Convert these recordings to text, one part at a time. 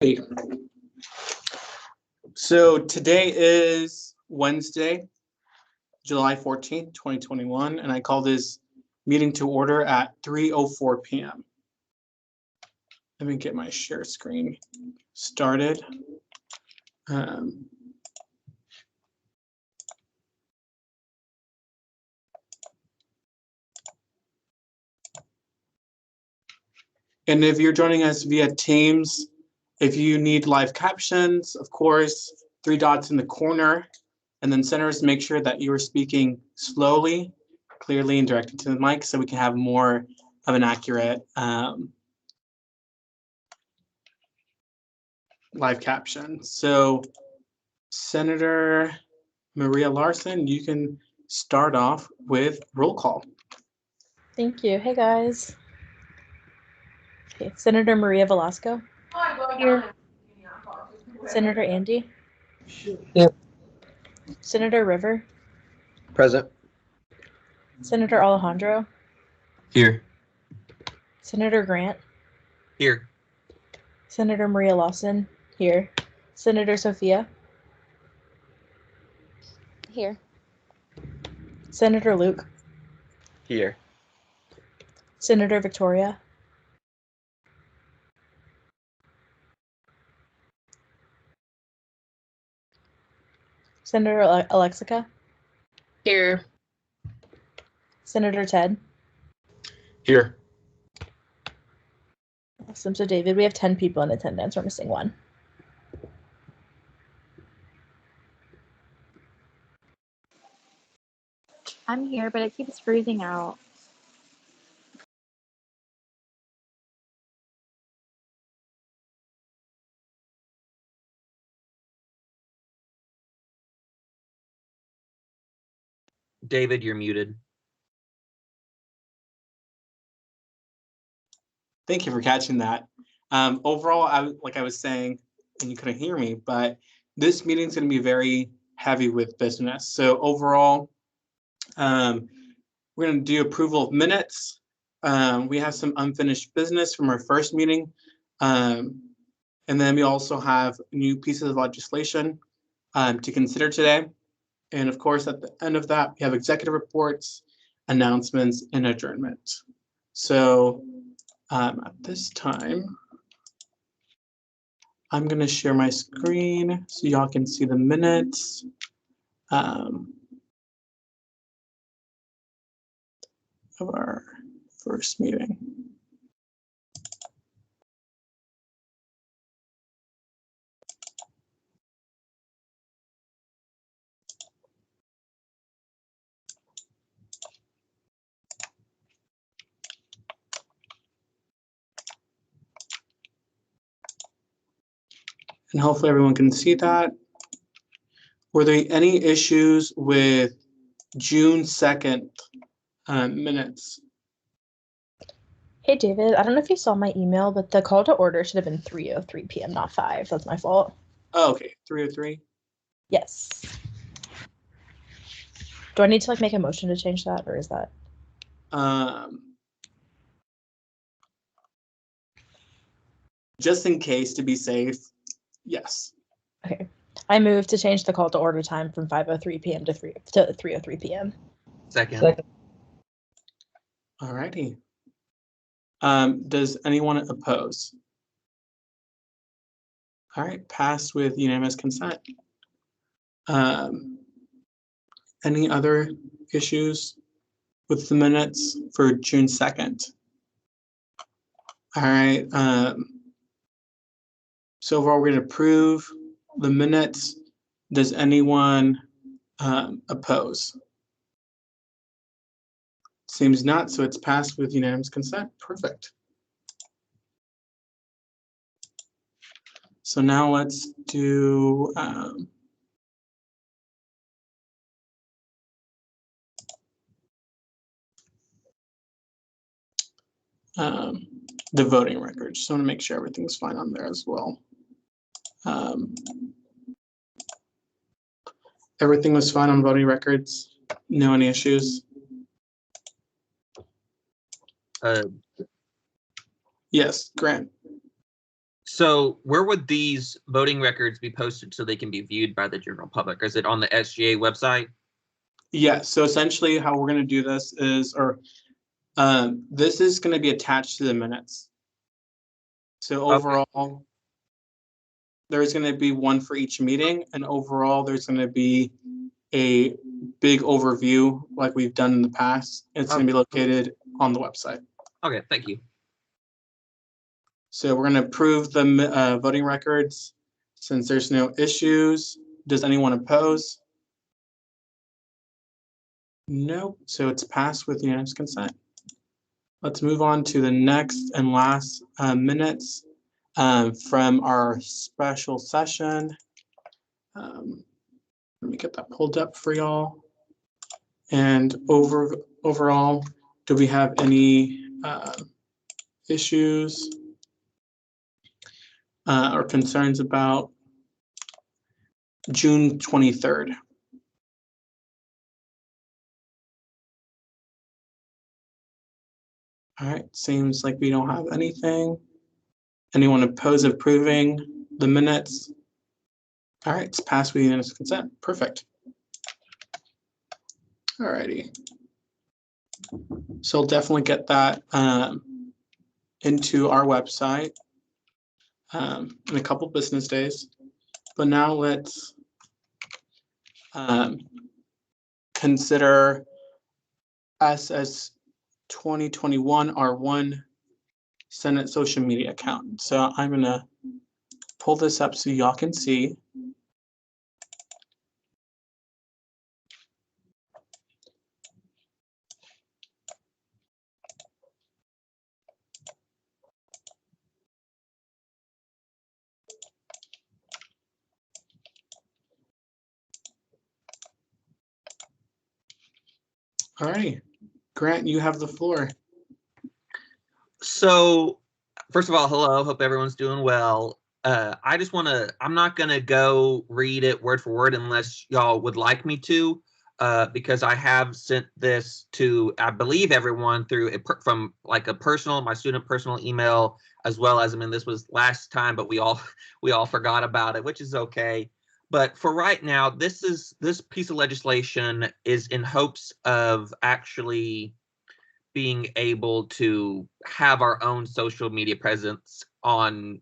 Hey. So today is Wednesday, July 14th, 2021, and I call this meeting to order at 3:04 p.m. Let me get my share screen started. And if you're joining us via Teams, if you need live captions, of course, 3 dots in the corner, and then centers, make sure that you are speaking slowly, clearly, and directly to the mic so we can have more of an accurate live caption. So Senator Maria Larson, you can start off with roll call. Thank you. Hey, guys. Okay, Senator Maria Velasco. Here. Senator Andy. Here. Senator River. Present. Senator Alejandro. Here. Senator Grant. Here. Senator Maria Lawson. Here. Senator Sophia. Here. Senator Luke. Here. Senator Victoria. Senator Alexica. Here. Senator Ted. Here. Awesome. So, David, we have 10 people in attendance. We're missing one. I'm here, but it keeps freezing out. David, you're muted. Thank you for catching that. Overall, like I was saying, and you couldn't hear me, but this meeting is going to be very heavy with business. So overall, we're going to do approval of minutes. We have some unfinished business from our first meeting. And then we also have new pieces of legislation to consider today. And of course, at the end of that, we have executive reports, announcements, and adjournment. So at this time, I'm going to share my screen so y'all can see the minutes. Of our first meeting. And hopefully everyone can see that. Were there any issues with June 2nd minutes? Hey, David, I don't know if you saw my email, but the call to order should have been 3:03 p.m., not 5. That's my fault. Oh, okay, 3:03. Yes. Do I need to make a motion to change that, or is that? Just in case, to be safe, yes. Okay. I move to change the call to order time from 5:03 p.m. to 3:03 p.m. Second. All righty. Does anyone oppose? All right, passed with unanimous consent. Any other issues with the minutes for June 2nd? All right. So overall, we're going to approve the minutes. Does anyone oppose? Seems not, so it's passed with unanimous consent. Perfect. So now let's do the voting records. So I want to make sure everything's fine on there as well. Everything was fine on voting records. No any issues? Yes, Grant. So where would these voting records be posted so they can be viewed by the general public? Is it on the SGA website? Yeah, so essentially how we're going to do this is, this is going to be attached to the minutes. So overall, there's going to be one for each meeting, and overall, there's going to be a big overview like we've done in the past. It's going to be located on the website. Okay, thank you. So we're going to approve the voting records since there's no issues. Does anyone oppose? No, so it's passed with unanimous consent. Let's move on to the next and last minutes from our special session. Let me get that pulled up for y'all. And overall, do we have any issues or concerns about June 23rd? All right, seems like we don't have anything. Anyone oppose approving the minutes? All right, it's passed with unanimous consent. Perfect. All righty. So I'll definitely get that into our website in a couple business days. But now let's consider us as 2021 R1 Senate social media account. So I'm gonna pull this up so y'all can see. All right, Grant, you have the floor. So, first of all, hello. Hope everyone's doing well. I just want to, I'm not going to go read it word for word unless y'all would like me to, because I have sent this to, I believe, everyone through from like a personal, my student personal email, as well as, I mean, this was last time, but we all forgot about it, which is okay. But for right now, this piece of legislation is in hopes of actually being able to have our own social media presence on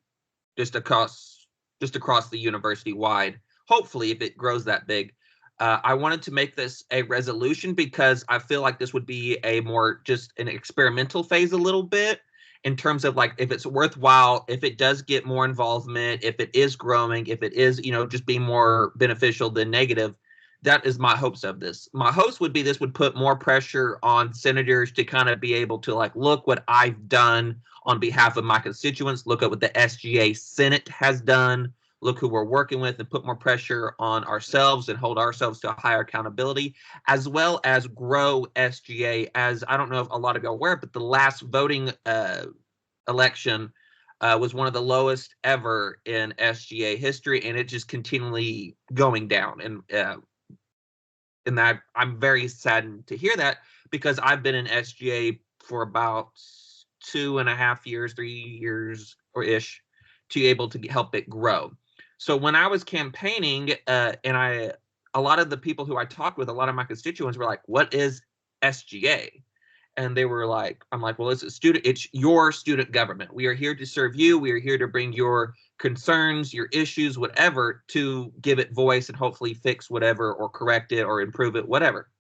just across the university wide. Hopefully, if it grows that big. I wanted to make this a resolution because I feel like this would be a more just an experimental phase a little bit in terms of like if it's worthwhile, if it does get more involvement, if it is growing, if it is, just being more beneficial than negative. That is my hopes of this. My hopes would be this would put more pressure on senators to kind of be able to like, look what I've done on behalf of my constituents, look at what the SGA Senate has done, look who we're working with, and put more pressure on ourselves and hold ourselves to a higher accountability, as well as grow SGA. As I don't know if a lot of you are aware, but the last voting election was one of the lowest ever in SGA history, and it's just continually going down. And that I'm very saddened to hear that because I've been in SGA for about 2.5 years, 3 years or ish, to be able to help it grow. So when I was campaigning, and a lot of the people who I talked with, a lot of my constituents were like, "What is SGA?" And they were like, I'm like, well, it's your student government. We are here to serve you. We are here to bring your concerns, your issues, whatever, to give it voice and hopefully fix whatever or correct it or improve it, whatever.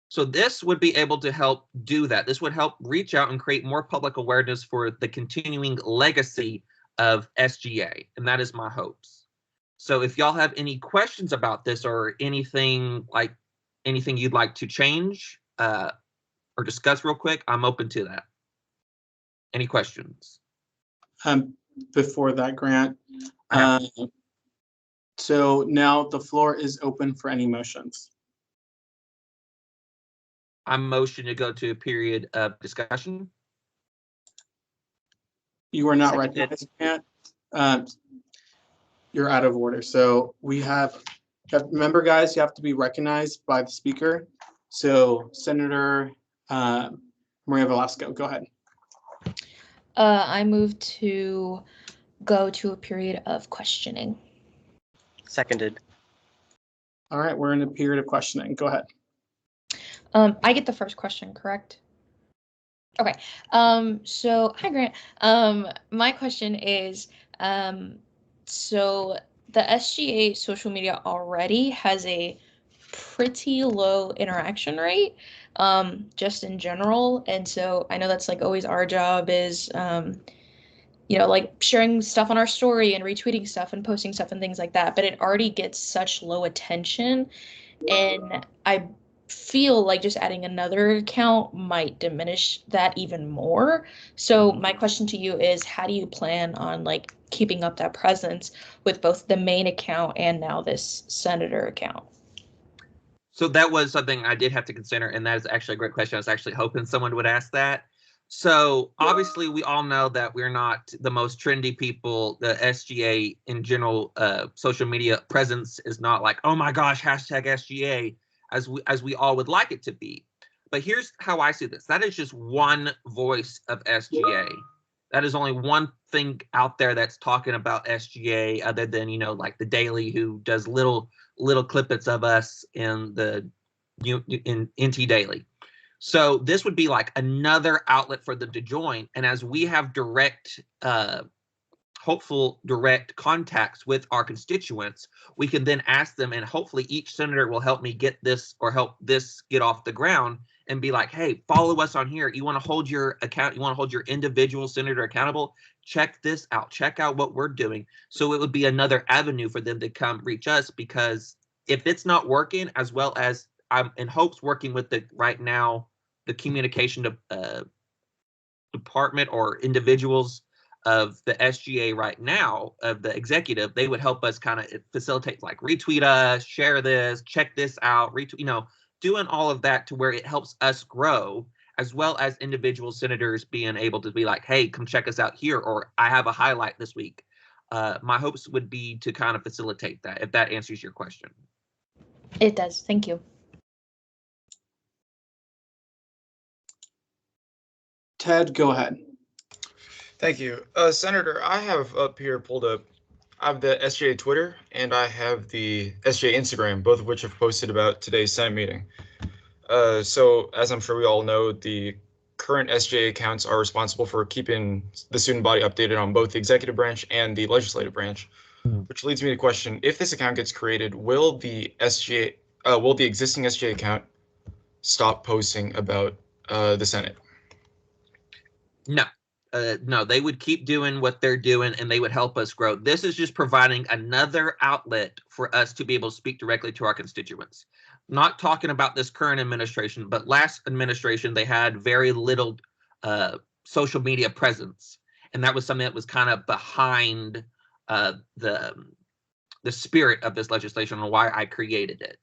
So this would be able to help do that. This would help reach out and create more public awareness for the continuing legacy of SGA. And that is my hopes. So if y'all have any questions about this or anything you'd like to change, or discuss real quick, I'm open to that. Any questions? Before that, Grant. So now the floor is open for any motions. I'm motion to go to a period of discussion. You are not recognized, Grant. You're out of order. So we have, remember guys, you have to be recognized by the speaker. So Senator Maria Velasco, go ahead. I move to go to a period of questioning. Seconded. All right, we're in a period of questioning. Go ahead. I get the first question, correct? Okay. So hi Grant. My question is, so the SGA social media already has a pretty low interaction rate, just in general. And so I know that's like always our job is, like sharing stuff on our story and retweeting stuff and posting stuff and things like that. But it already gets such low attention. And I feel like just adding another account might diminish that even more. So my question to you is, how do you plan on like keeping up that presence with both the main account and now this senator account? So that was something I did have to consider, and that is actually a great question. I was actually hoping someone would ask that. So obviously we all know that we're not the most trendy people. The SGA in general, social media presence is not like, oh my gosh, hashtag SGA, as we all would like it to be. But here's how I see this. That is just one voice of SGA. That is only one thing out there that's talking about SGA, other than, like the Daily, who does little clippets of us in NT Daily. So this would be like another outlet for them to join. And as we have hopeful direct contacts with our constituents, we can then ask them, and hopefully each senator will help me get this or help this get off the ground, and be like, hey, follow us on here. You want to hold your account, you want to hold your individual senator accountable? Check this out. Check out what we're doing. So it would be another avenue for them to come reach us, because if it's not working, as well as I'm in hopes working with the communication department or individuals of the SGA right now, of the executive, they would help us kind of facilitate, like retweet us, share this, check this out, retweet, doing all of that to where it helps us grow, as well as individual senators being able to be like, hey, come check us out here, or I have a highlight this week. My hopes would be to kind of facilitate that, if that answers your question. It does. Thank you. Ted, go ahead. Thank you. Senator, I have up here pulled up, I have the SGA Twitter and I have the SGA Instagram, both of which have posted about today's Senate meeting. So as I'm sure we all know, the current SGA accounts are responsible for keeping the student body updated on both the executive branch and the legislative branch, which leads me to question, if this account gets created, will the existing SGA account stop posting about the Senate? No. No, they would keep doing what they're doing, and they would help us grow. This is just providing another outlet for us to be able to speak directly to our constituents. Not talking about this current administration, but last administration, they had very little social media presence. And that was something that was kind of behind the spirit of this legislation and why I created it.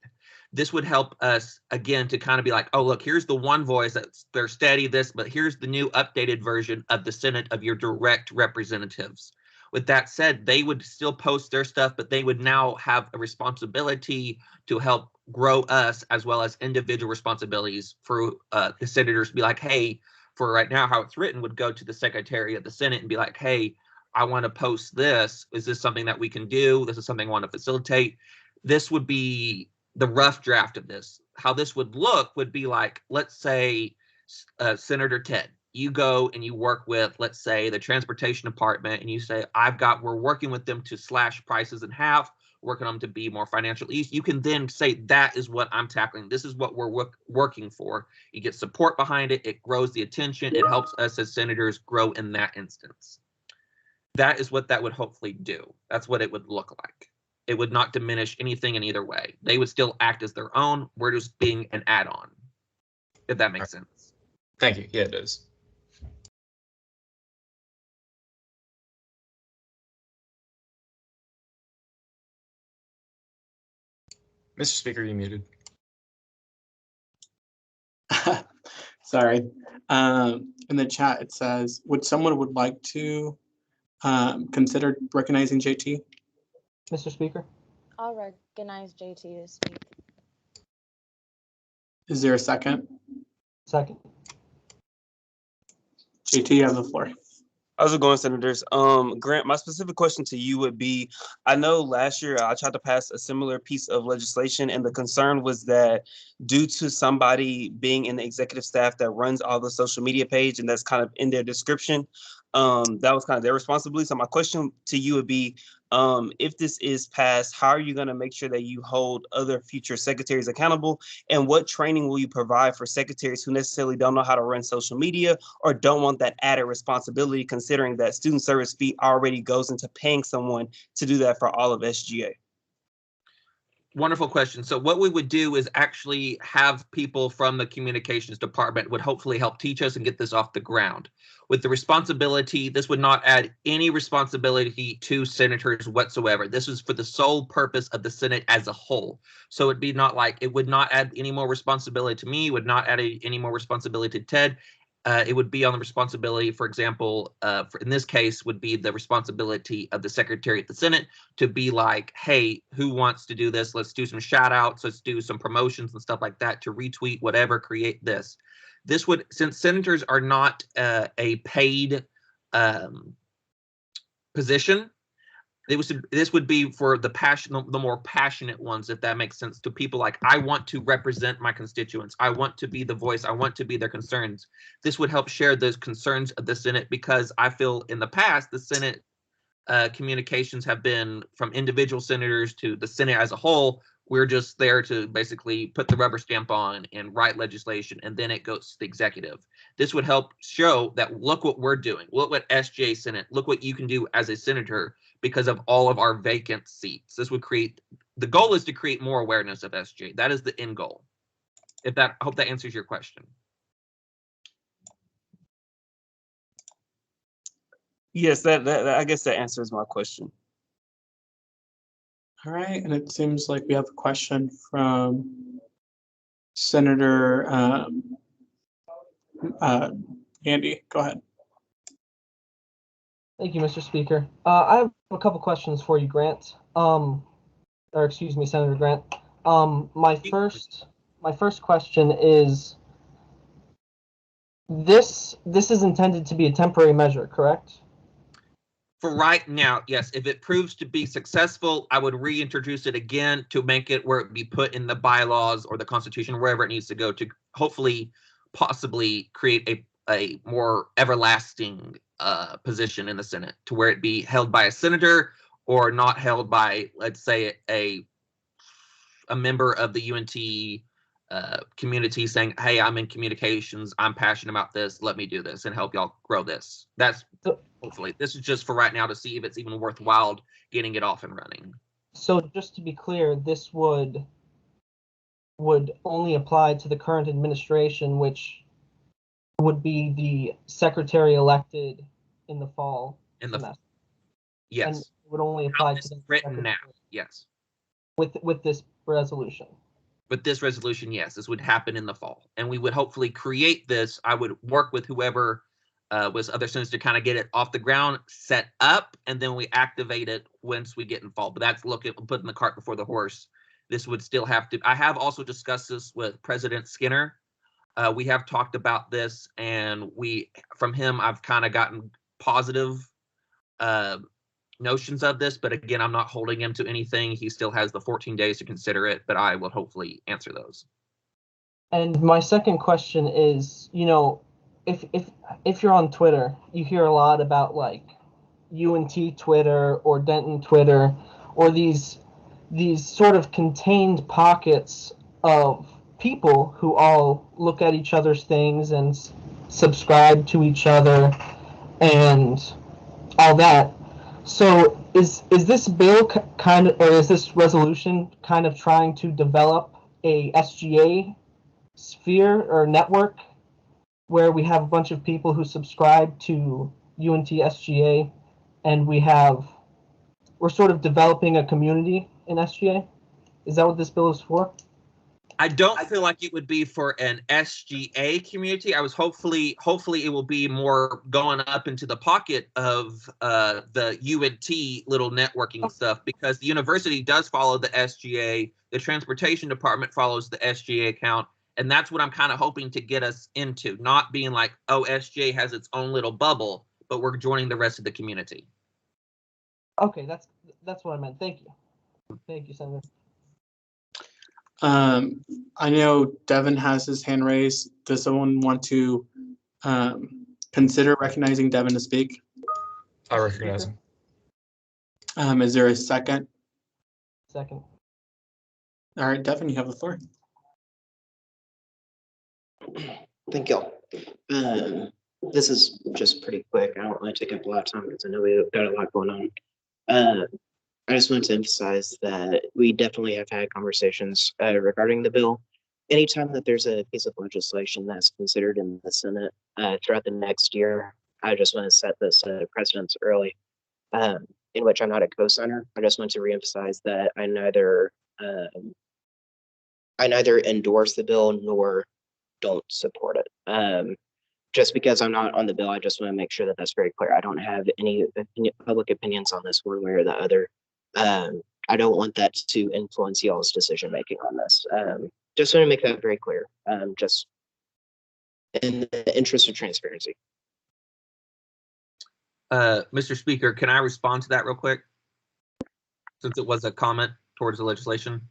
This would help us, again, to kind of be like, oh, look, here's the one voice that's they're steady this, but here's the new updated version of the Senate of your direct representatives. With that said, they would still post their stuff, but they would now have a responsibility to help grow us, as well as individual responsibilities for the senators to be like, hey, for right now, how it's written would go to the Secretary of the Senate and be like, hey, I want to post this. Is this something that we can do? This is something I want to facilitate. This would be the rough draft of this. How this would look would be like, let's say, Senator Ted, you go and you work with, let's say, the transportation department, and you say, we're working with them to slash prices in half, working on them to be more financial ease. You can then say, that is what I'm tackling. This is what we're working for. You get support behind it. It grows the attention. It helps us as senators grow in that instance. That is what that would hopefully do. That's what it would look like. It would not diminish anything in either way. They would still act as their own. We're just being an add-on, if that makes sense. Thank you. Yeah, it does. Mr. Speaker, you muted. Sorry. In the chat, it says, would someone would like to consider recognizing JT? Mr. Speaker? I'll recognize JT to speak. Is there a second? Second. JT, you have the floor. How's it going, Senators? Grant, my specific question to you would be, I know last year I tried to pass a similar piece of legislation, and the concern was that due to somebody being in the executive staff that runs all the social media page, and that's kind of in their description, that was kind of their responsibility. So my question to you would be, if this is passed, how are you going to make sure that you hold other future secretaries accountable? And what training will you provide for secretaries who necessarily don't know how to run social media or don't want that added responsibility, considering that student service fee already goes into paying someone to do that for all of SGA? Wonderful question. So what we would do is actually have people from the communications department would hopefully help teach us and get this off the ground. With the responsibility, this would not add any responsibility to senators whatsoever. This is for the sole purpose of the Senate as a whole. So it'd be not like, it would not add any more responsibility to me, would not add any more responsibility to Ted. It would be on the responsibility, for example, in this case, would be the responsibility of the Secretary of the Senate to be like, hey, who wants to do this? Let's do some shout outs. Let's do some promotions and stuff like that to retweet, whatever, create this. This would, since senators are not a paid position, this would be for the more passionate ones, if that makes sense, to people like, I want to represent my constituents. I want to be the voice. I want to be their concerns. This would help share those concerns of the Senate, because I feel in the past, the Senate communications have been from individual senators to the Senate as a whole. We're just there to basically put the rubber stamp on and write legislation, and then it goes to the executive. This would help show that, look what we're doing. Look what SJ Senate, look what you can do as a senator because of all of our vacant seats. This would create, the goal is to create more awareness of SJ. That is the end goal. I hope that answers your question. Yes, that I guess that answers my question. All right, and it seems like we have a question from Senator Andy. Go ahead. Thank you, Mr. Speaker. I have a couple questions for you, Grant. Or excuse me, Senator Grant. My first question is, this is intended to be a temporary measure, correct? For right now, yes. If it proves to be successful, I would reintroduce it again to make it where it be put in the bylaws or the Constitution, wherever it needs to go, to hopefully, possibly create a more everlasting position in the Senate, to where it be held by a senator or not held by, let's say, a member of the UNT community saying, hey, I'm in communications, I'm passionate about this, let me do this and help y'all grow this. That's hopefully, this is just for right now to see if it's even worthwhile getting it off and running. So just to be clear, this would only apply to the current administration, which would be the secretary elected in the fall. Yes. And it would only apply to the written now. Yes. With this resolution. With this resolution, yes, this would happen in the fall, and we would hopefully create this. I would work with whoever was other senators to kind of get it off the ground, set up, and then we activate it once we get in fall. But that's putting the cart before the horse. This would still have to. I have also discussed this with President Skinner. We have talked about this, and from him, I've kind of gotten positive notions of this, but again, I'm not holding him to anything. He still has the 14 days to consider it, but I will hopefully answer those. And my second question is, if you're on Twitter, you hear a lot about like UNT Twitter or Denton Twitter, or these sort of contained pockets of people who all look at each other's things and subscribe to each other and all that. So is this bill or is this resolution kind of trying to develop a SGA sphere or network where we have a bunch of people who subscribe to UNT SGA, and we're sort of developing a community in SGA? Is that what this bill is for? I don't feel like it would be for an SGA community. I was hopefully it will be more going up into the pocket of the UNT little networking stuff, because the university does follow the SGA. The transportation department follows the SGA account, and that's what I'm kind of hoping to get us into. Not being like, oh, SGA has its own little bubble, but we're joining the rest of the community. Okay, that's what I meant. Thank you. Thank you, Senator. I know Devin has his hand raised. Does someone want to consider recognizing Devin to speak? I recognize him. Is there a second? Second. All right, Devin, you have the floor. Thank you. This is just pretty quick. I don't want to take up a lot of time because I know we've got a lot going on. I just want to emphasize that we definitely have had conversations regarding the bill. Anytime that there's a piece of legislation that's considered in the Senate throughout the next year, I just want to set this precedence early, in which I'm not a co-signer. I just want to reemphasize that I neither endorse the bill nor don't support it. Just because I'm not on the bill, I just want to make sure that that's very clear. I don't have any public opinions on this one way or the other. I don't want that to influence y'all's decision making on this. Just want to make that very clear. Just in the interest of transparency. Mr. Speaker, can I respond to that real quick? Since it was a comment towards the legislation.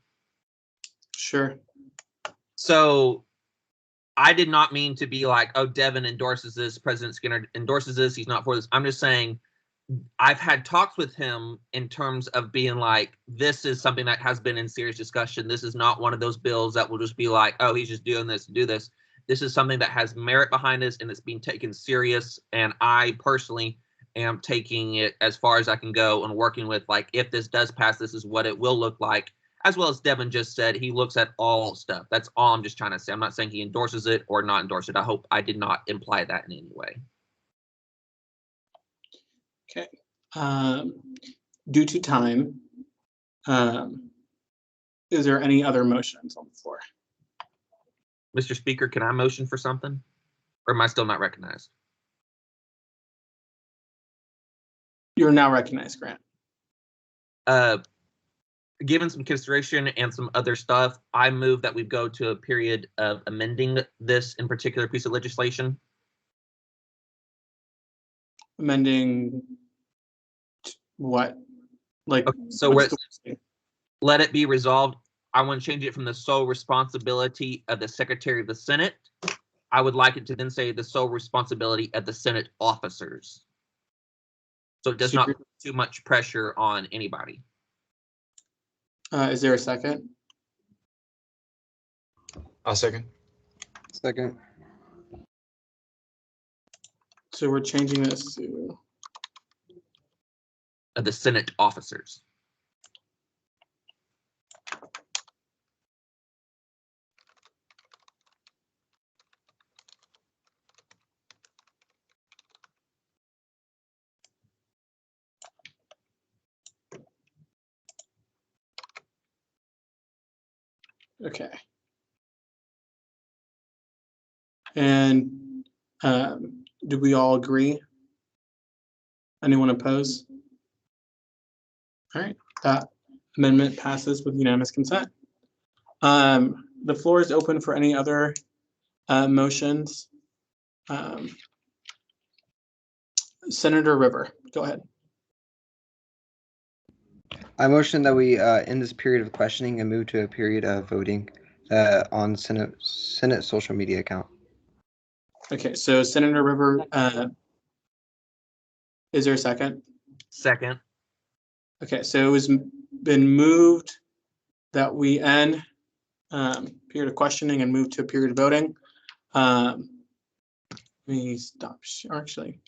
Sure. So I did not mean to be like, oh, Devin endorses this, President Skinner endorses this, he's not for this. I'm just saying I've had talks with him in terms of being like, this is something that has been in serious discussion. This is not one of those bills that will just be like, oh, he's just doing this to do this. This is something that has merit behind us and it's being taken serious. And I personally am taking it as far as I can go and working with, like, if this does pass, this is what it will look like. As well as Devin just said, he looks at all stuff. That's all I'm just trying to say. I'm not saying he endorses it or not endorse it. I hope I did not imply that in any way. Okay. Due to time, is there any other motions on the floor? Mr. Speaker, can I motion for something? Or am I still not recognized? You're now recognized, Grant. Given some consideration and some other stuff, I move that we go to a period of amending this in particular piece of legislation. Amending what? Like, Okay, so let it be resolved. I want to change it from the sole responsibility of the Secretary of the Senate. I would like it to then say the sole responsibility of the Senate officers. So it does not put too much pressure on anybody. Is there a second? I'll second. Second. So we're changing this to Of the Senate officers. okay. And do we all agree? Anyone oppose? All right, that amendment passes with unanimous consent. The floor is open for any other motions. Senator River, go ahead. I motion that we end this period of questioning and move to a period of voting on Senate social media account. Okay, so Senator River, is there a second? Second. Okay, so it was been moved that we end period of questioning and move to a period of voting. Let me stop actually.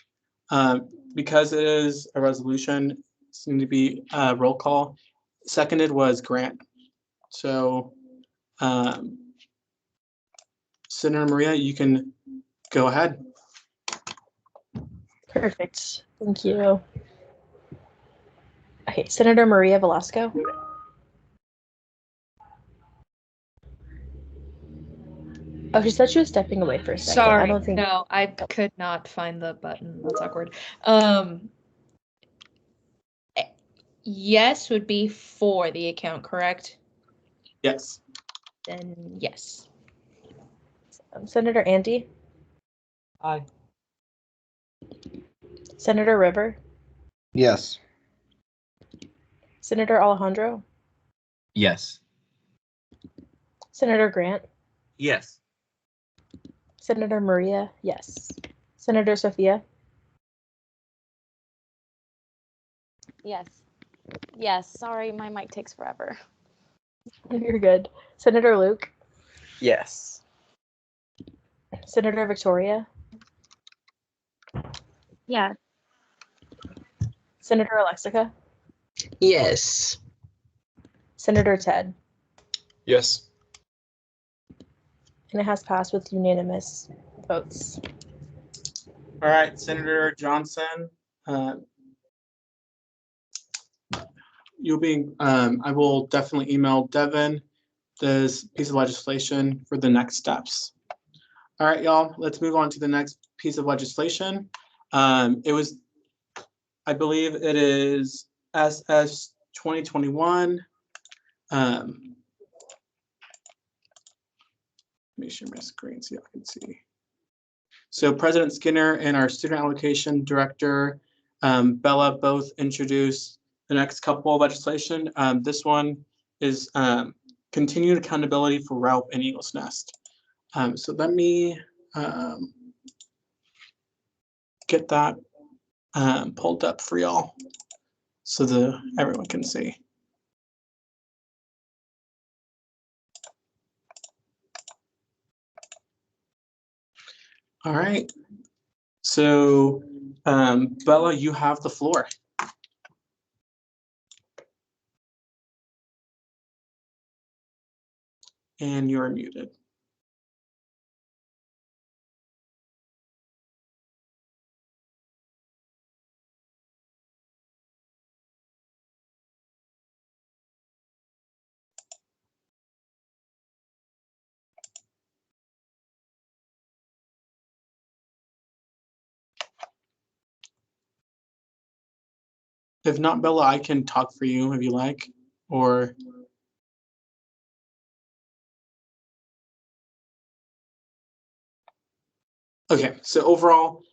Because it is a resolution, it's going to be a roll call. Seconded was Grant. So Senator Maria, you can go ahead. Perfect. Thank you. Okay, Senator Maria Velasco. Oh, she said she was stepping away for a second. Sorry, I don't think. no, I could not find the button. That's awkward. Yes would be for the account, correct? Yes. Then yes. Senator Andy. Aye. Senator River, Yes. Senator Alejandro, Yes. Senator Grant, Yes. Senator Maria, yes. Senator Sophia, Yes. Yes. Sorry, my mic takes forever. you're good. Senator Luke, Yes. Senator Victoria, Yeah. Senator Alexica, Yes. Senator Ted, Yes. and it has passed with unanimous votes. All right, Senator Johnson, I will definitely email Devin this piece of legislation for the next steps. All right, y'all, let's move on to the next piece of legislation. I believe it is SS 2021. Let me share my screen so y'all can see. So President Skinner and our student allocation director, Bella, both introduced the next couple of legislation. This one is continued accountability for Ralph and Eagles Nest. So let me get that pulled up for y'all so everyone can see. All right. So Bella, you have the floor. And you're muted. If not, Bella, I can talk for you if you like, or. Okay, so overall,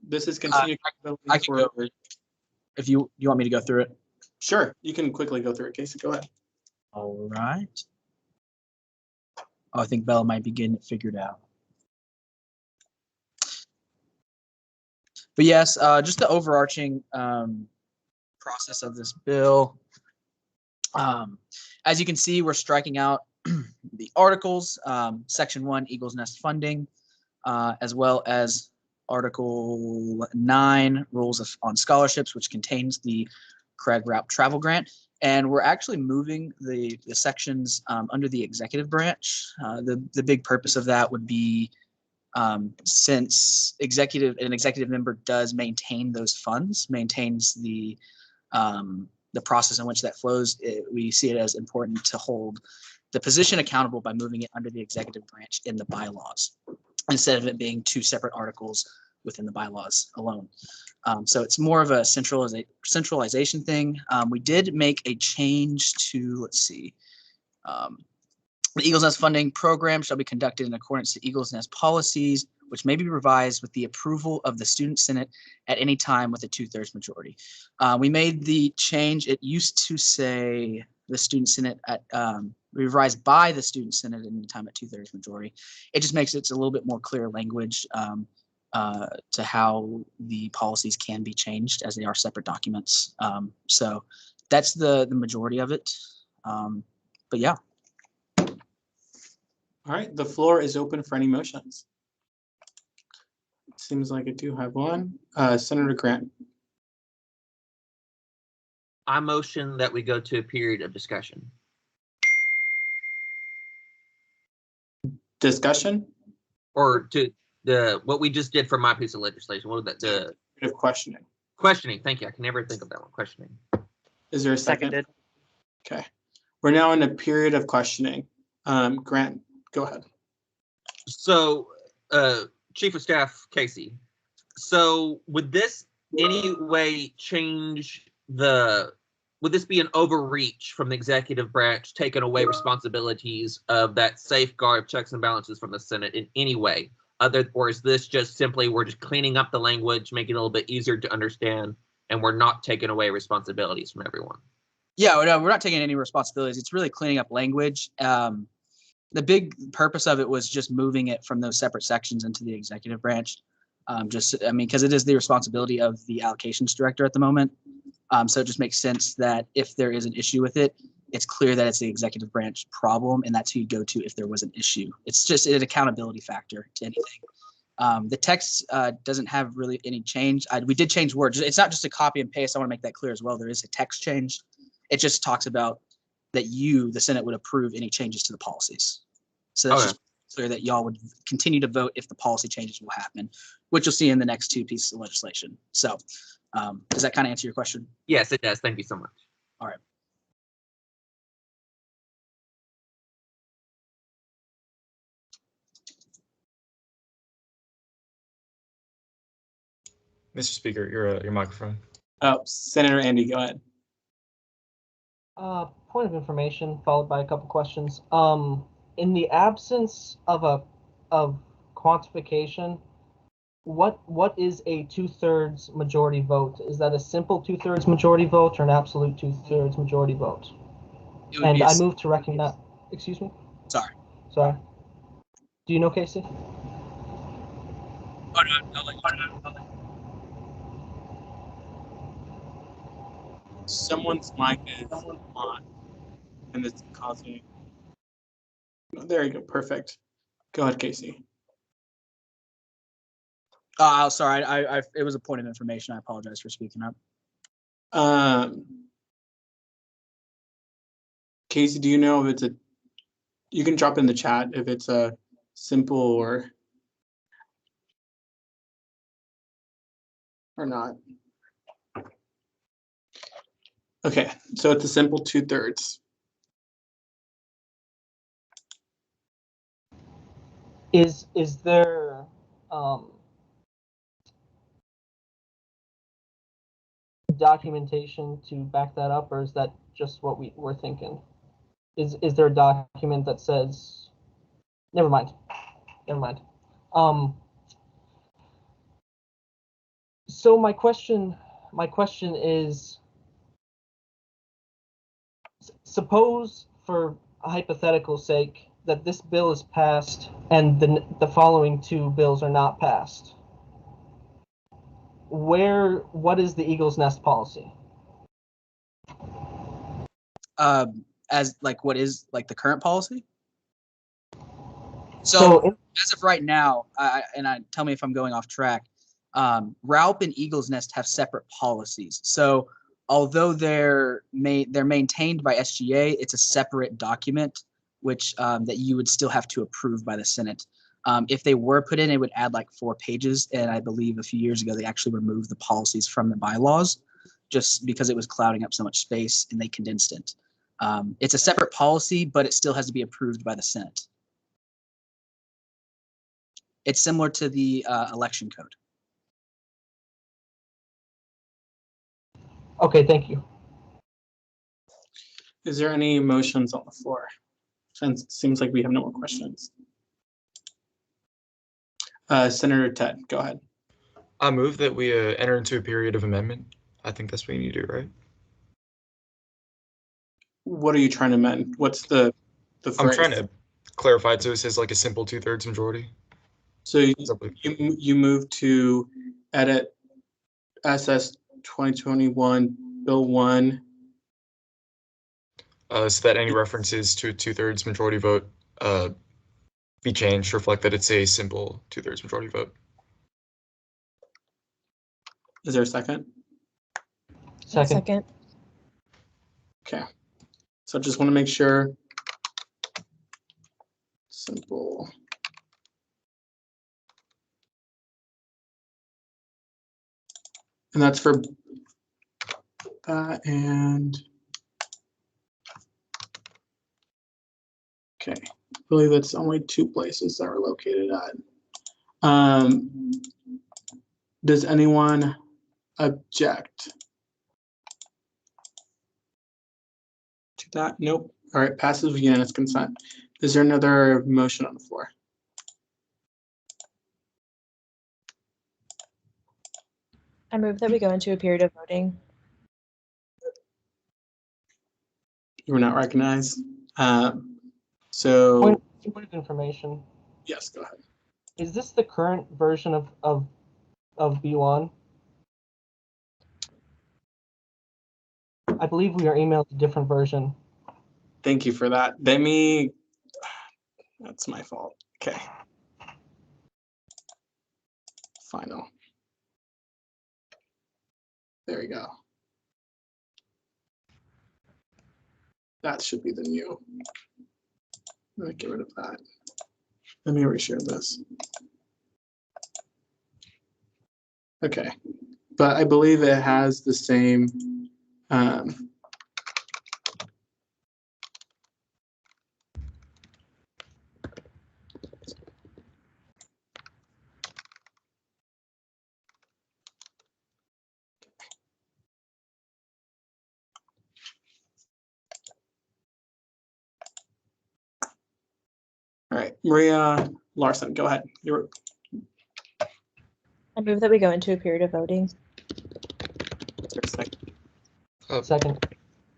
this is continued. I can go over it. If you want me to go through it. Sure, you can quickly go through it, Casey. Go ahead. All right. Oh, I think Bella might be getting it figured out. But yes, just the overarching process of this bill. As you can see, we're striking out the articles, Section 1, Eagles Nest funding, as well as Article 9, rules on scholarships, which contains the Craig Raup travel grant. And we're actually moving the sections under the executive branch. The big purpose of that would be since an executive member does maintain those funds, maintains the process in which that flows, we see it as important to hold the position accountable by moving it under the executive branch in the bylaws, instead of it being two separate articles within the bylaws alone. So it's more of a centralization thing. We did make a change to, let's see, the Eagles Nest funding program shall be conducted in accordance to Eagles Nest policies, which may be revised with the approval of the Student Senate at any time with a 2/3 majority. We made the change. It used to say the Student Senate revised by the Student Senate at any time at 2/3 majority. It just makes it a little bit more clear language to how the policies can be changed, as they are separate documents. So that's the majority of it. But yeah. All right, the floor is open for any motions. It seems like I do have one. Senator Grant. I motion that we go to a period of discussion. Discussion? Or to what we just did for my piece of legislation. What was that? Of questioning. Questioning. Thank you. I can never think of that one. Questioning. Is there a second? Okay. We're now in a period of questioning. Grant, go ahead. So, Chief of Staff Casey, so would this any way change would this be an overreach from the executive branch, taking away responsibilities of that safeguard of checks and balances from the Senate in any way? or is this just simply we're just cleaning up the language, making it a little bit easier to understand, and we're not taking away responsibilities from everyone? Yeah, no, we're not taking any responsibilities. It's really cleaning up language. The big purpose of it was just moving it from those separate sections into the executive branch. Because it is the responsibility of the allocations director at the moment. So it just makes sense that if there is an issue with it, it's clear that it's the executive branch problem, and that's who you go to if there was an issue. It's just an accountability factor to anything. The text doesn't have really any change. We did change words. It's not just a copy and paste. I want to make that clear as well. There is a text change. It just talks about that you, the Senate, would approve any changes to the policies. So that's just clear that y'all would continue to vote if the policy changes will happen, which you'll see in the next two pieces of legislation. So does that kind of answer your question? Yes, it does. Thank you so much. All right. Mr. Speaker, your microphone. Oh, Senator Andy, go ahead. Point of information followed by a couple questions. In the absence of quantification, what is a 2/3 majority vote? Is that a simple 2/3 majority vote or an absolute 2/3 majority vote? And I move to recognize. Excuse me. Sorry. Do you know, Casey? Oh, no. Someone's mic is on, and it's causing. Oh, there you go. Perfect. Go ahead, Casey. Sorry. It was a point of information. I apologize for speaking up. Casey, do you know if it's a? You can drop in the chat if it's a simple or not. Okay, so it's a simple 2/3. Is there documentation to back that up, or is that just what we're thinking? Is there a document that says? Never mind. So my question is, suppose for a hypothetical sake that this bill is passed and the following two bills are not passed. What is the Eagle's Nest policy? As like what is like the current policy? So as of right now, tell me if I'm going off track. RALP and Eagle's Nest have separate policies. So although they're maintained by SGA, it's a separate document which that you would still have to approve by the Senate. If they were put in, it would add like 4 pages. And I believe a few years ago, they actually removed the policies from the bylaws just because it was clouding up so much space, and they condensed it. It's a separate policy, but it still has to be approved by the Senate. It's similar to the election code. Okay, thank you. Is there any motions on the floor? Since it seems like we have no more questions. Senator Ted, go ahead. I move that we enter into a period of amendment. I think that's what you need to do, right? What are you trying to amend? What's the phrase? I'm trying to clarify it so it says like a simple 2/3 majority. So you move to edit SS 2021 Bill 1. So that any references to a 2/3 majority vote be changed to reflect that it's a simple 2/3 majority vote. Is there a second? Second. Okay. So just want to make sure. Simple. And that's for that and. Okay, I believe it's only 2 places that are located at. Does anyone object to that? Nope. All right, passes with unanimous consent. Is there another motion on the floor? I move that we go into a period of voting. You were not recognized. So Point of information. yes, go ahead. Is this the current version of B1? I believe we are emailed a different version. Thank you for that. That's my fault. Okay. Final. There we go. That should be the new. Let me get rid of that. Let me reshare this. Okay, but I believe it has the same. All right, Maria Larson, go ahead. I move that we go into a period of voting. Second.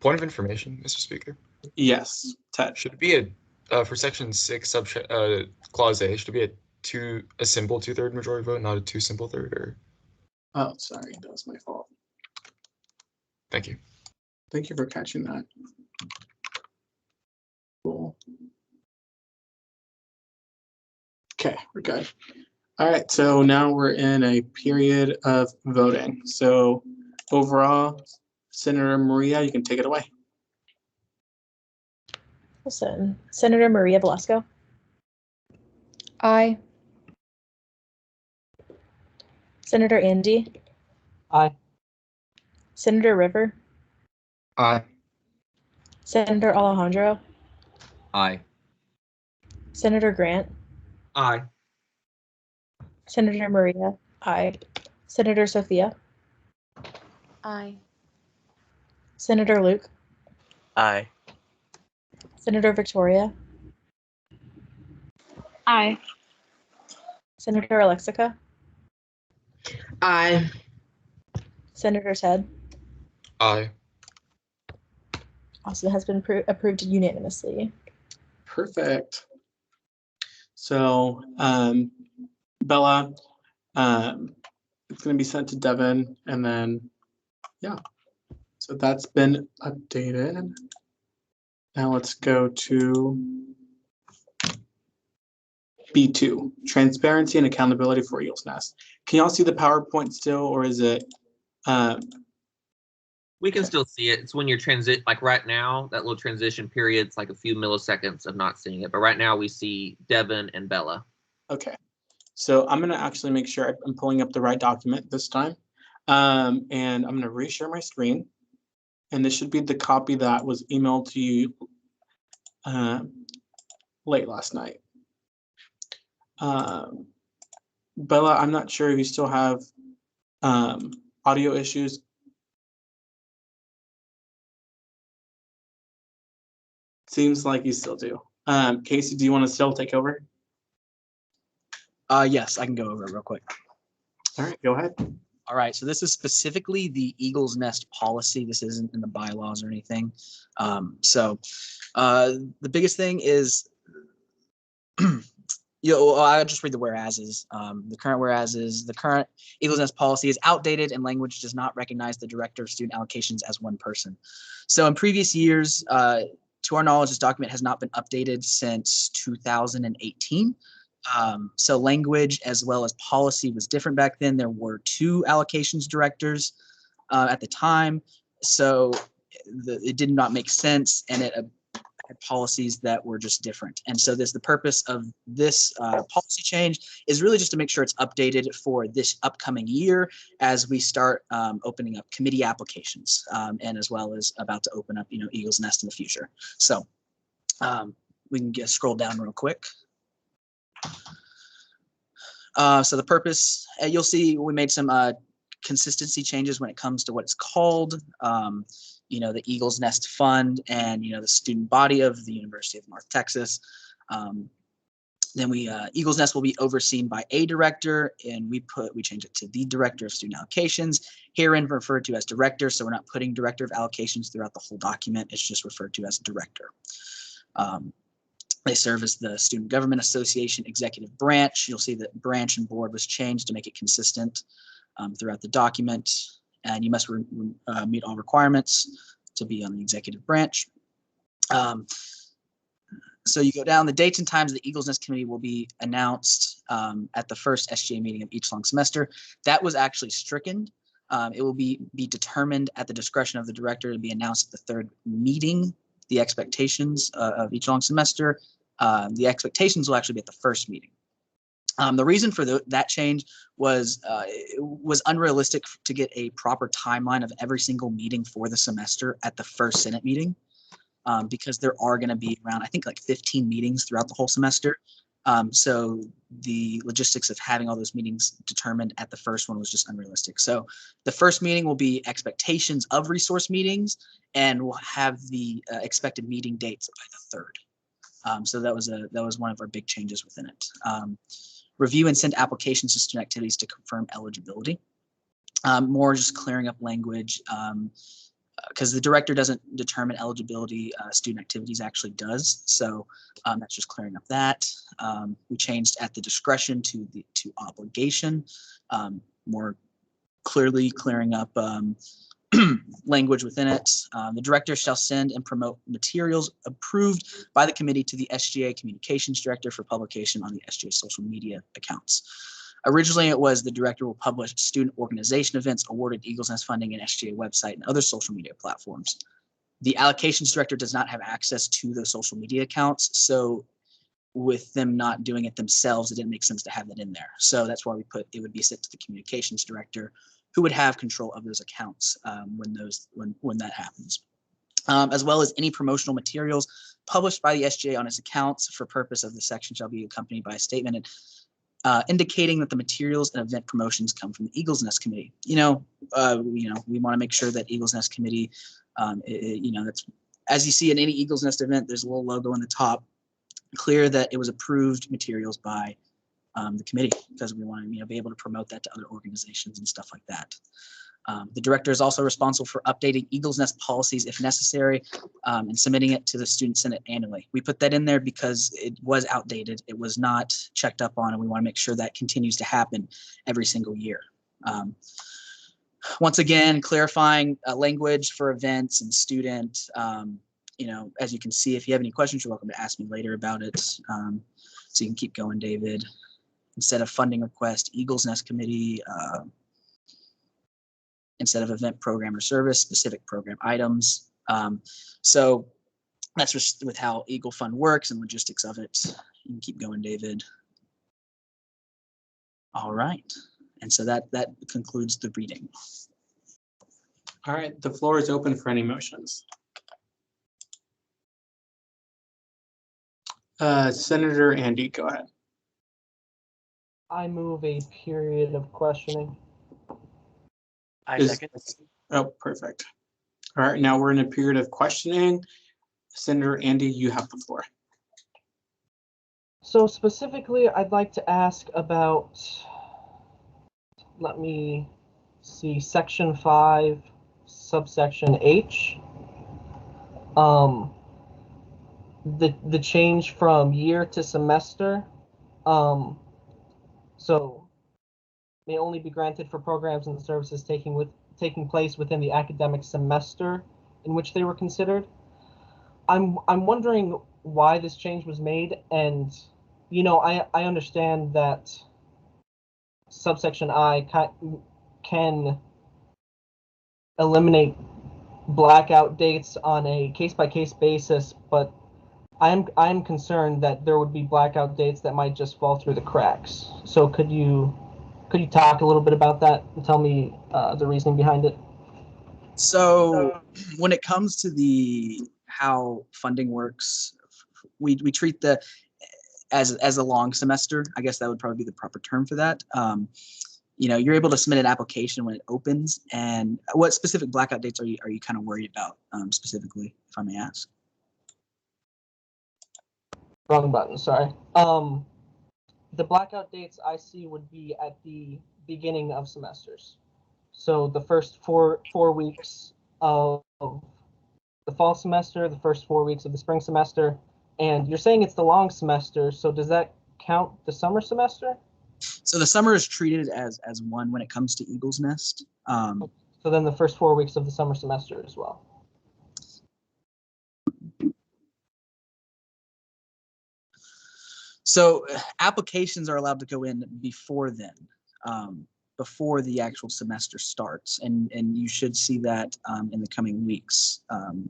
Point of information, Mr. Speaker. Yes, Ted. Should it be for section 6, clause A? Should it be a simple 2/3 majority vote, not a 2 simple third? Or oh, sorry, that was my fault. Thank you. Thank you for catching that. Cool. Okay, we're good. All right, so now we're in a period of voting. So overall, Senator Maria, you can take it away. Listen, Senator Maria Velasco. Aye. Senator Andy. Aye. Senator River. Aye. Senator Alejandro. Aye. Senator Grant. Aye. Senator Maria. Aye. Senator Sophia. Aye. Senator Luke. Aye. Senator Victoria. Aye. Senator Alexica. Aye. Senator Ted. Aye. Also has been approved unanimously. Perfect. So Bella, it's going to be sent to Devin, and then yeah. So that's been updated. Now let's go to B2, transparency and accountability for Eagles Nest. Can y'all see the PowerPoint still, or is it? We can still see it. It's when you're like right now, that little transition period, it's like a few milliseconds of not seeing it. But right now we see Devin and Bella. Okay. So I'm going to actually make sure I'm pulling up the right document this time. And I'm going to reshare my screen. And this should be the copy that was emailed to you late last night. Bella, I'm not sure if you still have audio issues. Seems like you still do. Casey, do you want to still take over? Yes, I can go over it real quick. All right, go ahead. All right, so this is specifically the Eagles Nest policy. This isn't in the bylaws or anything. The biggest thing is, I'll just read the whereases. The current whereases, the current Eagles Nest policy is outdated and language does not recognize the director of student allocations as one person. So in previous years, to our knowledge, this document has not been updated since 2018. So language as well as policy was different back then. There were 2 allocations directors at the time. So it did not make sense, and it had policies that were just different. And so the purpose of this policy change is really just to make sure it's updated for this upcoming year as we start opening up committee applications, and as well as about to open up, Eagles Nest in the future. So we can scroll down real quick. So the purpose, you'll see we made some consistency changes when it comes to what it's called, the Eagles Nest Fund and, the student body of the University of North Texas. Then Eagles Nest will be overseen by a director, and we change it to the director of student allocations, herein referred to as director. So we're not putting director of allocations throughout the whole document. It's just referred to as director. They serve as the Student Government Association executive branch. You'll see that branch and board was changed to make it consistent throughout the document. And you must meet all requirements to be on the executive branch. So you go down, the dates and times of the Eagles Nest Committee will be announced at the first SGA meeting of each long semester. That was actually stricken. It will be determined at the discretion of the director to be announced at the third meeting. The expectations of each long semester, the expectations will actually be at the first meeting. The reason for that change was it was unrealistic to get a proper timeline of every single meeting for the semester at the first Senate meeting, because there are going to be around, I think, like 15 meetings throughout the whole semester. So the logistics of having all those meetings determined at the first one was just unrealistic. So the first meeting will be expectations of resource meetings, and we'll have the expected meeting dates by the third. So that was one of our big changes within it. Review and send applications to student activities to confirm eligibility. More just clearing up language, because the director doesn't determine eligibility, student activities actually does. So that's just clearing up that. We changed at the discretion to obligation, more clearly clearing up language within it. The director shall send and promote materials approved by the committee to the SGA communications director for publication on the SGA social media accounts. Originally, it was the director will publish student organization events awarded Eagles Nest funding and SGA website and other social media platforms. The allocations director does not have access to those social media accounts. So with them not doing it themselves, it didn't make sense to have that in there. So that's why we put it would be sent to the communications director, who would have control of those accounts when that happens. As well as any promotional materials published by the SGA on its accounts for purpose of the section shall be accompanied by a statement indicating that the materials and event promotions come from the Eagles Nest Committee. We want to make sure that Eagles Nest Committee, that's, as you see in any Eagles Nest event, there's a little logo on the top, clear that it was approved materials by the committee, because we want to be able to promote that to other organizations and stuff like that. The director is also responsible for updating Eagles Nest policies if necessary, and submitting it to the Student Senate annually. We put that in there because it was outdated. It was not checked up on, and we want to make sure that continues to happen every single year. Once again, clarifying language for events and student. As you can see, if you have any questions, you're welcome to ask me later about it. So you can keep going, David. Instead of funding request, Eagles Nest Committee. Instead of event program or service, specific program items. So that's just with how Eagle Fund works and logistics of it. You can keep going, David. All right. And so that concludes the reading. All right, the floor is open for any motions. Senator Andy, go ahead. I move a period of questioning. I second. Oh, perfect. All right, now we're in a period of questioning. Senator Andy, you have the floor. So specifically, I'd like to ask about, let me see, section 5, subsection H. The change from year to semester. So may only be granted for programs and services taking place within the academic semester in which they were considered. I'm wondering why this change was made, and I understand that subsection I can eliminate blackout dates on a case-by-case basis, but I'm concerned that there would be blackout dates that might just fall through the cracks. So could you talk a little bit about that and tell me the reasoning behind it? So when it comes to how funding works, we treat as a long semester. I guess that would probably be the proper term for that. You're able to submit an application when it opens. And what specific blackout dates are you kind of worried about specifically, if I may ask? Wrong button, sorry. the blackout dates I see would be at the beginning of semesters. So the first four weeks of the fall semester, the first 4 weeks of the spring semester, and you're saying it's the long semester. So does that count the summer semester? So the summer is treated as one when it comes to Eagle's Nest. So then the first 4 weeks of the summer semester as well. So applications are allowed to go in before then, before the actual semester starts, and you should see that in the coming weeks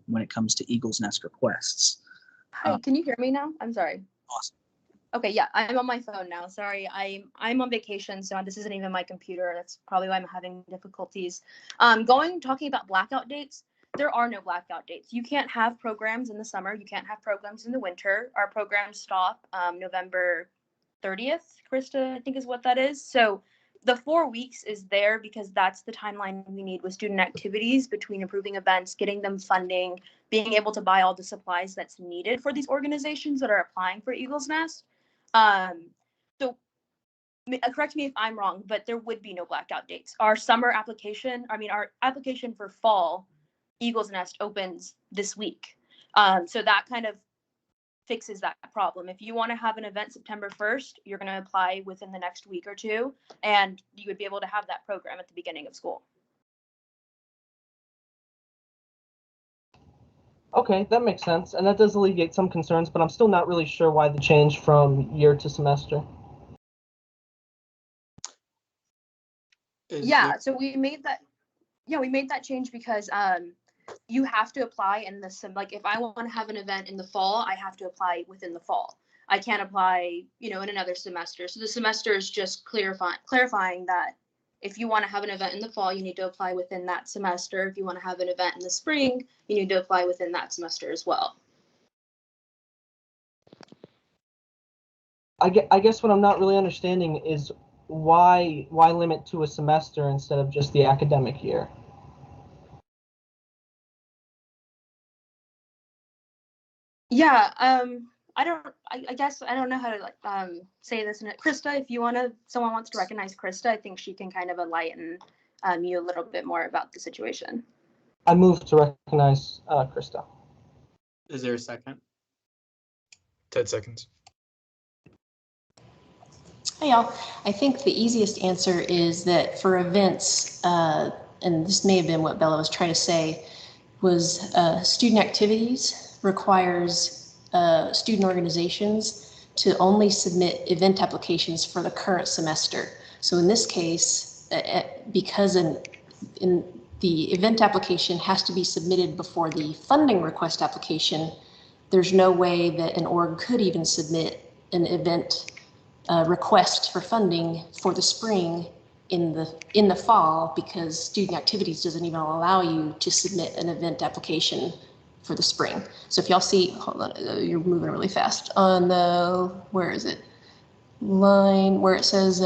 when it comes to Eagle's Nest requests. Hi, can you hear me now? I'm sorry. Awesome. Okay, yeah, I'm on my phone now. Sorry, I'm on vacation, so this isn't even my computer. That's probably why I'm having difficulties. Talking about blackout dates, there are no blackout dates. You can't have programs in the summer. You can't have programs in the winter. Our programs stop November 30th, Krista, I think is what that is. So the 4 weeks is there because that's the timeline we need with student activities between approving events, getting them funding, being able to buy all the supplies that's needed for these organizations that are applying for Eagle's Nest. So correct me if I'm wrong, but there would be no blackout dates. Our application for fall Eagle's Nest opens this week. So that kind of fixes that problem. If you want to have an event September 1st, you're going to apply within the next week or two, and you would be able to have that program at the beginning of school. Okay, that makes sense, and that does alleviate some concerns, but I'm still not really sure why the change from year to semester. So we made that change because you have to apply in the like if I want to have an event in the fall, I have to apply within the fall. I can't apply, in another semester. So the semester is just clarifying that if you want to have an event in the fall, you need to apply within that semester. If you want to have an event in the spring, you need to apply within that semester as well. I guess what I'm not really understanding is why limit to a semester instead of just the academic year? Yeah, I guess I don't know how to say this in it. Krista, if someone wants to recognize Krista, I think she can kind of enlighten you a little bit more about the situation. I move to recognize Krista. Is there a second? 10 seconds. Hey y'all, I think the easiest answer is that for events, and this may have been what Bella was trying to say, was student activities requires student organizations to only submit event applications for the current semester. So in this case, because in the event application has to be submitted before the funding request application, there's no way that an org could even submit an event request for funding for the spring in the fall, because student activities doesn't even allow you to submit an event application for the spring. So if y'all see, hold on, you're moving really fast on the, where is it? Line where it says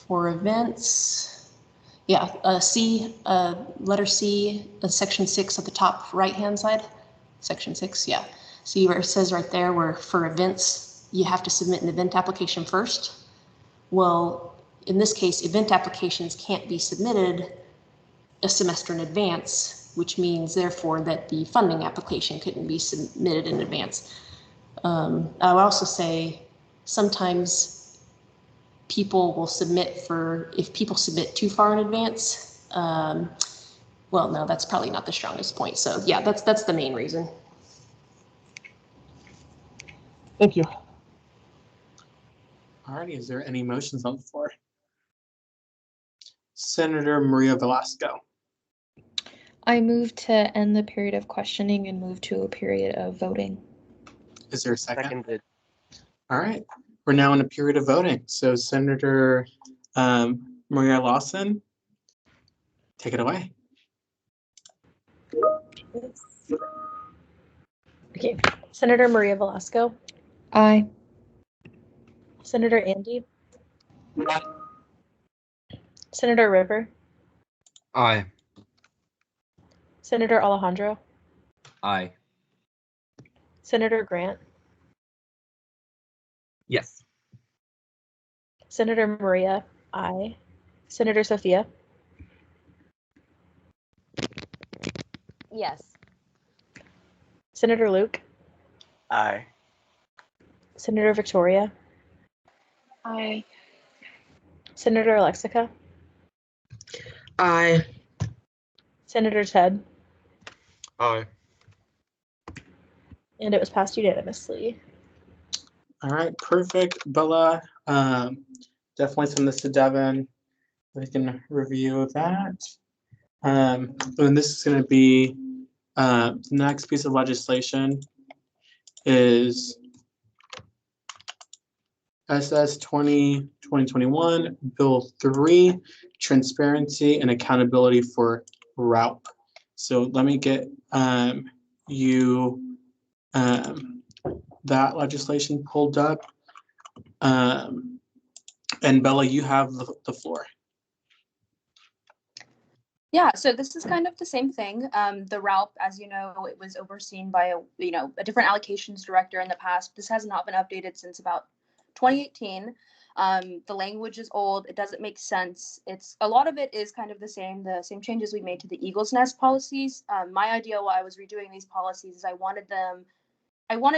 for events. Yeah, letter C, section 6 at the top right-hand side. Section 6, yeah. See where it says right there where for events, you have to submit an event application first. Well, in this case, event applications can't be submitted a semester in advance, which means therefore that the funding application couldn't be submitted in advance. I would also say sometimes people will submit if people submit too far in advance, well, no, that's probably not the strongest point. So yeah, that's the main reason. Thank you. Alrighty, is there any motions on the floor? Senator Maria Velasco. I move to end the period of questioning and move to a period of voting. Is there a second? All right, we're now in a period of voting. So Senator Maria Lawson, take it away. Okay, Senator Maria Velasco. Aye. Senator Andy. Senator River. Aye. Senator Alejandro. Aye. Senator Grant. Yes. Senator Maria, aye. Senator Sophia, Yes. Senator Luke, Aye. Senator Victoria, Aye. Senator Alexica, Aye. Senator Ted, Aye. and it was passed unanimously. All right, perfect. Bella, definitely send this to Devin. We can review that. And this is going to be the next piece of legislation is SS 2021 Bill 3, Transparency and Accountability for RAUP. So let me get you that legislation pulled up. And Bella, you have the floor. Yeah, so this is kind of the same thing. The RALP, as you know, it was overseen by a different allocations director in the past. This has not been updated since about 2018. The language is old. It doesn't make sense. A lot of it is kind of the same changes we made to the Eagle's Nest policies. My idea while I was redoing these policies is I wanted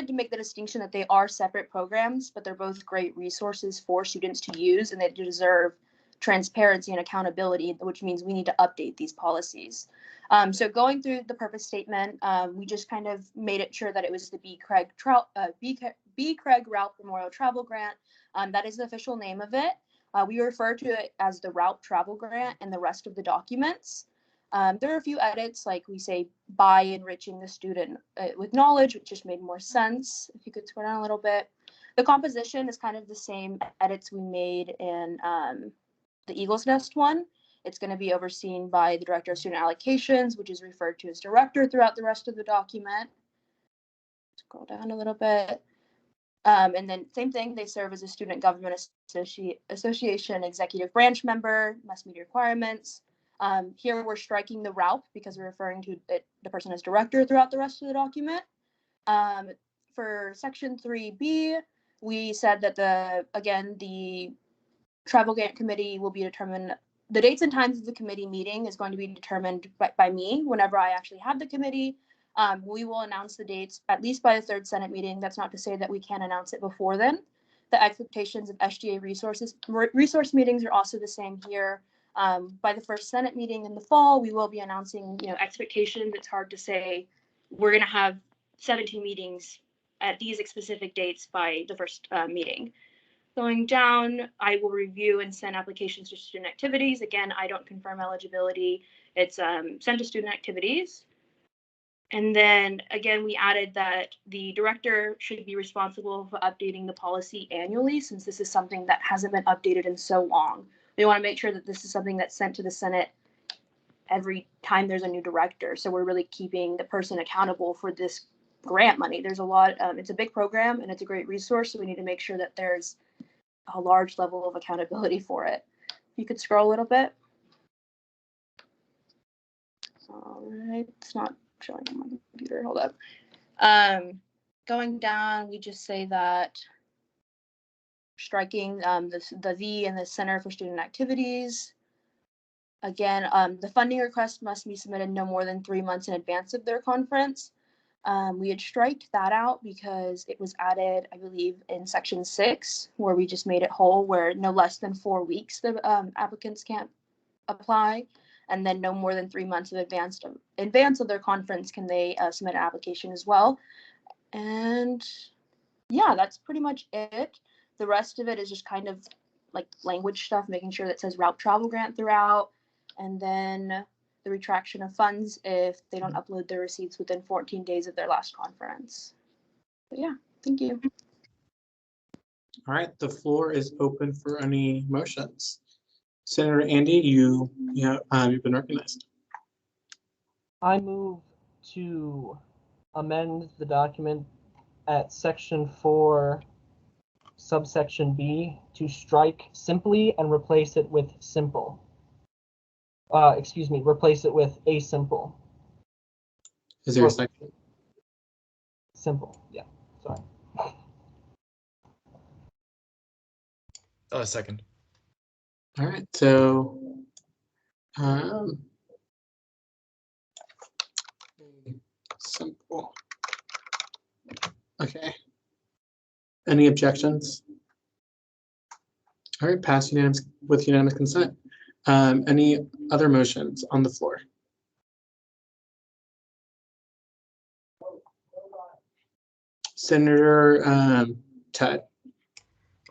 to make the distinction that they are separate programs, but they're both great resources for students to use, and they deserve transparency and accountability, which means we need to update these policies. So going through the purpose statement, we just kind of made it sure that it was the B. Craig Ralph Memorial Travel Grant. That is the official name of it. We refer to it as the Ralph Travel Grant in the rest of the documents. There are a few edits, like we say, by enriching the student with knowledge, which just made more sense. If you could scroll down a little bit. The composition is kind of the same edits we made in the Eagle's Nest one. It's going to be overseen by the Director of Student Allocations, which is referred to as director throughout the rest of the document. Scroll down a little bit. And then same thing, they serve as a student government association executive branch member, must meet requirements. Here we're striking the RALP because we're referring to the person as director throughout the rest of the document. For section 3B, we said that the travel grant committee will be determined. The dates and times of the committee meeting is going to be determined by me whenever I actually have the committee. We will announce the dates at least by the third Senate meeting. That's not to say that we can't announce it before then. The expectations of SGA resource meetings are also the same here. By the first Senate meeting in the fall, we will be announcing, expectations. It's hard to say we're going to have 17 meetings at these specific dates by the first meeting. Going down, I will review and send applications to student activities. Again, I don't confirm eligibility. It's sent to student activities. And then again, we added that the director should be responsible for updating the policy annually, since this is something that hasn't been updated in so long. We want to make sure that this is something that's sent to the Senate every time there's a new director. So we're really keeping the person accountable for this grant money. There's a lot, it's a big program and it's a great resource. So we need to make sure that there's a large level of accountability for it. You could scroll a little bit. All right, it's not showing on my computer. Hold up. Going down, we just say that striking the V in the Center for Student Activities. Again, the funding request must be submitted no more than 3 months in advance of their conference. We had striked that out because it was added, I believe, in section 6, where we just made it whole, where no less than 4 weeks the applicants can't apply, and then no more than 3 months in advance of their conference can they submit an application as well. And yeah, that's pretty much it. The rest of it is just kind of like language stuff, making sure that it says route travel grant throughout, and then the retraction of funds if they don't upload their receipts within 14 days of their last conference. But yeah, thank you. All right, the floor is open for any motions. Senator Andy, you've been recognized. I move to amend the document at section 4, subsection B, to strike simply and replace it with simple. Replace it with a simple. Is there a second? Simple, yeah, sorry. Second. All right, so simple. Okay. Any objections? All right, pass unanimous with unanimous consent. Any other motions on the floor? Senator Ted.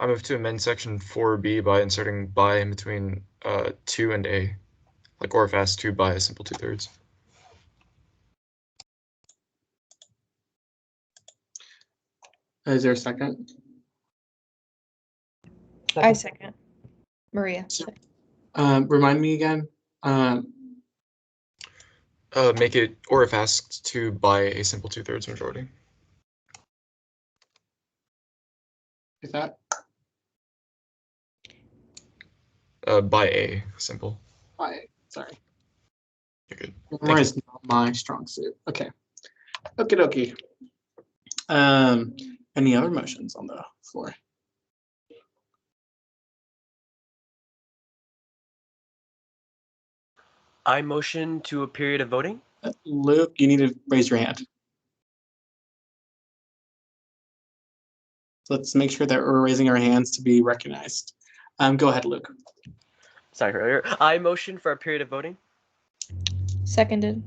I move to amend section 4B by inserting by in between 2 and A, like or fast 2 by a simple 2/3. Is there a second? I second. Maria. Remind me again. Make it or fast 2 by a simple 2/3 majority. Is that? By a simple. Sorry. You're good. Grammar is not my strong suit. Okay. Okie dokie. Any other motions on the floor? I motion to a period of voting. Luke, you need to raise your hand. Let's make sure that we're raising our hands to be recognized. Go ahead, Luke. Sorry for earlier. I motion for a period of voting. Seconded.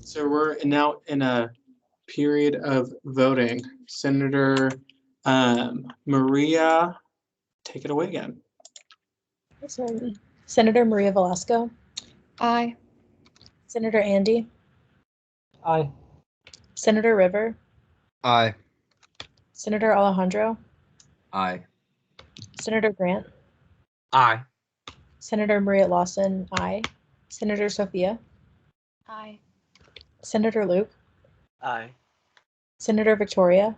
So we're now in a period of voting. Senator Maria, take it away again. Sorry. Senator Maria Velasco. Aye. Senator Andy. Aye. Senator River. Aye. Senator Alejandro. Aye. Senator Grant. Aye. Senator Maria Lawson. Aye. Senator Sophia. Aye. Senator Luke. Aye. Senator Victoria.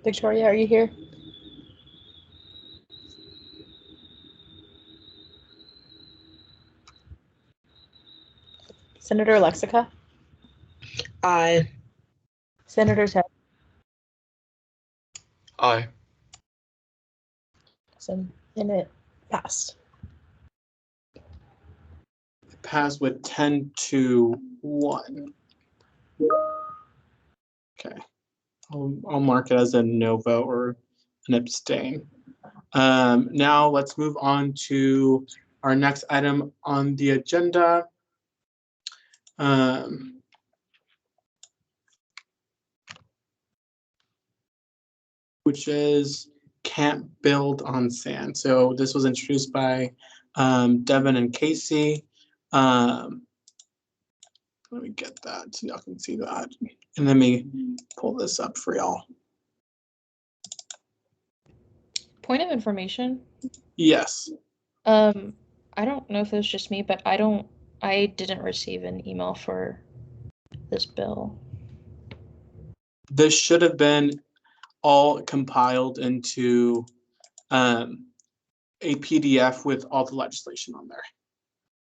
Victoria, are you here? Senator Lexica. Aye. Senator Ted. Aye. Awesome. And it passed. It passed with 10-1. Okay. I'll mark it as a no vote or an abstain. Now let's move on to our next item on the agenda. Which is can't build on sand. So this was introduced by Devin and Casey. Let me get that so y'all can see that. And let me pull this up for y'all. Point of information. Yes. I don't know if it was just me, but I didn't receive an email for this bill. This should have been all compiled into a PDF with all the legislation on there.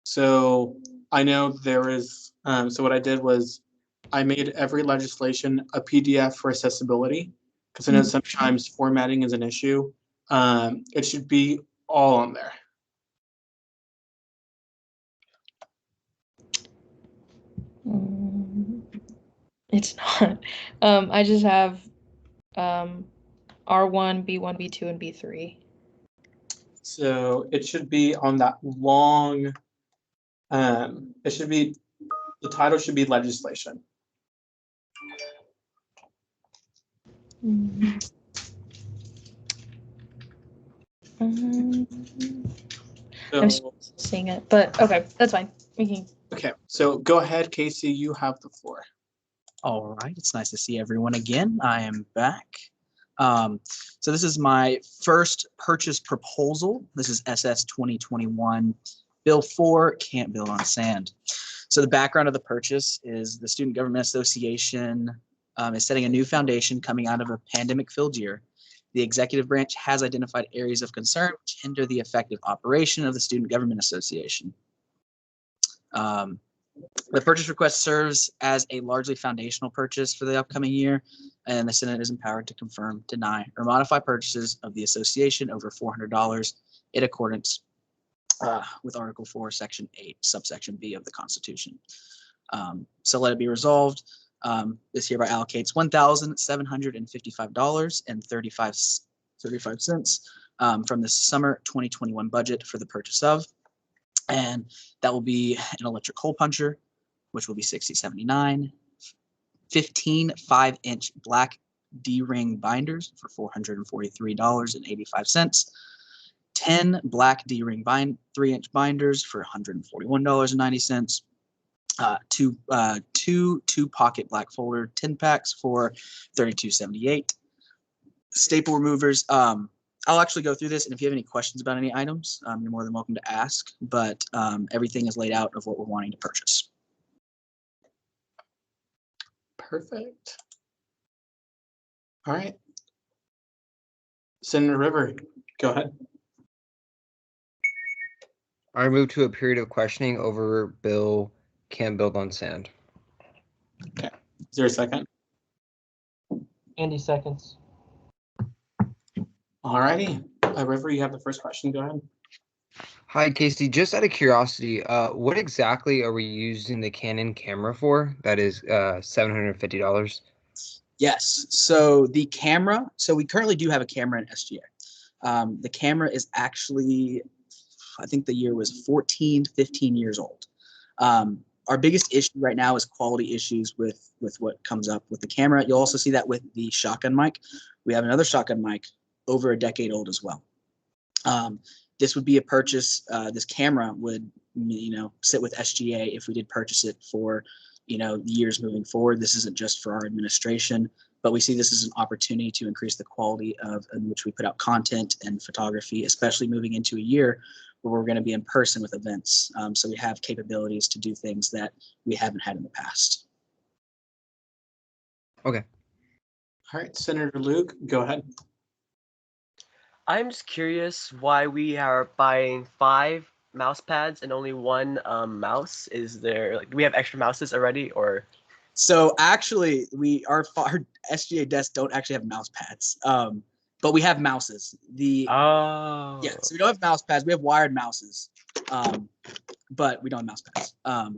So I know there is, so what I did was I made every legislation a PDF for accessibility, because I know sometimes formatting is an issue. It should be all on there. It's not. I just have R1, B1, B2, and B3. So it should be on that long, it should be, the title should be legislation. I'm still seeing it, but okay, that's fine. We can. Okay, so go ahead, Casey, you have the floor. All right, it's nice to see everyone again. I am back. So this is my first purchase proposal. This is SS 2021 Bill 4, Can't Build on Sand. So the background of the purchase is the Student Government Association is setting a new foundation coming out of a pandemic-filled year. The executive branch has identified areas of concern which hinder the effective operation of the Student Government Association. The purchase request serves as a largely foundational purchase for the upcoming year, and the Senate is empowered to confirm, deny, or modify purchases of the association over $400 in accordance with Article 4, Section 8, subsection B of the Constitution. So let it be resolved. This hereby allocates $1,755.35 from the summer 2021 budget for the purchase of, and that will be an electric hole puncher, which will be $60.79, 15 5-inch black D-ring binders for $443.85, 10 black D-ring 3-inch binders for $141.90, two pocket black folder 10 packs for $32.78. Staple removers. I'll actually go through this, and if you have any questions about any items, you're more than welcome to ask, but everything is laid out of what we're wanting to purchase. Perfect. All right. Senator River, go ahead. I move to a period of questioning over bill Can't Build on Sand. Okay. Is there a second? Andy seconds. All righty. River, you have the first question. Go ahead. Hi, Casey. Just out of curiosity, what exactly are we using the Canon camera for? That is $750. Yes. So the camera. So we currently do have a camera in SGA. The camera is actually, I think the year was 14, 15 years old. Our biggest issue right now is quality issues with what comes up with the camera. You'll also see that with the shotgun mic. We have another shotgun mic over a decade old as well. This would be a purchase. This camera would, sit with SGA if we did purchase it for, years moving forward. This isn't just for our administration, but we see this as an opportunity to increase the quality in which we put out content and photography, especially moving into a year where we're going to be in person with events. So we have capabilities to do things that we haven't had in the past. Okay. All right, Senator Luke, go ahead. I'm just curious why we are buying 5 mouse pads and only 1 mouse. Is there, do we have extra mouses already, or? So actually, our SGA desks don't actually have mouse pads, but we have mouses. Oh. Yeah, so we don't have mouse pads. We have wired mouses, but we don't have mouse pads.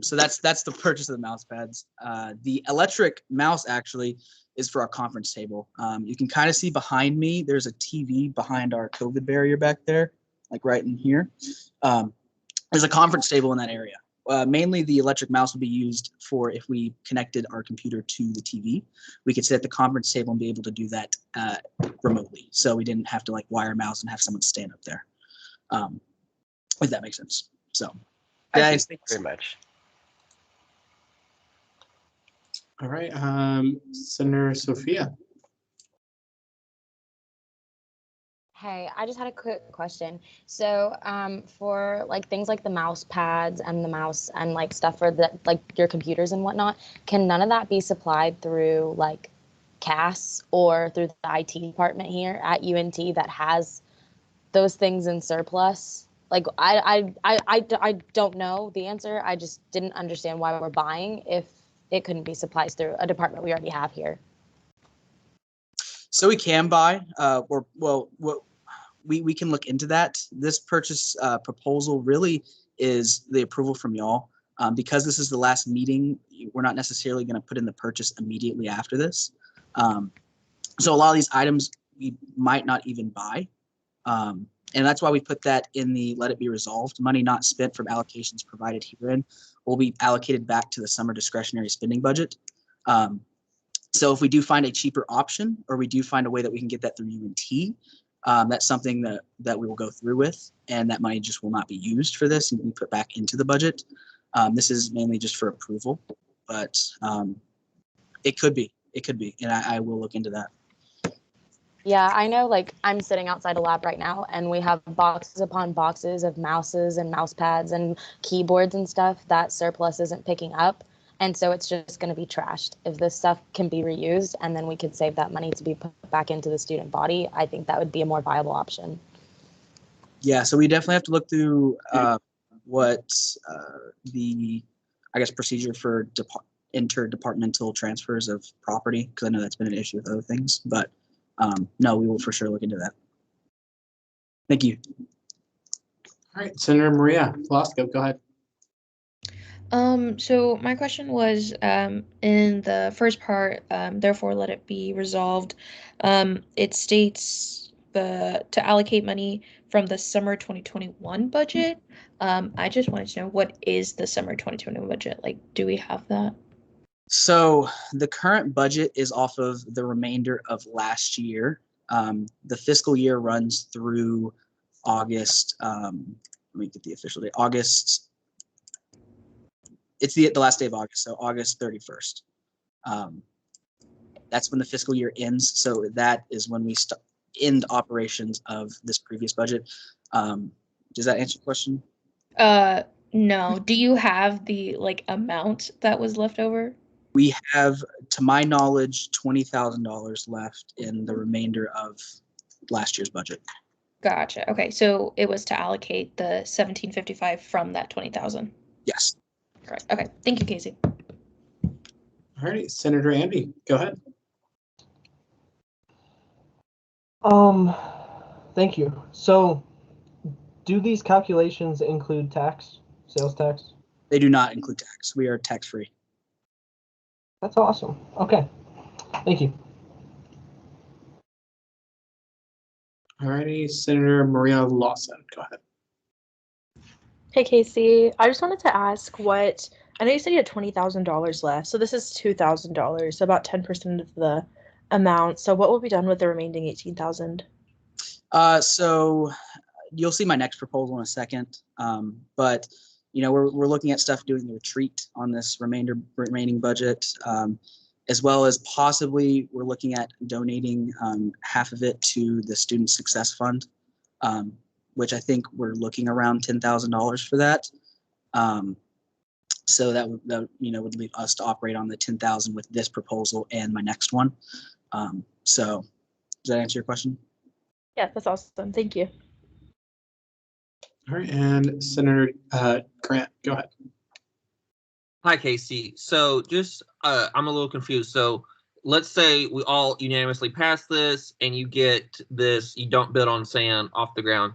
So that's the purchase of the mouse pads. The electric mouse actually is for our conference table. You can kind of see behind me, there's a TV behind our COVID barrier back there, like right in here. There's a conference table in that area. Mainly the electric mouse would be used for if we connected our computer to the TV. We could sit at the conference table and be able to do that remotely. So we didn't have to wire a mouse and have someone stand up there. If that makes sense. So thank you very much. All right, Senator Sophia. Hey, I just had a quick question. So, for things like the mouse pads and the mouse and stuff for your computers and whatnot, can none of that be supplied through CAS or through the IT department here at UNT that has those things in surplus? I don't know the answer. I just didn't understand why we're buying if it couldn't be supplies through a department we already have here. So we can buy, we can look into that. This purchase proposal really is the approval from y'all. Because this is the last meeting, we're not necessarily going to put in the purchase immediately after this. So a lot of these items we might not even buy. And that's why we put that in the let it be resolved. Money not spent from allocations provided herein will be allocated back to the summer discretionary spending budget. So if we do find a cheaper option, or we do find a way that we can get that through UNT, that's something that we will go through with, and that money just will not be used for this and be put back into the budget. This is mainly just for approval, but it could be, and I will look into that. Yeah, I know, I'm sitting outside a lab right now, and we have boxes upon boxes of mouses and mouse pads and keyboards and stuff that surplus isn't picking up. And so it's just going to be trashed. If this stuff can be reused and then we could save that money to be put back into the student body, I think that would be a more viable option. Yeah, so we definitely have to look through what the I guess, procedure for interdepartmental transfers of property, because I know that's been an issue with other things. But no, we will for sure look into that. Thank you. All right, Senator Maria Velasco, go ahead. So my question was, in the first part, therefore let it be resolved. It states to allocate money from the summer 2021 budget. I just wanted to know, what is the summer 2021 budget? Like, do we have that? So the current budget is off of the remainder of last year. The fiscal year runs through August. Let me get the official date. August. It's the last day of August, so August 31st. That's when the fiscal year ends. So that is when we end operations of this previous budget. Does that answer your question? No. Do you have the amount that was left over? We have, to my knowledge, $20,000 left in the remainder of last year's budget. Gotcha. Okay, so it was to allocate the 1755 from that 20,000. Yes. Correct. Okay. Thank you, Casey. All right, Senator Andy, go ahead. Thank you. So, do these calculations include tax, sales tax? They do not include tax. We are tax-free. That's awesome. Okay. Thank you. All righty, Senator Maria Lawson, go ahead. Hey, Casey. I just wanted to ask I know you said you had $20,000 left, so this is $2,000, so about 10% of the amount. So what will be done with the remaining $18,000? So you'll see my next proposal in a second. But we're looking at stuff doing the retreat on this remaining budget, as well as possibly we're looking at donating half of it to the Student Success Fund, which I think we're looking around $10,000 for that. So that would leave us to operate on the 10,000 with this proposal and my next one. So does that answer your question? Yeah, that's awesome. Thank you. All right, and Senator Grant, go ahead. Hi, Casey. So just, I'm a little confused. So let's say we all unanimously pass this and you get this, you don't build on sand off the ground.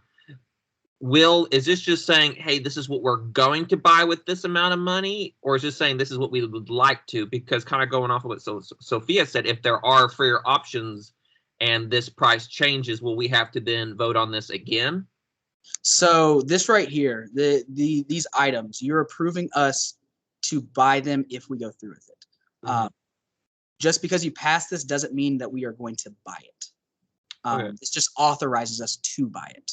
Is this just saying, hey, this is what we're going to buy with this amount of money? Or is this saying this is what we would like to? Because kind of going off of what Sophia said, if there are freer options and this price changes, will we have to then vote on this again? So this right here, these items, you're approving us to buy them if we go through with it. Mm-hmm. Just because you pass this doesn't mean that we are going to buy it. Okay. It just authorizes us to buy it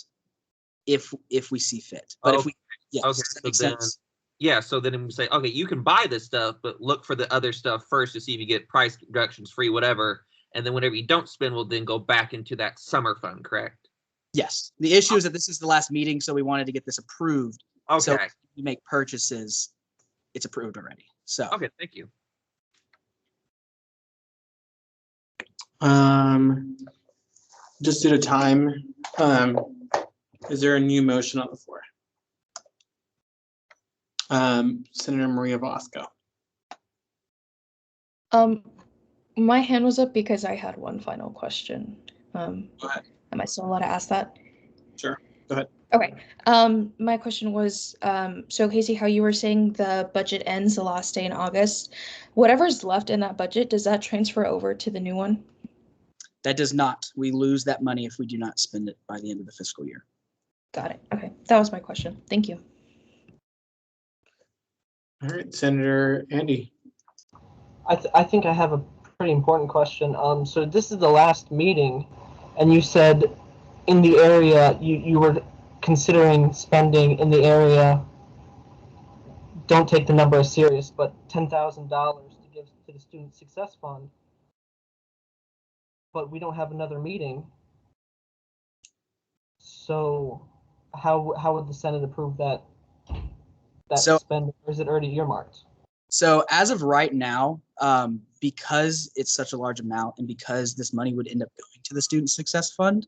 if we see fit. But if we, yes, okay, does that make sense? Yeah, so then we say, okay, you can buy this stuff, but look for the other stuff first to see if you get price reductions, free, whatever. And then whenever you don't spend, we'll then go back into that summer fund, correct? Yes. The issue is that this is the last meeting, so we wanted to get this approved. Okay. So if you make purchases, it's approved already. So okay, thank you. Just due to time, is there a new motion on the floor? Senator Maria Velasco. My hand was up because I had one final question. Go ahead. Am I still allowed to ask that? Sure. Go ahead. Okay. My question was, so Casey, how you were saying the budget ends the last day in August. Whatever's left in that budget, does that transfer over to the new one? That does not. We lose that money if we do not spend it by the end of the fiscal year. Got it. Okay. That was my question. Thank you. All right, Senator Andy. I think I have a pretty important question. So this is the last meeting, and you said in the area you were considering spending in the area. Don't take the number as serious, but $10,000 to give to the Student Success Fund. But we don't have another meeting. So how would the Senate approve that spending, or is it already earmarked? So as of right now, because it's such a large amount and because this money would end up going to the Student Success Fund,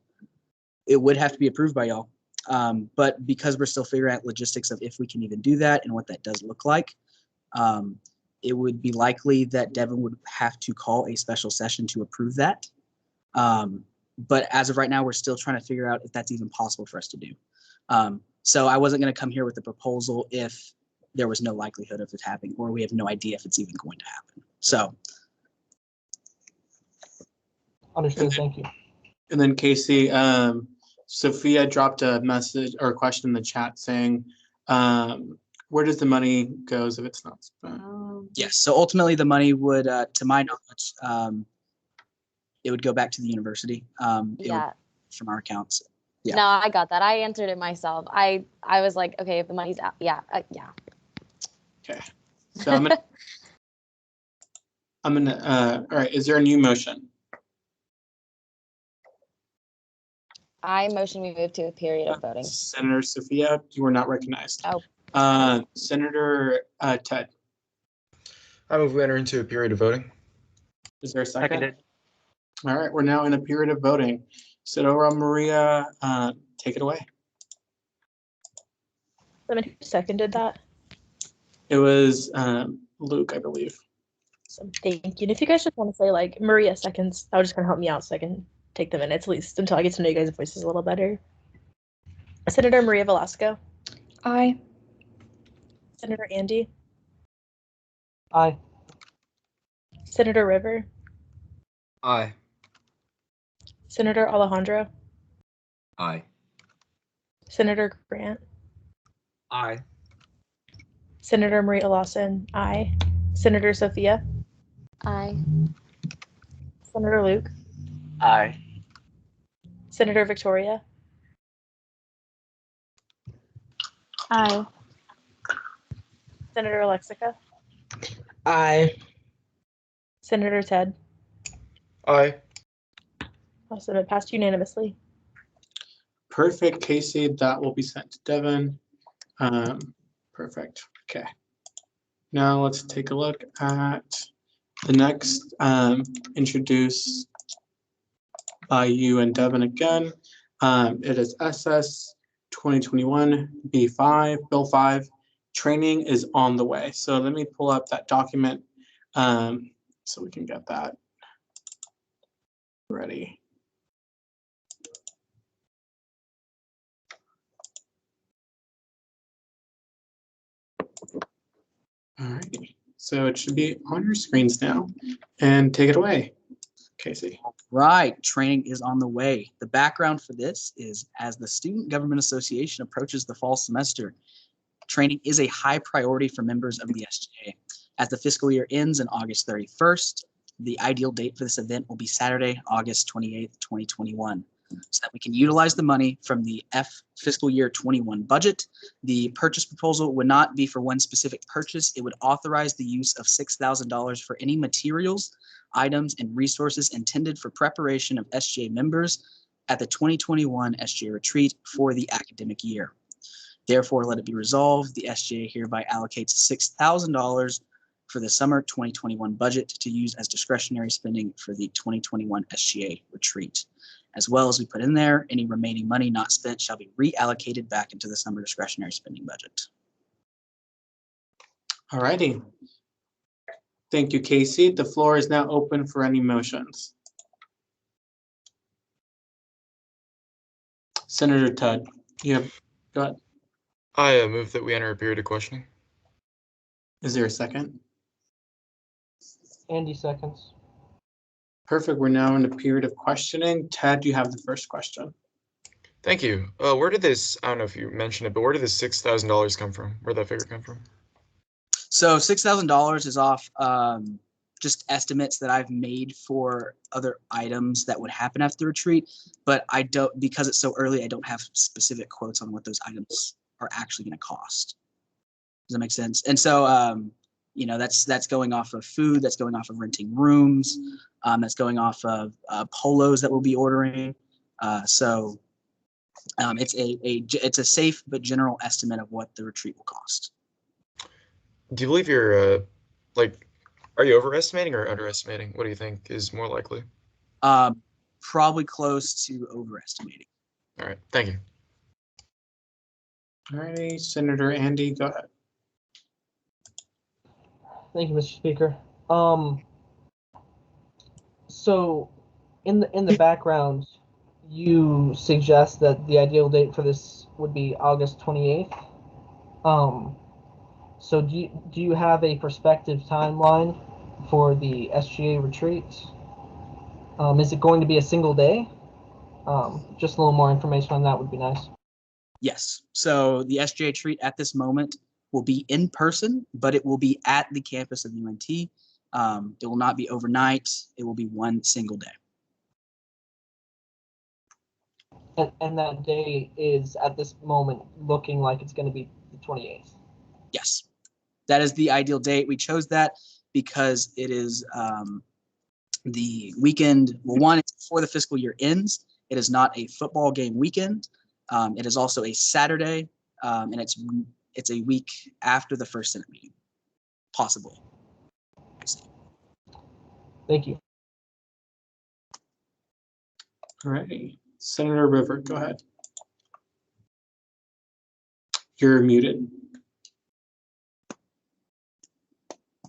it would have to be approved by y'all. But because we're still figuring out logistics of if we can even do that and what that does look like, It would be likely that Devin would have to call a special session to approve that. But as of right now, we're still trying to figure out if that's even possible for us to do. So I wasn't going to come here with a proposal if there was no likelihood of it happening, or we have no idea if it's even going to happen. So. Understood. Thank you. And then Casey, Sophia dropped a message or a question in the chat saying, where does the money goes if it's not spent? Yes. So ultimately, the money would, to my knowledge, it would go back to the university. Yeah. From our accounts. Yeah. No, I got that. I answered it myself. I was like, okay, if the money's out, yeah. Okay. So I'm gonna. All right. Is there a new motion? I motion we move to a period of voting. Senator Sophia, you were not recognized. Oh. Senator Ted. I move we enter into a period of voting. Is there a second? Seconded. All right, we're now in a period of voting. Senora Maria, take it away. Someone who seconded that. It was Luke, I believe. So thank you. And if you guys just want to say like Maria seconds, that would just kind of help me out so I can take the minutes at least until I get to know you guys' voices a little better. Senator Maria Velasco. Aye. Senator Andy. Aye. Senator River. Aye. Senator Alejandro. Aye. Senator Grant. Aye. Senator Maria Lawson. Aye. Senator Sophia. Aye. Senator Luke. Aye. Senator Victoria. Aye. Senator Alexica. Aye. Senator Ted. Aye. Awesome. It passed unanimously. Perfect, Casey. That will be sent to Devin. Perfect. Okay. Now let's take a look at the next introduced by you and Devin again. It is SS 2021 B5, Bill 5. Training is on the way. So let me pull up that document so we can get that ready. All right, so it should be on your screens now, and take it away, Casey. Right, training is on the way. The background for this is as the Student Government Association approaches the fall semester, training is a high priority for members of the SGA. As the fiscal year ends on August 31st, the ideal date for this event will be Saturday, August 28th, 2021. So that we can utilize the money from the fiscal year 21 budget. The purchase proposal would not be for one specific purchase. It would authorize the use of $6,000 for any materials, items, and resources intended for preparation of SGA members at the 2021 SGA retreat for the academic year. Therefore, let it be resolved, the SGA hereby allocates $6,000 for the summer 2021 budget to use as discretionary spending for the 2021 SGA retreat. As well as we put in there, any remaining money not spent shall be reallocated back into the summer discretionary spending budget. All righty. Thank you, Casey. The floor is now open for any motions. Senator Tudd, go ahead. I move that we enter a period of questioning. Is there a second? Andy seconds. Perfect. We're now in a period of questioning. Ted, you have the first question. Thank you. Where did this, I don't know if you mentioned it, but where did this $6,000 come from? Where'd that figure come from? So $6,000 is off just estimates that I've made for other items that would happen after the retreat, but I don't, because it's so early, I don't have specific quotes on what those items are actually going to cost. Does that make sense? And so, you know, that's going off of food, that's going off of renting rooms, that's going off of polos that we'll be ordering. So it's a safe but general estimate of what the retreat will cost. Do you believe you're are you overestimating or underestimating? What do you think is more likely? Probably close to overestimating. All right, thank you. All righty, Senator Andy, go ahead. Thank you, Mr. Speaker. So, in the background, you suggest that the ideal date for this would be August 28th. So do you have a prospective timeline for the SGA retreat? Is it going to be a single day? Just a little more information on that would be nice. Yes. So the SGA treat at this moment will be in person, but it will be at the campus of UNT. It will not be overnight. It will be one single day. And that day is at this moment looking like it's going to be the 28th. Yes, that is the ideal date. We chose that because it is the weekend. Well, one, it's before the fiscal year ends. It is not a football game weekend. It is also a Saturday, and it's a week after the first Senate meeting, possibly. Thank you. All right, Senator River, go ahead. You're muted.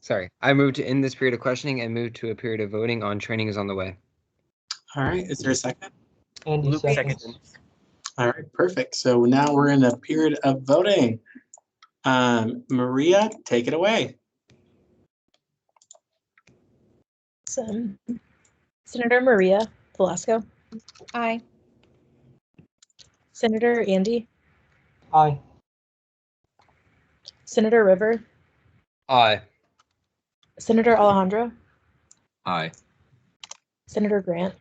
Sorry, I moved to end this period of questioning and move to a period of voting on training is on the way. All right, is there a second? Andy Luke seconds. seconds. All right, perfect. So now we're in a period of voting. Maria, take it away. Senator Maria Velasco. Aye. Senator Andy. Aye. Senator River. Aye. Senator Alejandro. Aye. Senator Grant.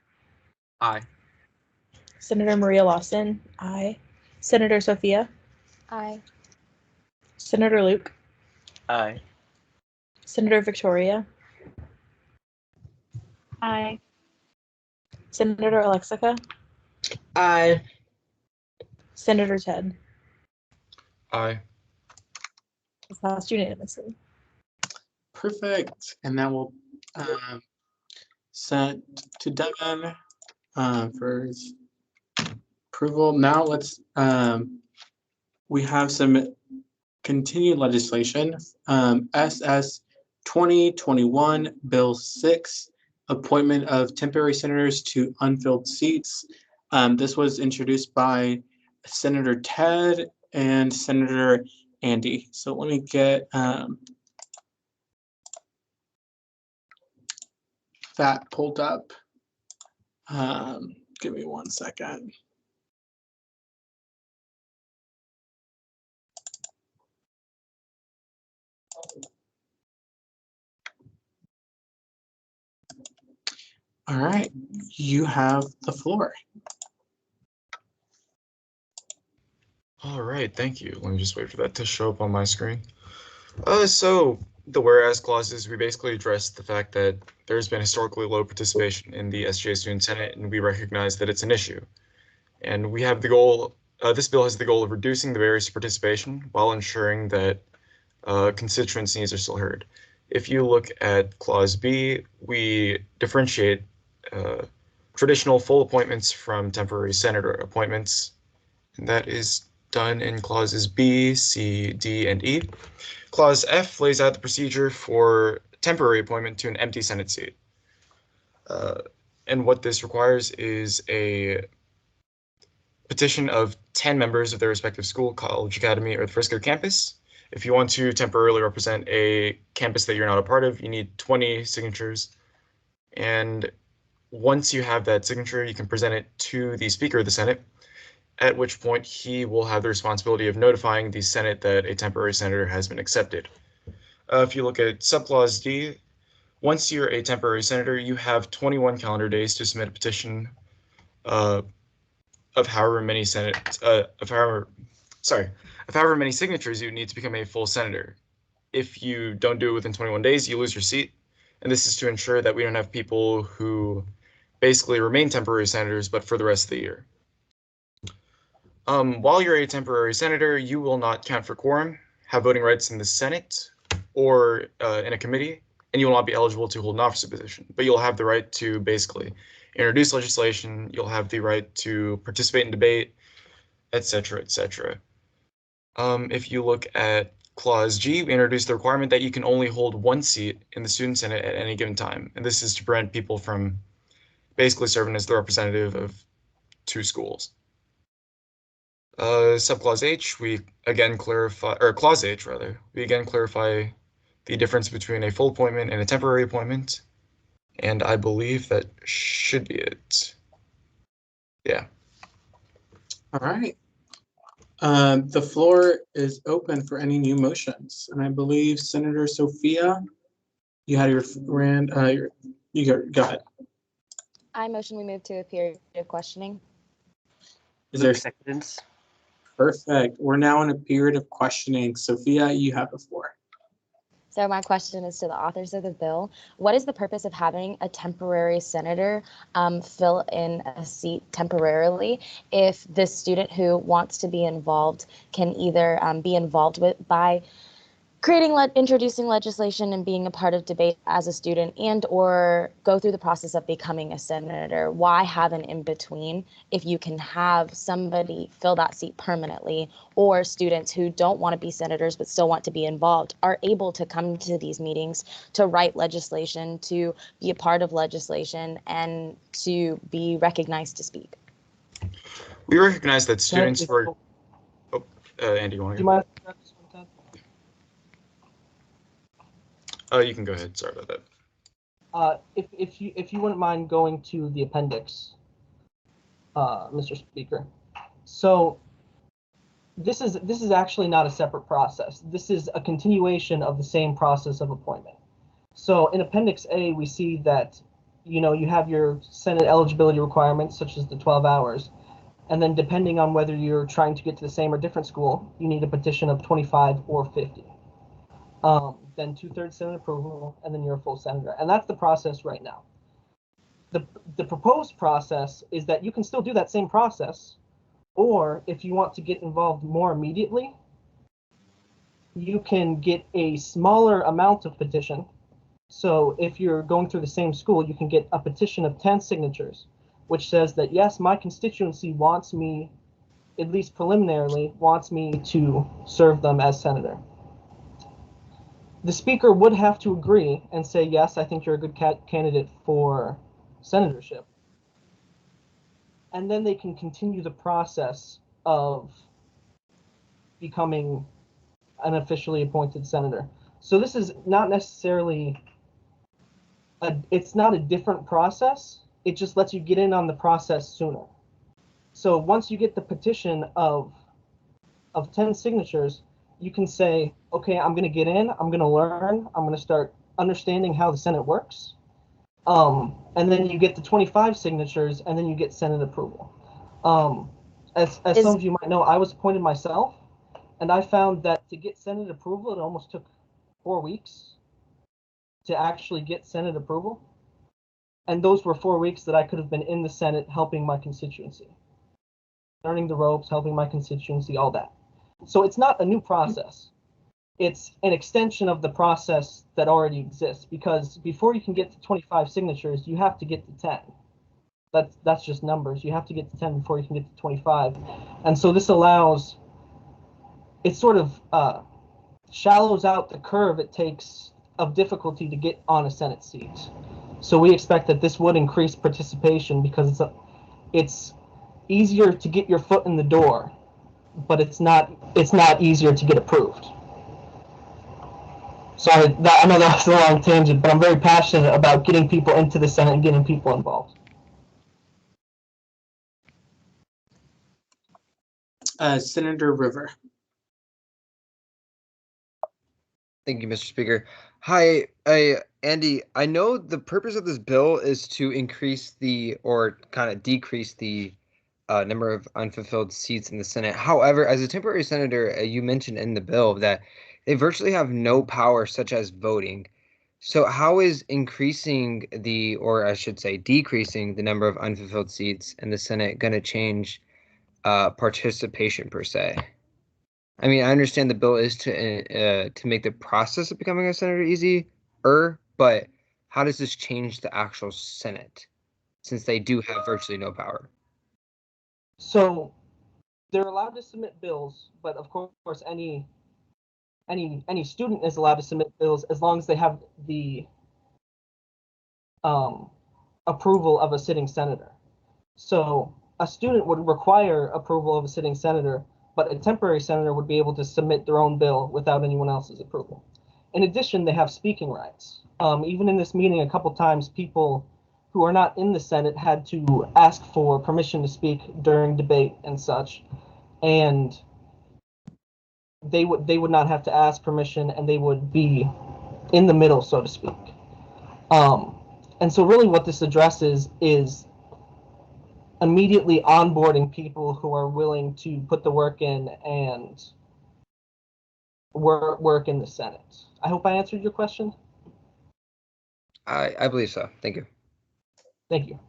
Aye. Senator Maria Lawson. Aye. Senator Sophia. Aye. Senator Luke. Aye. Senator Victoria. Aye. Senator Alexica. Aye. Senator Ted. Aye. It's passed unanimously. Perfect. And now we'll send to Devin for his approval. Now let's we have some continued legislation. SS 2021 Bill 6, appointment of temporary senators to unfilled seats. This was introduced by Senator Ted and Senator Andy. So let me get that pulled up. Give me 1 second. All right, you have the floor. All right, thank you. Let me just wait for that to show up on my screen. So the whereas clauses, we basically addressed the fact that there's been historically low participation in the SGA Student Senate, and we recognize that it's an issue. And we have the goal, this bill has the goal of reducing the barriers to participation while ensuring that constituents' needs are still heard. If you look at Clause B, we differentiate traditional full appointments from temporary senator appointments, and that is done in clauses B, C, D, and E. Clause F lays out the procedure for temporary appointment to an empty Senate seat. And what this requires is a petition of 10 members of their respective school, college, academy, or the Frisco campus. If you want to temporarily represent a campus that you're not a part of, you need 20 signatures. And once you have that signature, you can present it to the Speaker of the Senate, at which point he will have the responsibility of notifying the Senate that a temporary senator has been accepted. If you look at subclause D, once you're a temporary senator, you have 21 calendar days to submit a petition of however many many signatures you need to become a full senator. If you don't do it within 21 days, you lose your seat. And this is to ensure that we don't have people who basically remain temporary senators, but for the rest of the year. While you're a temporary senator, you will not count for quorum, have voting rights in the Senate or in a committee, and you will not be eligible to hold an officer position. But you'll have the right to basically introduce legislation, you'll have the right to participate in debate, etc., etc. If you look at Clause G, we introduced the requirement that you can only hold one seat in the Student Senate at any given time. And this is to prevent people from basically serving as the representative of two schools. Subclause H, we again clarify, or Clause H rather, we again clarify the difference between a full appointment and a temporary appointment. And I believe that should be it. Yeah. All right. The floor is open for any new motions, and I believe Senator Sophia, you had your hand. Go ahead. I motion we move to a period of questioning. Is there seconds? Perfect. We're now in a period of questioning. Sophia, you have the floor. So my question is to the authors of the bill. What is the purpose of having a temporary senator fill in a seat temporarily if the student who wants to be involved can either be involved by introducing legislation and being a part of debate as a student and or go through the process of becoming a senator? Why have an in-between if you can have somebody fill that seat permanently, or students who don't want to be senators but still want to be involved are able to come to these meetings to write legislation, to be a part of legislation, and to be recognized to speak? We recognize that students were. Oh, Andy, you want to go? Oh, you can go ahead. Sorry about that. If you wouldn't mind going to the appendix, Mr. Speaker. So this is actually not a separate process. This is a continuation of the same process of appointment. So in Appendix A, we see that you have your Senate eligibility requirements, such as the 12 hours, and then depending on whether you're trying to get to the same or different school, you need a petition of 25 or 50. Then 2/3 Senate approval, and then you're a full senator. And that's the process right now. The proposed process is that you can still do that same process, or if you want to get involved more immediately, you can get a smaller amount of petition. So if you're going through the same school, you can get a petition of 10 signatures, which says that, yes, my constituency wants me, at least preliminarily, wants me to serve them as senator. The speaker would have to agree and say, yes, I think you're a good candidate for senatorship. And then they can continue the process of becoming an officially appointed senator. So this is not necessarily, it's not a different process. It just lets you get in on the process sooner. So once you get the petition of 10 signatures, you can say, okay, I'm going to get in, I'm going to learn, I'm going to start understanding how the Senate works. And then you get the 25 signatures, and then you get Senate approval. As some of you might know, I was appointed myself, and I found that to get Senate approval, it almost took 4 weeks to actually get Senate approval. And those were 4 weeks that I could have been in the Senate helping my constituency, learning the ropes, helping my constituency, all that. So it's not a new process. It's an extension of the process that already exists, because before you can get to 25 signatures, you have to get to 10. That's just numbers. You have to get to 10 before you can get to 25. And so this allows, it sort of shallows out the curve it takes of difficulty to get on a Senate seat. So we expect that this would increase participation, because it's easier to get your foot in the door, but it's not easier to get approved. Sorry, I know that was a long tangent, but I'm very passionate about getting people into the Senate and getting people involved. Senator River. Thank you, Mr. Speaker. Hi, Andy. I know the purpose of this bill is to increase or kind of decrease the number of unfulfilled seats in the Senate. However, as a temporary senator, you mentioned in the bill that they virtually have no power, such as voting. So how is increasing or I should say decreasing the number of unfulfilled seats in the Senate going to change participation per se? I mean, I understand the bill is to make the process of becoming a senator easier, but how does this change the actual Senate, since they do have virtually no power? So they're allowed to submit bills, but of course any any student is allowed to submit bills as long as they have the approval of a sitting senator. So a student would require approval of a sitting senator, but a temporary senator would be able to submit their own bill without anyone else's approval. In addition, they have speaking rights. Even in this meeting, a couple times, people who are not in the Senate had to ask for permission to speak during debate and such, and they would not have to ask permission, and they would be in the middle, so to speak. And so really what this addresses is immediately onboarding people who are willing to put the work in and work in the Senate. I hope I answered your question. I believe so. Thank you. Thank you.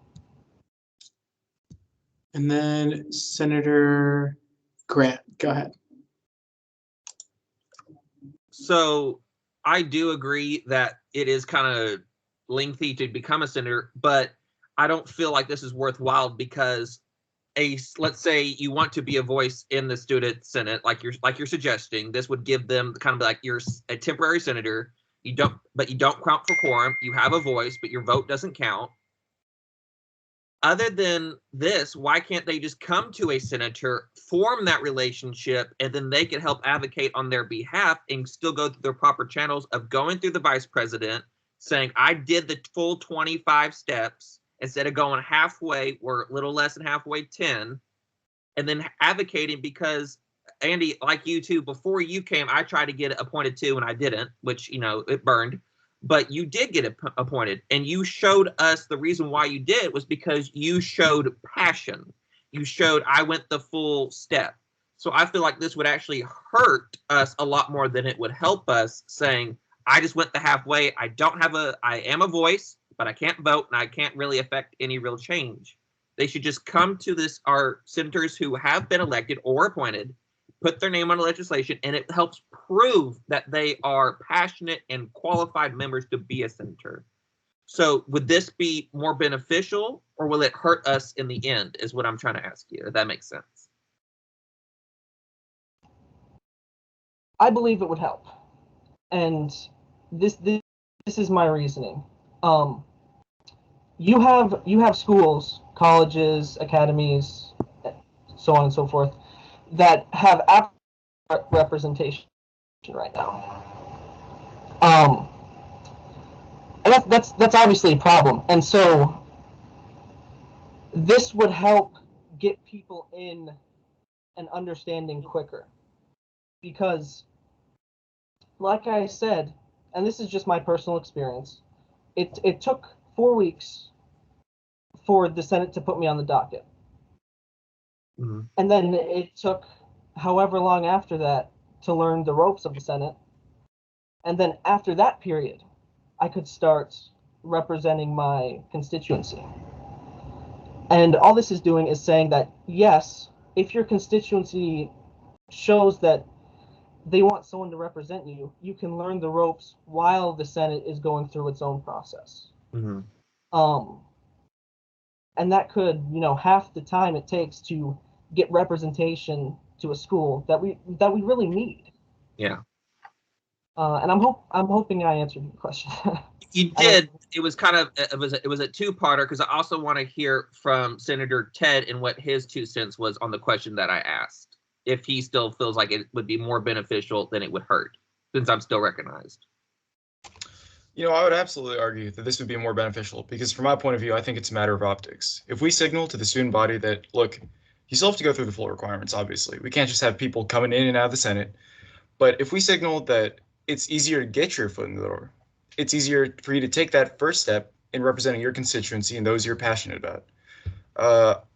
And then Senator Grant, go ahead. So I do agree that it is kind of lengthy to become a senator, but I don't feel like this is worthwhile because let's say you want to be a voice in the student senate, like you're suggesting, this would give them kind of like you're a temporary senator. You don't count for quorum. You have a voice, but your vote doesn't count. Other than this, why can't they just come to a senator, form that relationship, and then they can help advocate on their behalf and still go through their proper channels of going through the vice president, saying, I did the full 25 steps instead of going halfway or a little less than halfway 10, and then advocating because, Andy, like you too, before you came, I tried to get appointed too, and I didn't, which, it burned. But you did get appointed, and you showed us the reason why you did was because you showed passion. You showed I went the full step. So I feel like this would actually hurt us a lot more than it would help us saying, I just went the halfway. I am a voice, but I can't vote, and I can't really affect any real change. They should just come to our senators who have been elected or appointed, put their name on the legislation, and it helps prove that they are passionate and qualified members to be a senator. So would this be more beneficial, or will it hurt us in the end, is what I'm trying to ask you, if that makes sense. I believe it would help. And this is my reasoning. You have schools, colleges, academies, so on and so forth, that have representation right now. And that's obviously a problem. And so this would help get people in and understanding quicker. Because, like I said, and this is just my personal experience, it took 4 weeks for the Senate to put me on the docket. Mm-hmm. And then it took however long after that to learn the ropes of the Senate. And then after that period, I could start representing my constituency. And all this is doing is saying that, yes, if your constituency shows that they want someone to represent you, you can learn the ropes while the Senate is going through its own process. Mm-hmm. And that could, half the time it takes to get representation to a school that we really need. Yeah. And I'm hoping I answered your question. You did. It was kind of it was a two-parter because I also want to hear from Senator Ted and what his 2 cents was on the question that I asked. If he still feels like it would be more beneficial than it would hurt, since I'm still recognized. I would absolutely argue that this would be more beneficial because from my point of view, I think it's a matter of optics. If we signal to the student body that, look, you still have to go through the full requirements, obviously. We can't just have people coming in and out of the Senate. But if we signal that it's easier to get your foot in the door, it's easier for you to take that first step in representing your constituency and those you're passionate about.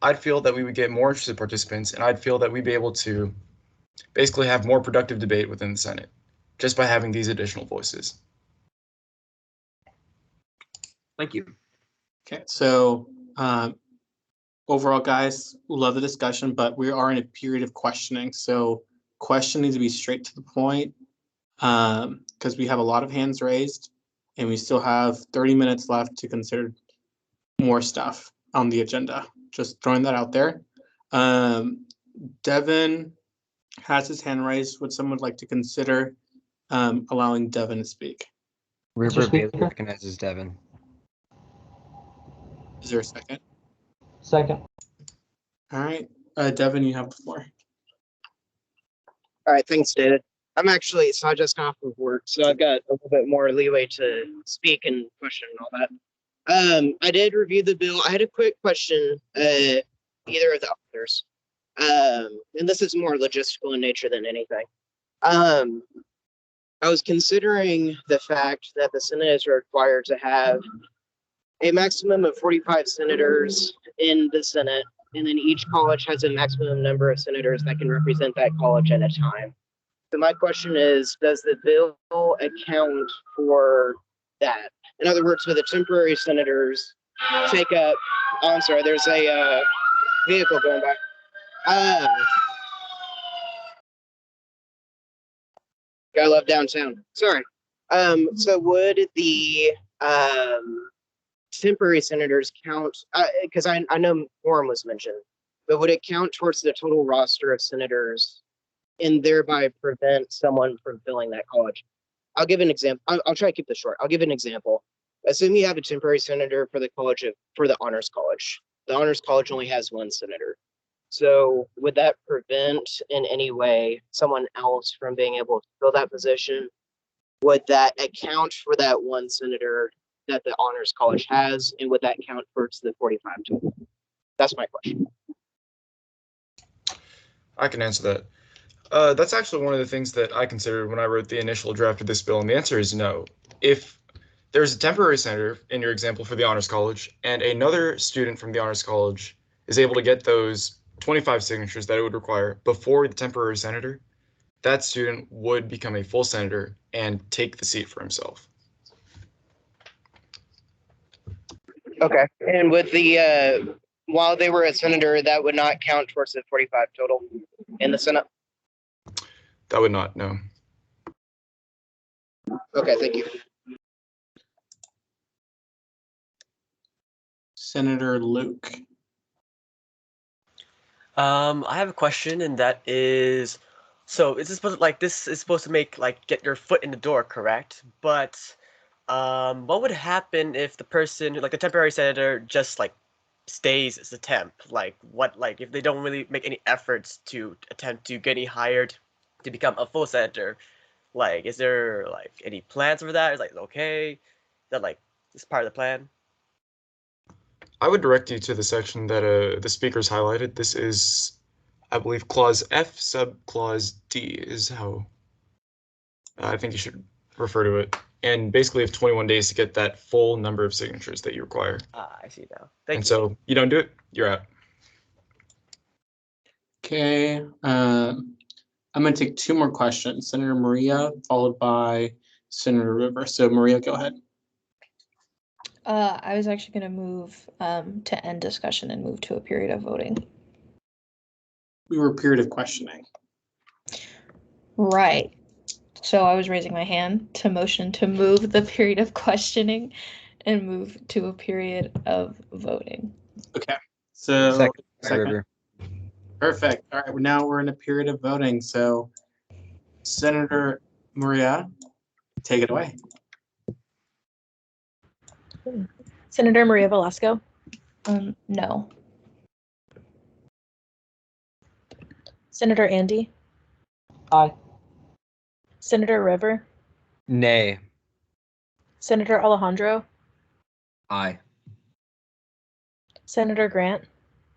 I'd feel that we would get more interested participants, and I'd feel that we'd be able to basically have more productive debate within the Senate just by having these additional voices. Thank you. Okay, so overall, guys, love the discussion, but we are in a period of questioning. So question needs to be straight to the point because we have a lot of hands raised and we still have 30 minutes left to consider more stuff on the agenda. Just throwing that out there. Devin has his hand raised. Would someone like to consider allowing Devin to speak. River Bailey Speaker? recognizes Devin. Is there a second? Second. All right, Devin, you have the floor. All right, thanks, David. So I just got off of work, so I've got a little bit more leeway to speak and question and all that. I did review the bill. I had a quick question, either of the authors. And this is more logistical in nature than anything. I was considering the fact that the Senate is required to have a maximum of 45 senators in the Senate, and then each college has a maximum number of senators that can represent that college at a time. So my question is, does the bill account for that? In other words, will the temporary senators take up, oh, I'm sorry, there's a vehicle going by. I love downtown. Sorry. So would the temporary senators count? Because I know quorum was mentioned, but would it count towards the total roster of senators, and thereby prevent someone from filling that college? I'll give an example. I'll try to keep this short. I'll give an example. Assume you have a temporary senator for the honors college. The honors college only has one senator. So would that prevent in any way someone else from being able to fill that position? Would that account for that one senator that the honors college has, and would that count towards the 45 total? That's my question. I can answer that. That's actually one of the things that I considered when I wrote the initial draft of this bill, and the answer is no. If there's a temporary senator in your example for the honors college, and another student from the honors college is able to get those 25 signatures that it would require before the temporary senator, that student would become a full senator and take the seat for himself. Okay. And with the while they were a senator, that would not count towards the 45 total in the Senate? That would not, no. Okay, thank you. Senator Luke. I have a question, and that is, so is this supposed to make get your foot in the door, correct? But what would happen if the person, like the temporary senator, just stays as a temp? If they don't really make any efforts to attempt to get hired to become a full senator? Is there any plans for that? Is okay? Is that is part of the plan? I would direct you to the section that the speakers highlighted. This is, I believe, clause F sub clause D is how I think you should refer to it. And basically, you have 21 days to get that full number of signatures that you require. I see now. Thank you. So you don't do it, you're out. Okay. I'm going to take two more questions. Senator Maria, followed by Senator River. So Maria, go ahead. I was actually going to move to end discussion and move to a period of voting. We were period of questioning. Right. So I was raising my hand to motion to move the period of questioning and move to a period of voting. Okay. So Second. River. Perfect. All right. Now we're in a period of voting. So Senator Maria, take it away. Senator Maria Velasco. No. Senator Andy. Aye. Senator River. Nay. Senator Alejandro. Aye. Senator Grant.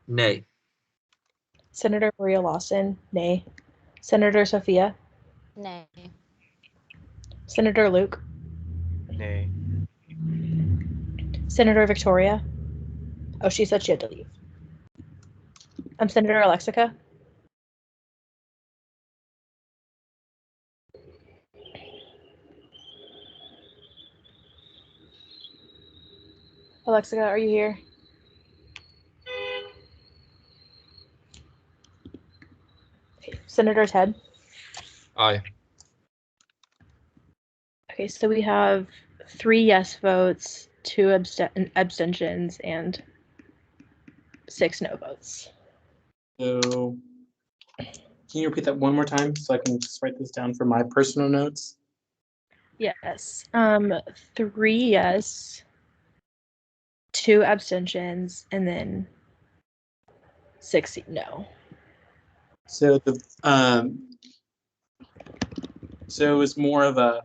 Nay. Senator Maria Lawson. Nay. Senator Sophia. Nay. Senator Luke. Nay. Senator Victoria. Oh, she said she had to leave. Senator Alexica. Alexica, are you here? Senator Ted. Aye. Okay, so we have 3 yes votes, 2 abstentions, and 6 no votes. So can you repeat that one more time so I can just write this down for my personal notes? Yes. 3 yes, 2 abstentions, and then 6 no. So so it was more of a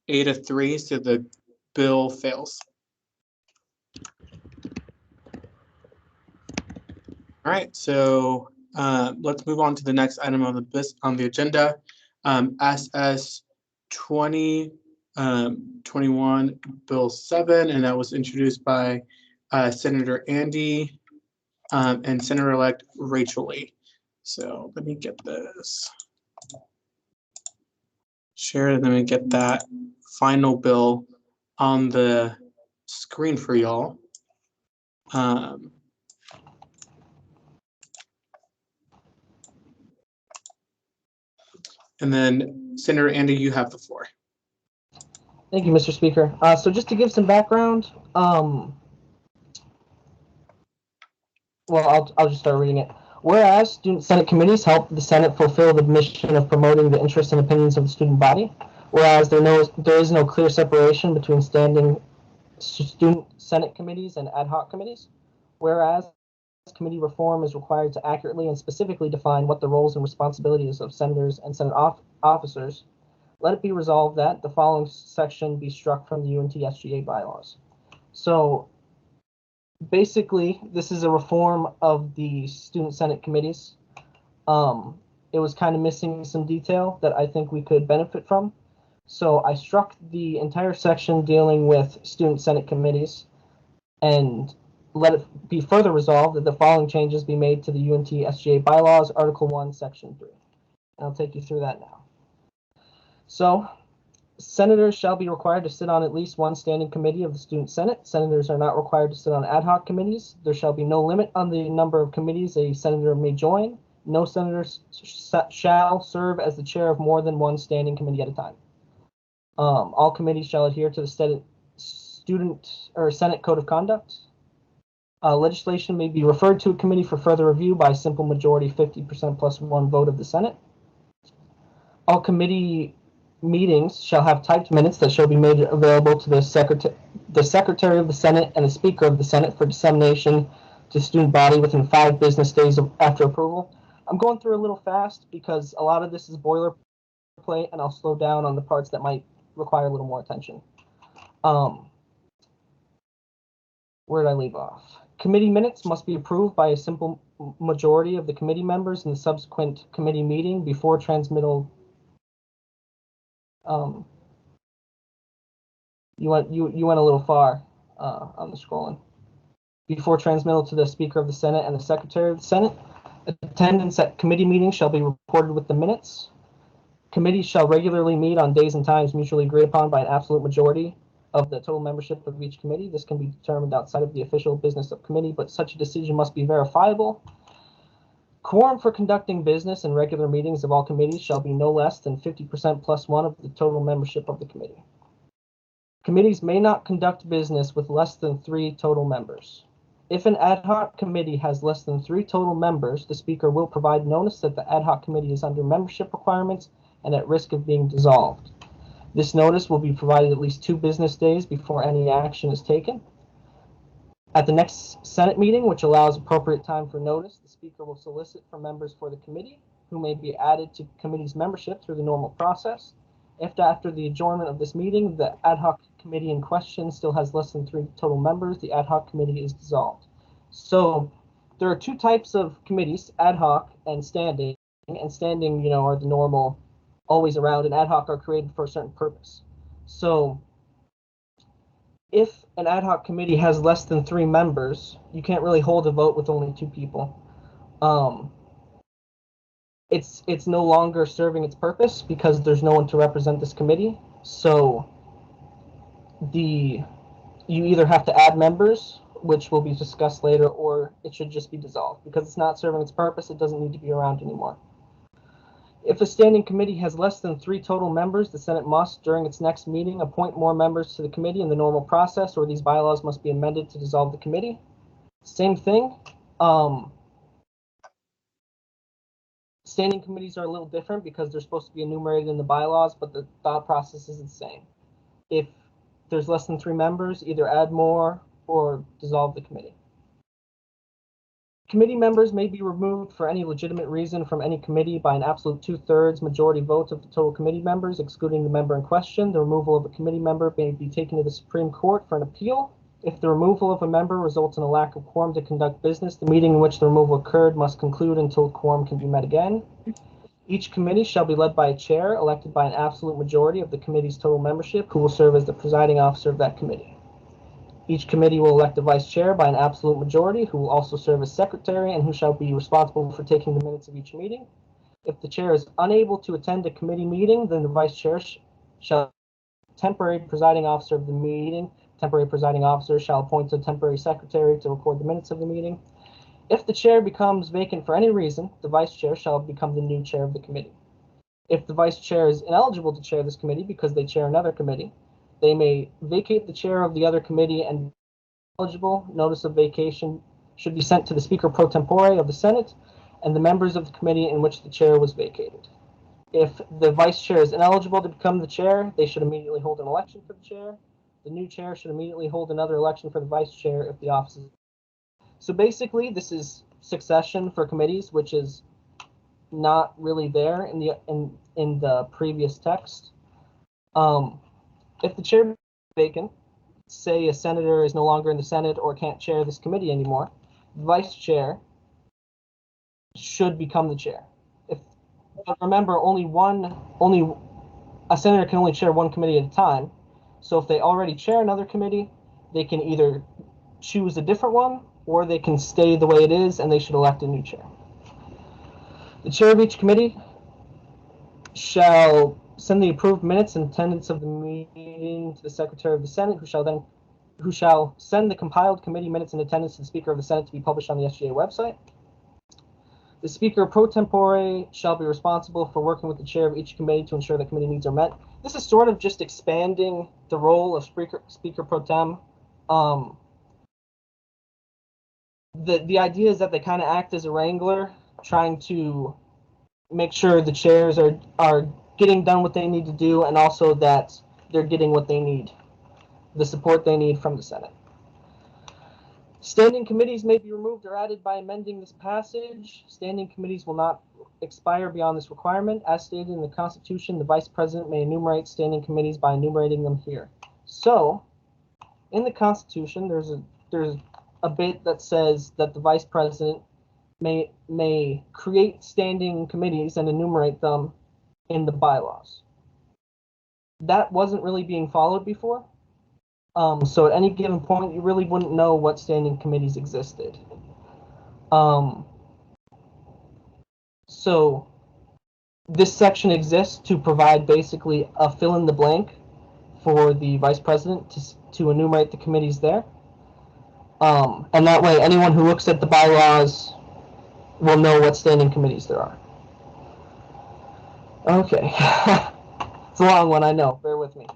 8-3, so the bill fails. All right, so let's move on to the next item on the agenda. SS 2021 Bill 7, and that was introduced by Senator Andy and Senator-elect Rachel Lee. So let me get this. Share, let me get that final bill on the screen for y'all. And then Senator Andy, you have the floor. Thank you, Mr. Speaker. So just to give some background, well, I'll just start reading it. Whereas student senate committees help the Senate fulfill the mission of promoting the interests and opinions of the student body. Whereas there is no clear separation between standing student senate committees and ad hoc committees. Whereas committee reform is required to accurately and specifically define what the roles and responsibilities of senators and Senate officers. Let it be resolved that the following section be struck from the UNT SGA bylaws. So basically, this is a reform of the student senate committees. It was kind of missing some detail that I think we could benefit from. So I struck the entire section dealing with student senate committees and let it be further resolved that the following changes be made to the UNT SGA bylaws, Article 1, Section 3. And I'll take you through that now. So, senators shall be required to sit on at least one standing committee of the student senate. Senators are not required to sit on ad hoc committees. There shall be no limit on the number of committees a senator may join. No senator shall serve as the chair of more than one standing committee at a time. All committees shall adhere to the student or Senate Code of Conduct. Legislation may be referred to a committee for further review by simple majority 50% plus 1 vote of the Senate. All committee meetings shall have typed minutes that shall be made available to the Secretary of the Senate and the Speaker of the Senate for dissemination to student body within 5 business days after approval. I'm going through a little fast because a lot of this is boilerplate, and I'll slow down on the parts that might require a little more attention. Where did I leave off? Committee minutes must be approved by a simple majority of the committee members in the subsequent committee meeting before transmittal. You went a little far on the scrolling. Before transmittal to the Speaker of the Senate and the Secretary of the Senate. Attendance at committee meetings shall be reported with the minutes. Committees shall regularly meet on days and times mutually agreed upon by an absolute majority of the total membership of each committee. This can be determined outside of the official business of committee, but such a decision must be verifiable. Quorum for conducting business and regular meetings of all committees shall be no less than 50% plus 1 of the total membership of the committee. Committees may not conduct business with less than 3 total members. If an ad hoc committee has less than 3 total members, the Speaker will provide notice that the ad hoc committee is under membership requirements and at risk of being dissolved. This notice will be provided at least 2 business days before any action is taken. At the next Senate meeting, which allows appropriate time for notice, the Speaker will solicit for members for the committee, who may be added to committee's membership through the normal process. If after the adjournment of this meeting, the ad hoc committee in question still has less than 3 total members, the ad hoc committee is dissolved. So there are 2 types of committees, ad hoc and standing. And standing, are the normal, always around, and ad hoc are created for a certain purpose. So if an ad hoc committee has less than 3 members, you can't really hold a vote with only 2 people. It's no longer serving its purpose because there's no one to represent this committee. So you either have to add members, which will be discussed later, or it should just be dissolved because it's not serving its purpose. It doesn't need to be around anymore. If a standing committee has less than 3 total members, the Senate must, during its next meeting, appoint more members to the committee in the normal process, or these bylaws must be amended to dissolve the committee. Same thing. Standing committees are a little different because they're supposed to be enumerated in the bylaws, but the thought process is the same. If there's less than 3 members, either add more or dissolve the committee. Committee members may be removed for any legitimate reason from any committee by an absolute 2/3 majority vote of the total committee members, excluding the member in question. The removal of a committee member may be taken to the Supreme Court for an appeal. If the removal of a member results in a lack of quorum to conduct business, the meeting in which the removal occurred must conclude until quorum can be met again. Each committee shall be led by a chair elected by an absolute majority of the committee's total membership, who will serve as the presiding officer of that committee. Each committee will elect a vice chair by an absolute majority, who will also serve as secretary and who shall be responsible for taking the minutes of each meeting. If the chair is unable to attend a committee meeting, then the vice chair shall temporary presiding officer of the meeting. Temporary presiding officer shall appoint a temporary secretary to record the minutes of the meeting. If the chair becomes vacant for any reason, the vice chair shall become the new chair of the committee. If the vice chair is ineligible to chair this committee because they chair another committee, they may vacate the chair of the other committee and eligible. Notice of vacation should be sent to the Speaker pro tempore of the Senate and the members of the committee in which the chair was vacated. If the vice chair is ineligible to become the chair, they should immediately hold an election for the chair. The new chair should immediately hold another election for the vice chair if the office is. So basically, this is succession for committees, which is not really there in the previous text. If the chair is vacant, say a senator is no longer in the Senate or can't chair this committee anymore, the vice chair should become the chair. But remember, only a senator can only chair one committee at a time. So if they already chair another committee, they can either choose a different one or they can stay the way it is and they should elect a new chair. The chair of each committee shall send the approved minutes and attendance of the meeting to the Secretary of the Senate, who shall send the compiled committee minutes and attendance to the Speaker of the Senate to be published on the SGA website. The Speaker pro tempore shall be responsible for working with the chair of each committee to ensure that committee needs are met. This is sort of just expanding the role of Speaker pro tem. The idea is that they kind of act as a wrangler, trying to make sure the chairs are getting done what they need to do, and also that they're getting what they need, the support they need from the Senate. Standing committees may be removed or added by amending this passage. Standing committees will not expire beyond this requirement. As stated in the Constitution, the Vice President may enumerate standing committees by enumerating them here. So, in the Constitution, there's a bit that says that the Vice President may create standing committees and enumerate them in the bylaws. That wasn't really being followed before. So at any given point, you really wouldn't know what standing committees existed. So this section exists to provide basically a fill in the blank for the Vice President to enumerate the committees there. And that way, anyone who looks at the bylaws will know what standing committees there are. Okay. It's a long one, I know. Bear with me.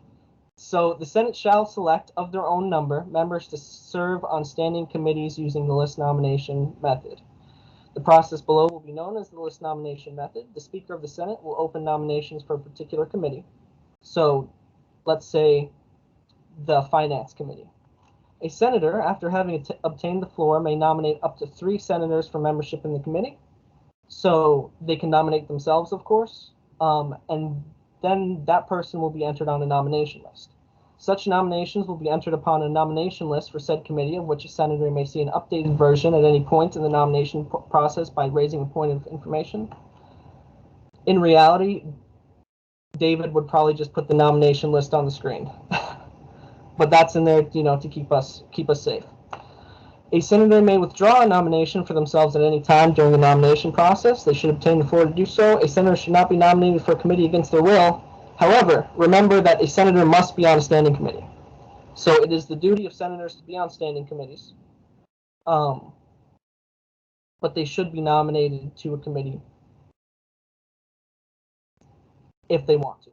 So the Senate shall select of their own number members to serve on standing committees using the list nomination method. The process below will be known as the list nomination method. The Speaker of the Senate will open nominations for a particular committee. So let's say the Finance Committee. A senator, after having obtained the floor, may nominate up to 3 senators for membership in the committee. So they can nominate themselves, of course, and then that person will be entered on a nomination list. Such nominations will be entered upon a nomination list for said committee, of which a senator may see an updated version at any point in the nomination process by raising a point of information. In reality, David would probably just put the nomination list on the screen. But that's in there, to keep us safe. A senator may withdraw a nomination for themselves at any time during the nomination process. They should obtain the floor to do so. A senator should not be nominated for a committee against their will. However, remember that a senator must be on a standing committee. So it is the duty of senators to be on standing committees. But they should be nominated to a committee if they want to.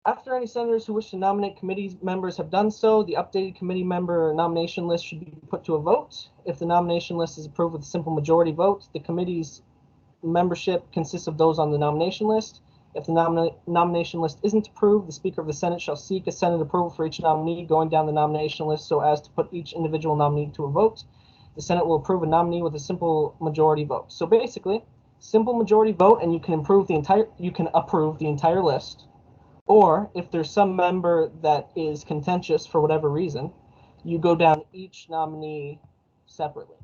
After any senators who wish to nominate committee members have done so, the updated committee member nomination list should be put to a vote. If the nomination list is approved with a simple majority vote, the committee's membership consists of those on the nomination list. If the nomination list isn't approved, the Speaker of the Senate shall seek a Senate approval for each nominee going down the nomination list so as to put each individual nominee to a vote. The Senate will approve a nominee with a simple majority vote. So basically, simple majority vote, and you can approve the entire list. Or if there's some member that is contentious for whatever reason, you go down each nominee separately.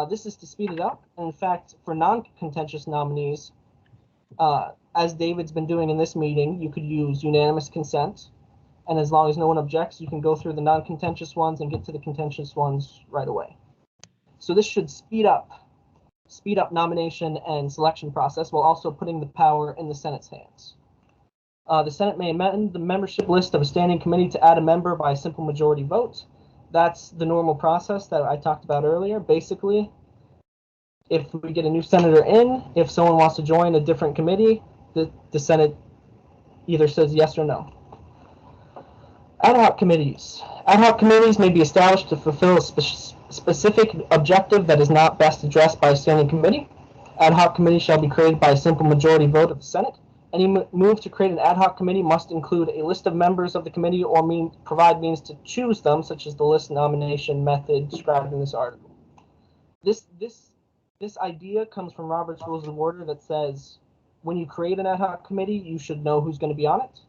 This is to speed it up. And in fact, for non-contentious nominees, as David's been doing in this meeting, you could use unanimous consent. And as long as no one objects, you can go through the non-contentious ones and get to the contentious ones right away. So this should speed up nomination and selection process while also putting the power in the Senate's hands. The Senate may amend the membership list of a standing committee to add a member by a simple majority vote. That's the normal process that I talked about earlier. Basically, if we get a new senator in, if someone wants to join a different committee, the Senate either says yes or no. Ad hoc committees. Ad hoc committees may be established to fulfill a specific objective that is not best addressed by a standing committee. Ad hoc committee shall be created by a simple majority vote of the Senate. Any move to create an ad hoc committee must include a list of members of the committee or provide means to choose them, such as the list nomination method described in this article. This idea comes from Robert's Rules of Order that says when you create an ad hoc committee, you should know who's going to be on it.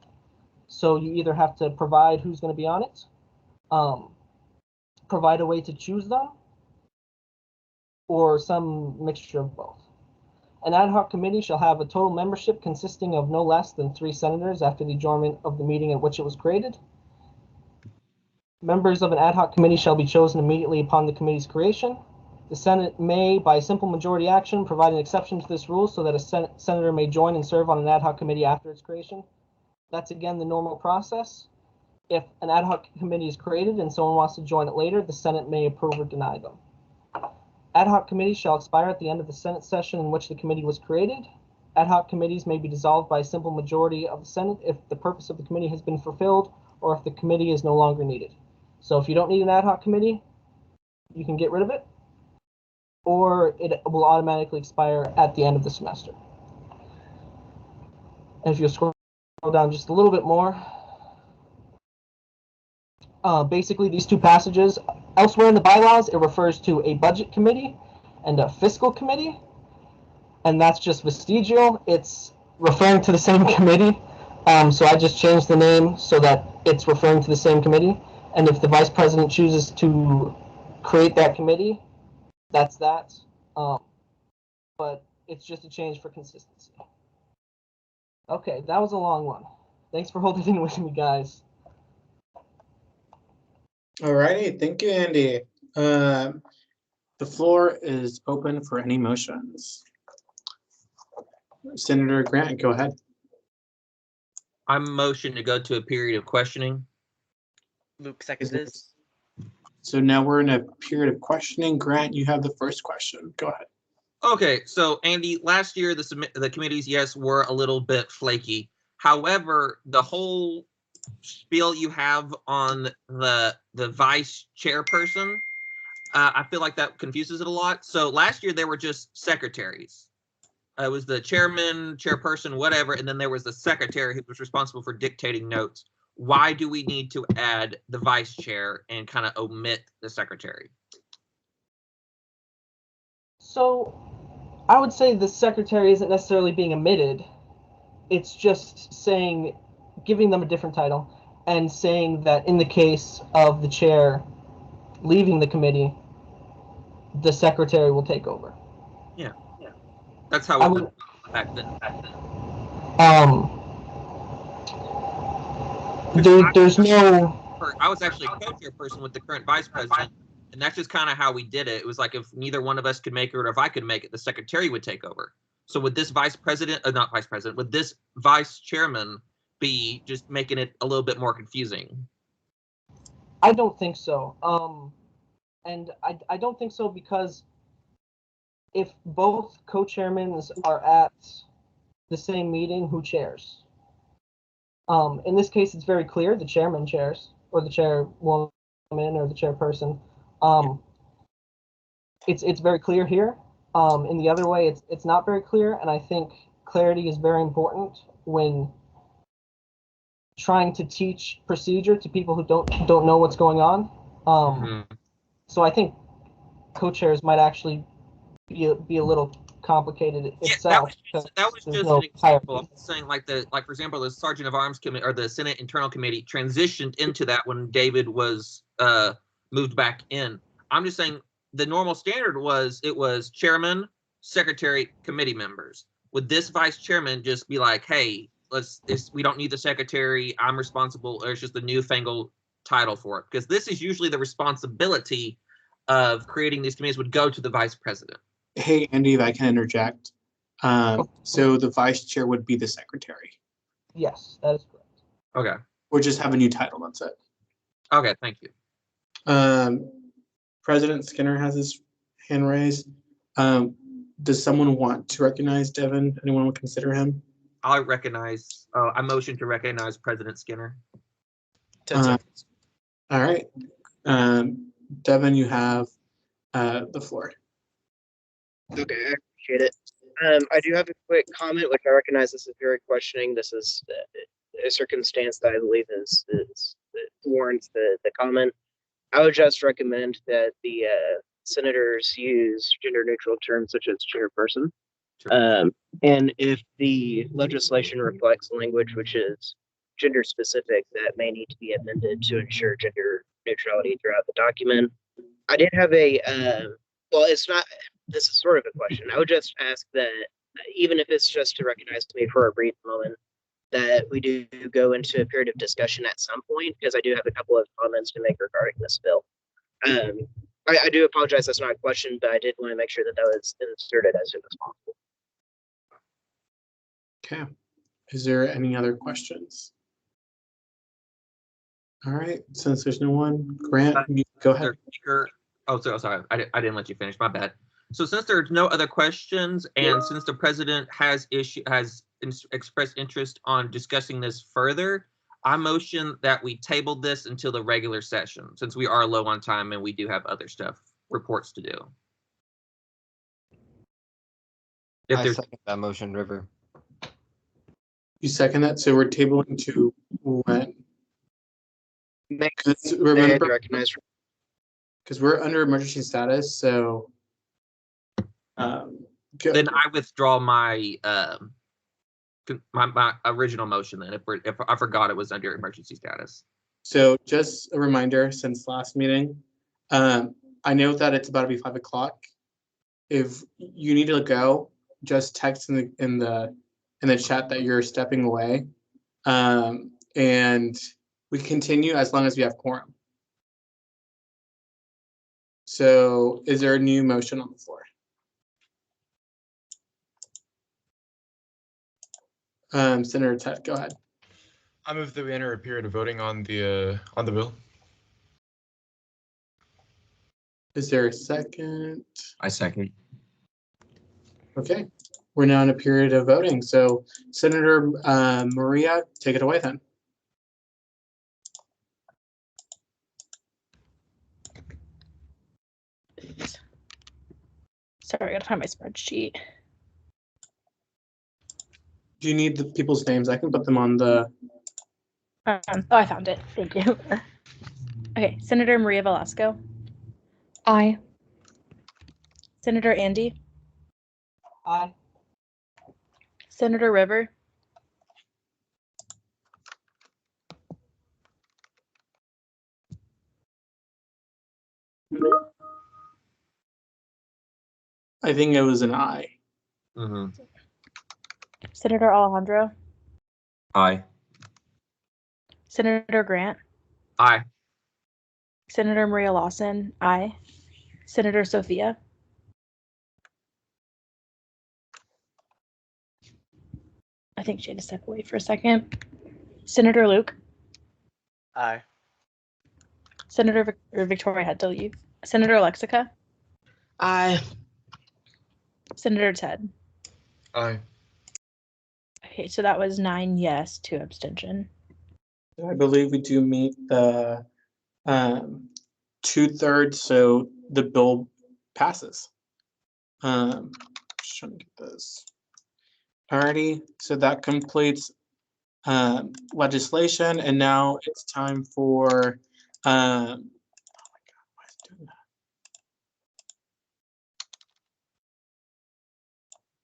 So you either have to provide who's going to be on it, provide a way to choose them, or some mixture of both. An ad hoc committee shall have a total membership consisting of no less than 3 senators after the adjournment of the meeting at which it was created. Members of an ad hoc committee shall be chosen immediately upon the committee's creation. The Senate may, by simple majority action, provide an exception to this rule so that a senator may join and serve on an ad hoc committee after its creation. That's again the normal process. If an ad hoc committee is created and someone wants to join it later, the Senate may approve or deny them. Ad hoc committees shall expire at the end of the Senate session in which the committee was created. Ad hoc committees may be dissolved by a simple majority of the Senate if the purpose of the committee has been fulfilled or if the committee is no longer needed. So if you don't need an ad hoc committee, you can get rid of it, or it will automatically expire at the end of the semester. And if you scroll down just a little bit more, basically these 2 passages, elsewhere in the bylaws, it refers to a budget committee and a fiscal committee, and that's just vestigial. It's referring to the same committee, so I just changed the name so that it's referring to the same committee, and if the vice president chooses to create that committee, that's that, but it's just a change for consistency. Okay, that was a long one. Thanks for holding in with me, guys. All righty, thank you, Andy. The floor is open for any motions. Senator Grant, go ahead. I'm motion to go to a period of questioning. Luke seconds this. So now we're in a period of questioning. Grant, you have the first question. Go ahead. Okay, so Andy, last year the committees, yes, were a little bit flaky. However, the whole spiel you have on the vice chairperson, I feel like that confuses it a lot. So last year they were just secretaries. It was the chairman, chairperson, whatever, and then there was the secretary who was responsible for dictating notes. Why do we need to add the vice chair and kind of omit the secretary? So I would say the secretary isn't necessarily being omitted. It's just saying, giving them a different title and saying that in the case of the chair leaving the committee, the secretary will take over. Yeah. That's how it was back then. There's no. I was actually a co-chairperson with the current vice president, and that's just kind of how we did it. It was like if neither one of us could make it, or if I could make it, the secretary would take over. So would this vice president, not vice president, would this vice chairman be just making it a little bit more confusing? I don't think so. And I don't think so because if both co-chairmen are at the same meeting, who chairs? In this case, it's very clear the chairman chairs, or the chairwoman, or the chairperson. It's very clear here. In the other way, it's not very clear, and I think clarity is very important when trying to teach procedure to people who don't know what's going on. So I think co-chairs might actually be a little complicated itself. That was there's just no an example. I'm saying like for example, the Sergeant of Arms Committee or the Senate Internal Committee transitioned into that when David was moved back in. I'm just saying the normal standard was it was chairman, secretary, committee members. Would this vice chairman just be like, hey, we don't need the secretary, I'm responsible, or it's just a newfangled title for it? Because this is usually the responsibility of creating these committees would go to the vice president. Hey, Andy, if I can interject. So the vice chair would be the secretary. Yes, that is correct. Okay. Or just have a new title, that's it. Okay, thank you. President Skinner has his hand raised. Does someone want to recognize Devin? Anyone would consider him? I motion to recognize President Skinner. 10 seconds. All right. Devin, you have the floor. Okay, I appreciate it. I do have a quick comment, which I recognize this is very questioning. This is a circumstance that I believe is warrants the comment. I would just recommend that the senators use gender-neutral terms such as chairperson. And if the legislation reflects language which is gender-specific, that may need to be amended to ensure gender neutrality throughout the document. I did have a well, it's not. This is sort of a question. I would just ask that, even if it's just to recognize me for a brief moment, that we do go into a period of discussion at some point, because I do have a couple of comments to make regarding this bill. I do apologize, that's not a question, but I did want to make sure that that was inserted as soon as possible. Okay. Is there any other questions? All right. Since there's no one, Grant, go ahead. Oh, sorry. I didn't let you finish. My bad. So since there's no other questions, and since the president has expressed interest on discussing this further, I motion that we table this until the regular session, since we are low on time and we do have other reports to do. I second that motion, River. You second that? So we're tabling to when? Because we're under emergency status, so then I withdraw my my original motion. Then if I forgot it was under emergency status. So just a reminder, since last meeting, I know that it's about to be 5 o'clock. If you need to go, just text in the chat that you're stepping away, and we continue as long as we have quorum. So is there a new motion on the floor? Senator Ted, go ahead. I move that we enter a period of voting on the bill. Is there a second? I second. Okay, we're now in a period of voting. So Senator Maria, take it away then. Sorry, I gotta find my spreadsheet. Do you need the people's names? I can put them on the. Oh, I found it. Thank you. Okay, Senator Maria Velasco. Aye. Senator Andy. Aye. Senator River. I think it was an aye. Mm-hmm. Senator Alejandro. Aye. Senator Grant. Aye. Senator Maria Lawson. Aye. Senator Sophia. I think she had to step away for a second. Senator Luke. Aye. Senator Victoria had to leave. Senator Alexica. Aye. Senator Ted. Aye. Okay, so that was 9 yes, 2 abstention. I believe we do meet the 2/3, so the bill passes. Just trying to get this. Alrighty, so that completes legislation, and now it's time for oh my God, why is it doing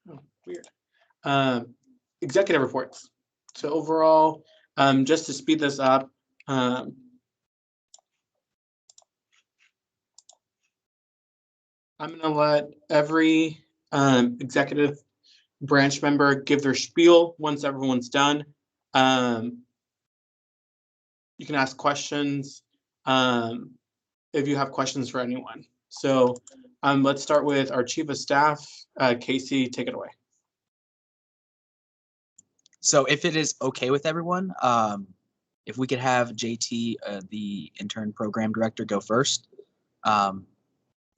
that? Oh, weird. Executive reports. So overall, just to speed this up, I'm gonna let every executive branch member give their spiel once everyone's done. You can ask questions if you have questions for anyone. So let's start with our Chief of Staff, Casey, take it away. So if it is okay with everyone, if we could have JT, the intern program director, go first,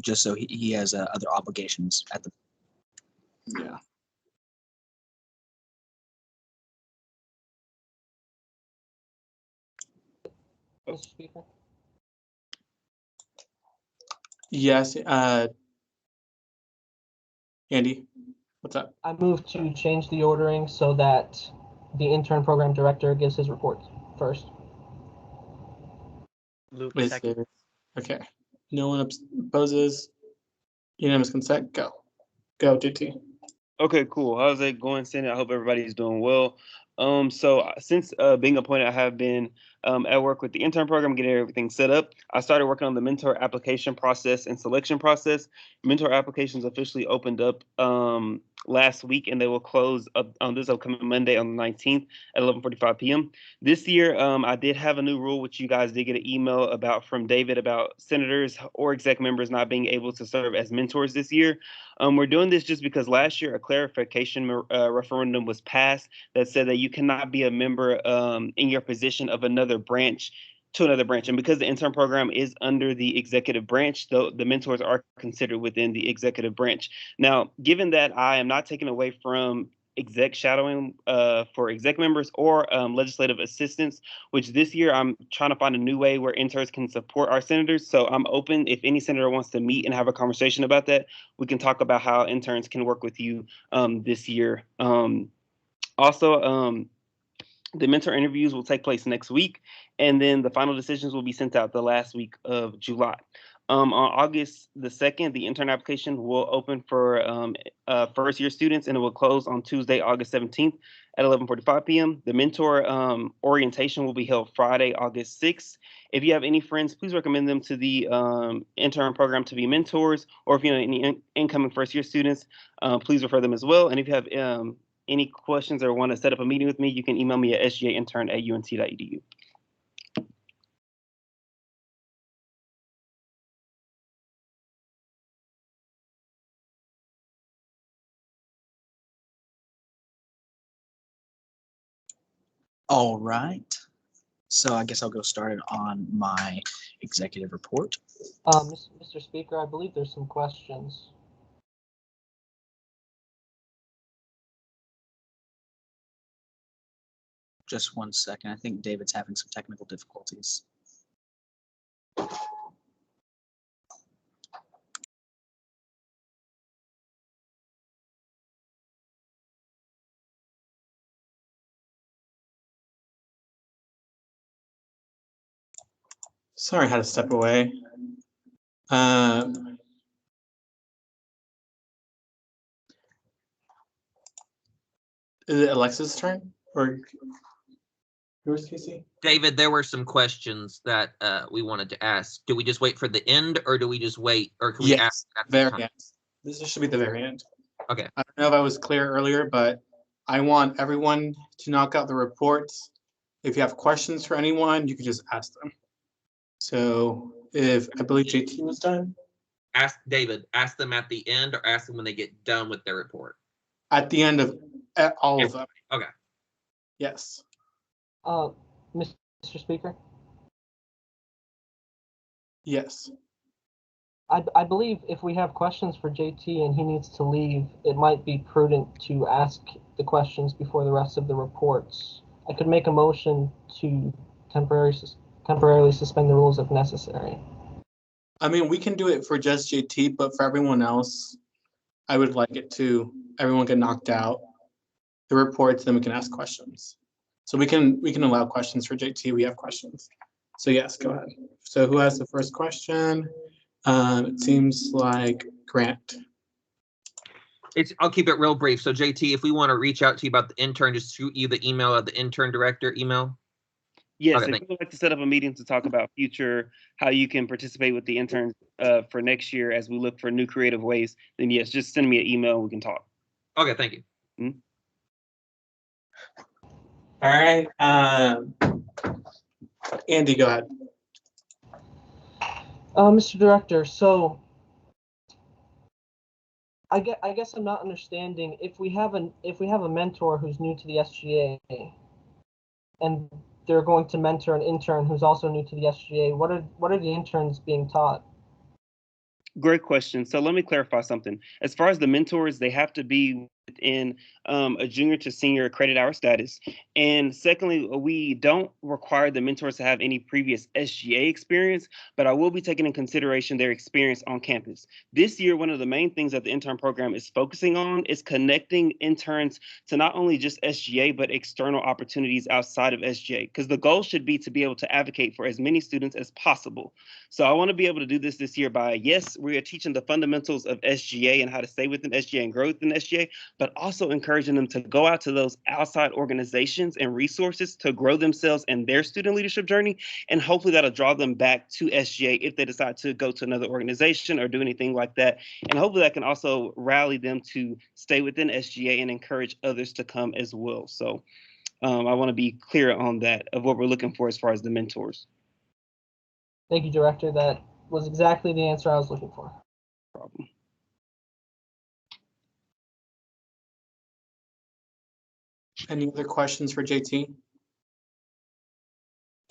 just so he has other obligations at the. Yeah. Mr. Speaker. Yes, Andy, what's up? I move to change the ordering so that the intern program director gives his report first. Luke, Is second. there, okay, no one opposes, unanimous consent, go. Go, JT. Okay, cool. How's it going, Senate? I hope everybody's doing well. So since being appointed, I have been at work with the intern program, getting everything set up. I started working on the mentor application process and selection process. Mentor applications officially opened up last week, and they will close up on this upcoming Monday on the 19th at 11:45 p.m. This year, I did have a new rule, which you guys did get an email about from David about senators or exec members not being able to serve as mentors this year. We're doing this just because last year a clarification referendum was passed that said that you cannot be a member in your position of another branch to another branch. And because the intern program is under the executive branch, the mentors are considered within the executive branch. Now, given that I am not taking away from exec shadowing for exec members or legislative assistants, which this year I'm trying to find a new way where interns can support our senators. So I'm open if any senator wants to meet and have a conversation about that. We can talk about how interns can work with you this year. Also, the mentor interviews will take place next week, and then the final decisions will be sent out the last week of July. On August the 2nd, the intern application will open for first year students, and it will close on Tuesday, August 17th at 11:45 p.m. The mentor orientation will be held Friday, August 6th. If you have any friends, please recommend them to the intern program to be mentors, or if you know any incoming first year students, please refer them as well. And if you have any questions or want to set up a meeting with me, you can email me at sgaintern@unt.edu. All right. So I guess I'll go started on my executive report. Mr. Speaker, I believe there's some questions. Just 1 second. I think David's having some technical difficulties. Sorry, I had to step away. Is it Alexa's turn or yours, Casey? David, there were some questions that we wanted to ask. Do we just wait for the end, or do we just wait, or can we ask at the very time? end. This should be the very end. Okay. I don't know if I was clear earlier, but I want everyone to knock out the reports. If you have questions for anyone, you can just ask them. So if I believe JT was done. Ask David, ask them at the end, or ask them when they get done with their report? At the end of all of them. Okay. Yes. Mr. Speaker? Yes. I believe if we have questions for JT and he needs to leave, it might be prudent to ask the questions before the rest of the reports. I could make a motion to temporarily suspend the rules if necessary. I mean, we can do it for just JT, but for everyone else, I would like it to everyone get knocked out. the reports, then we can ask questions. So we can allow questions for JT. We have questions. So yes, go ahead. So who has the first question? It seems like Grant. I'll keep it real brief. So JT, if we want to reach out to you about the intern, just shoot you the email at the intern director email. Yes, Okay, if you would like to set up a meeting to talk about future, how you can participate with the interns for next year as we look for new creative ways, then yes, just send me an email and we can talk. Okay, thank you. Mm-hmm. All right. Andy, go ahead. Mr. Director, so I guess I'm not understanding if we have a mentor who's new to the SGA and they're going to mentor an intern who's also new to the SGA, what are the interns being taught? Great question. So let me clarify something. As far as the mentors, they have to be within a junior to senior credit hour status. And secondly, we don't require the mentors to have any previous SGA experience, but I will be taking in consideration their experience on campus. This year, one of the main things that the intern program is focusing on is connecting interns to not only just SGA, but external opportunities outside of SGA, because the goal should be to be able to advocate for as many students as possible. So I want to be able to do this year by, yes, we are teaching the fundamentals of SGA and how to stay within SGA and grow within SGA, but also encouraging them to go out to those outside organizations and resources to grow themselves and their student leadership journey. And hopefully that'll draw them back to SGA if they decide to go to another organization or do anything like that. And hopefully that can also rally them to stay within SGA and encourage others to come as well. So I want to be clear on that of what we're looking for as far as the mentors. Thank you, Director. That was exactly the answer I was looking for. No problem. Any other questions for JT?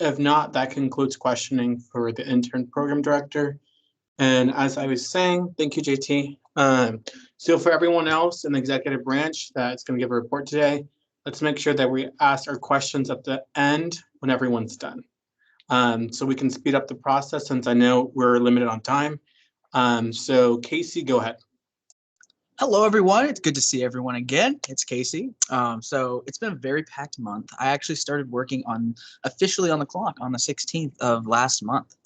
If not, that concludes questioning for the intern program director. And as I was saying, thank you, JT. So for everyone else in the executive branch that's going to give a report today, let's make sure that we ask our questions at the end when everyone's done. So we can speed up the process since I know we're limited on time. So Casey, go ahead. Hello, everyone. It's good to see everyone again. It's Casey. So it's been a very packed month. I actually started working officially on the clock on the 16th of last month.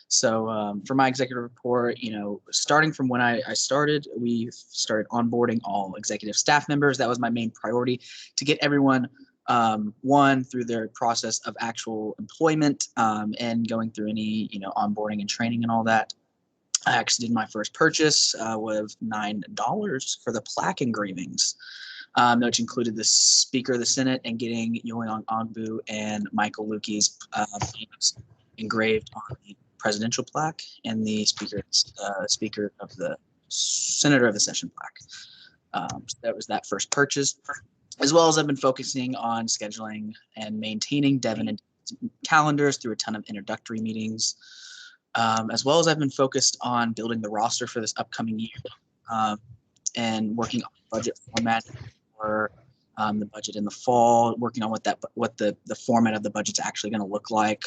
So for my executive report, starting from when I started, we started onboarding all executive staff members. That was my main priority, to get everyone through their process of actual employment and going through any onboarding and training and all that. I actually did my first purchase with $9 for the plaque engravings, which included the Speaker of the Senate and getting Young Ogbu and Michael Lukey's names engraved on the presidential plaque and the Speaker of the Senator of the Session plaque. So that was that first purchase, as well as I've been focusing on scheduling and maintaining Devin and calendars through a ton of introductory meetings. As well as I've been focused on building the roster for this upcoming year and working on budget format for the budget in the fall, working on what the format of the budget's actually going to look like,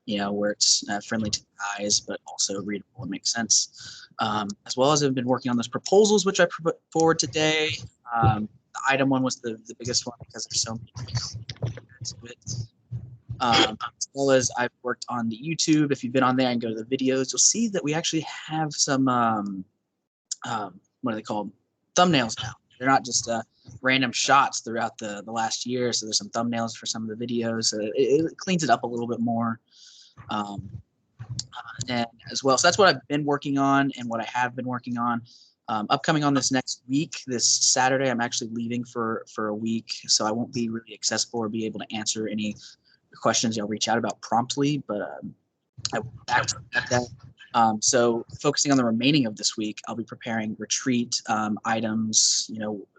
where it's friendly to the eyes, but also readable and makes sense. As well as I've been working on those proposals, which I put forward today. The item one was the biggest one because there's so many to it. As well as I've worked on the YouTube. If you've been on there and go to the videos, you'll see that we actually have some, what are they called? Thumbnails now. They're not just random shots throughout the last year. So there's some thumbnails for some of the videos. So it cleans it up a little bit more. And as well, so that's what I've been working on and what I have been working on. Upcoming on this next week, this Saturday, I'm actually leaving for a week. So I won't be really accessible or be able to answer any questions you'll reach out about promptly, but I will be back to that. So focusing on the remaining of this week, I'll be preparing retreat items,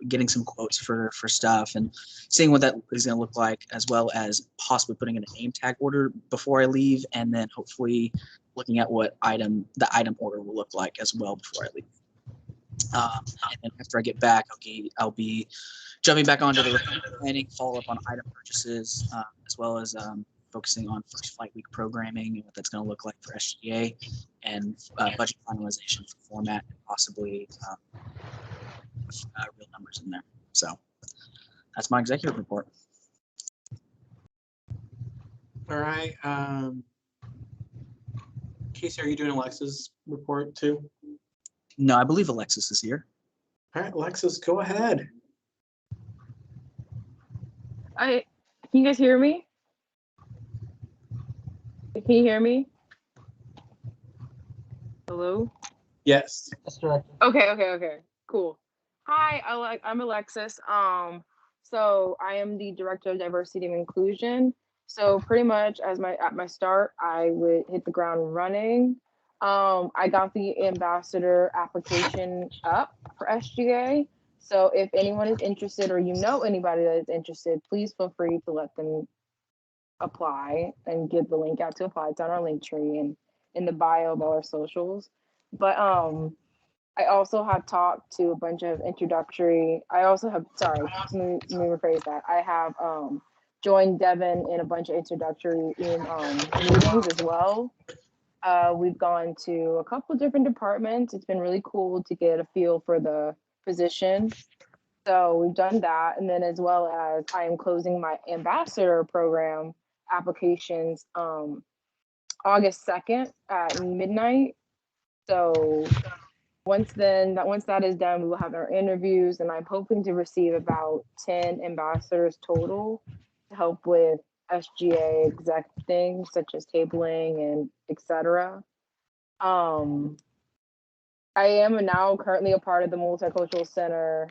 getting some quotes for stuff and seeing what that is going to look like, as well as possibly putting in a name tag order before I leave, and then hopefully looking at what the item order will look like as well before I leave. And then after I get back, I'll be jumping back onto the planning, follow up on item purchases, as well as focusing on first flight week programming and what that's going to look like for SGA, and budget finalization for format, and possibly real numbers in there. So That's my executive report. All right. Casey, are you doing Alexa's report too? No, I believe Alexis is here. All right, Alexis, go ahead. Can you guys hear me? Can you hear me? Hello? Yes. Okay. Cool. Hi, I'm Alexis. So I am the director of diversity and inclusion. So pretty much at my start, I would hit the ground running. I got the ambassador application up for SGA. So if anyone is interested or you know anybody that is interested, please feel free to let them apply and give the link out to apply. It's on our link tree and in the bio of all our socials. But I also have talked to a bunch of let me rephrase that. I have joined Devin in a bunch of introductory meetings as well. We've gone to a couple different departments. It's been really cool to get a feel for the position. So we've done that. And then as well as I am closing my ambassador program applications August 2nd at midnight. So once that is done, we will have our interviews, and I'm hoping to receive about 10 ambassadors total to help with SGA exec things such as tabling and etc. I am now currently a part of the Multicultural Center.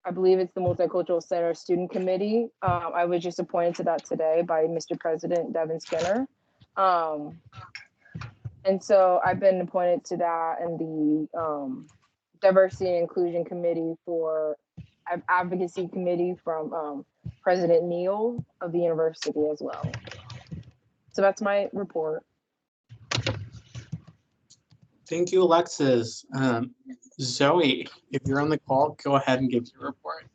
I believe it's the Multicultural Center Student Committee. I was just appointed to that today by Mr. President Devin Skinner. And so I've been appointed to that and the Diversity and Inclusion Committee for Advocacy Committee from President Neal of the university as well. So that's my report. Thank you, Alexis. Zoe, if you're on the call, go ahead and give your report.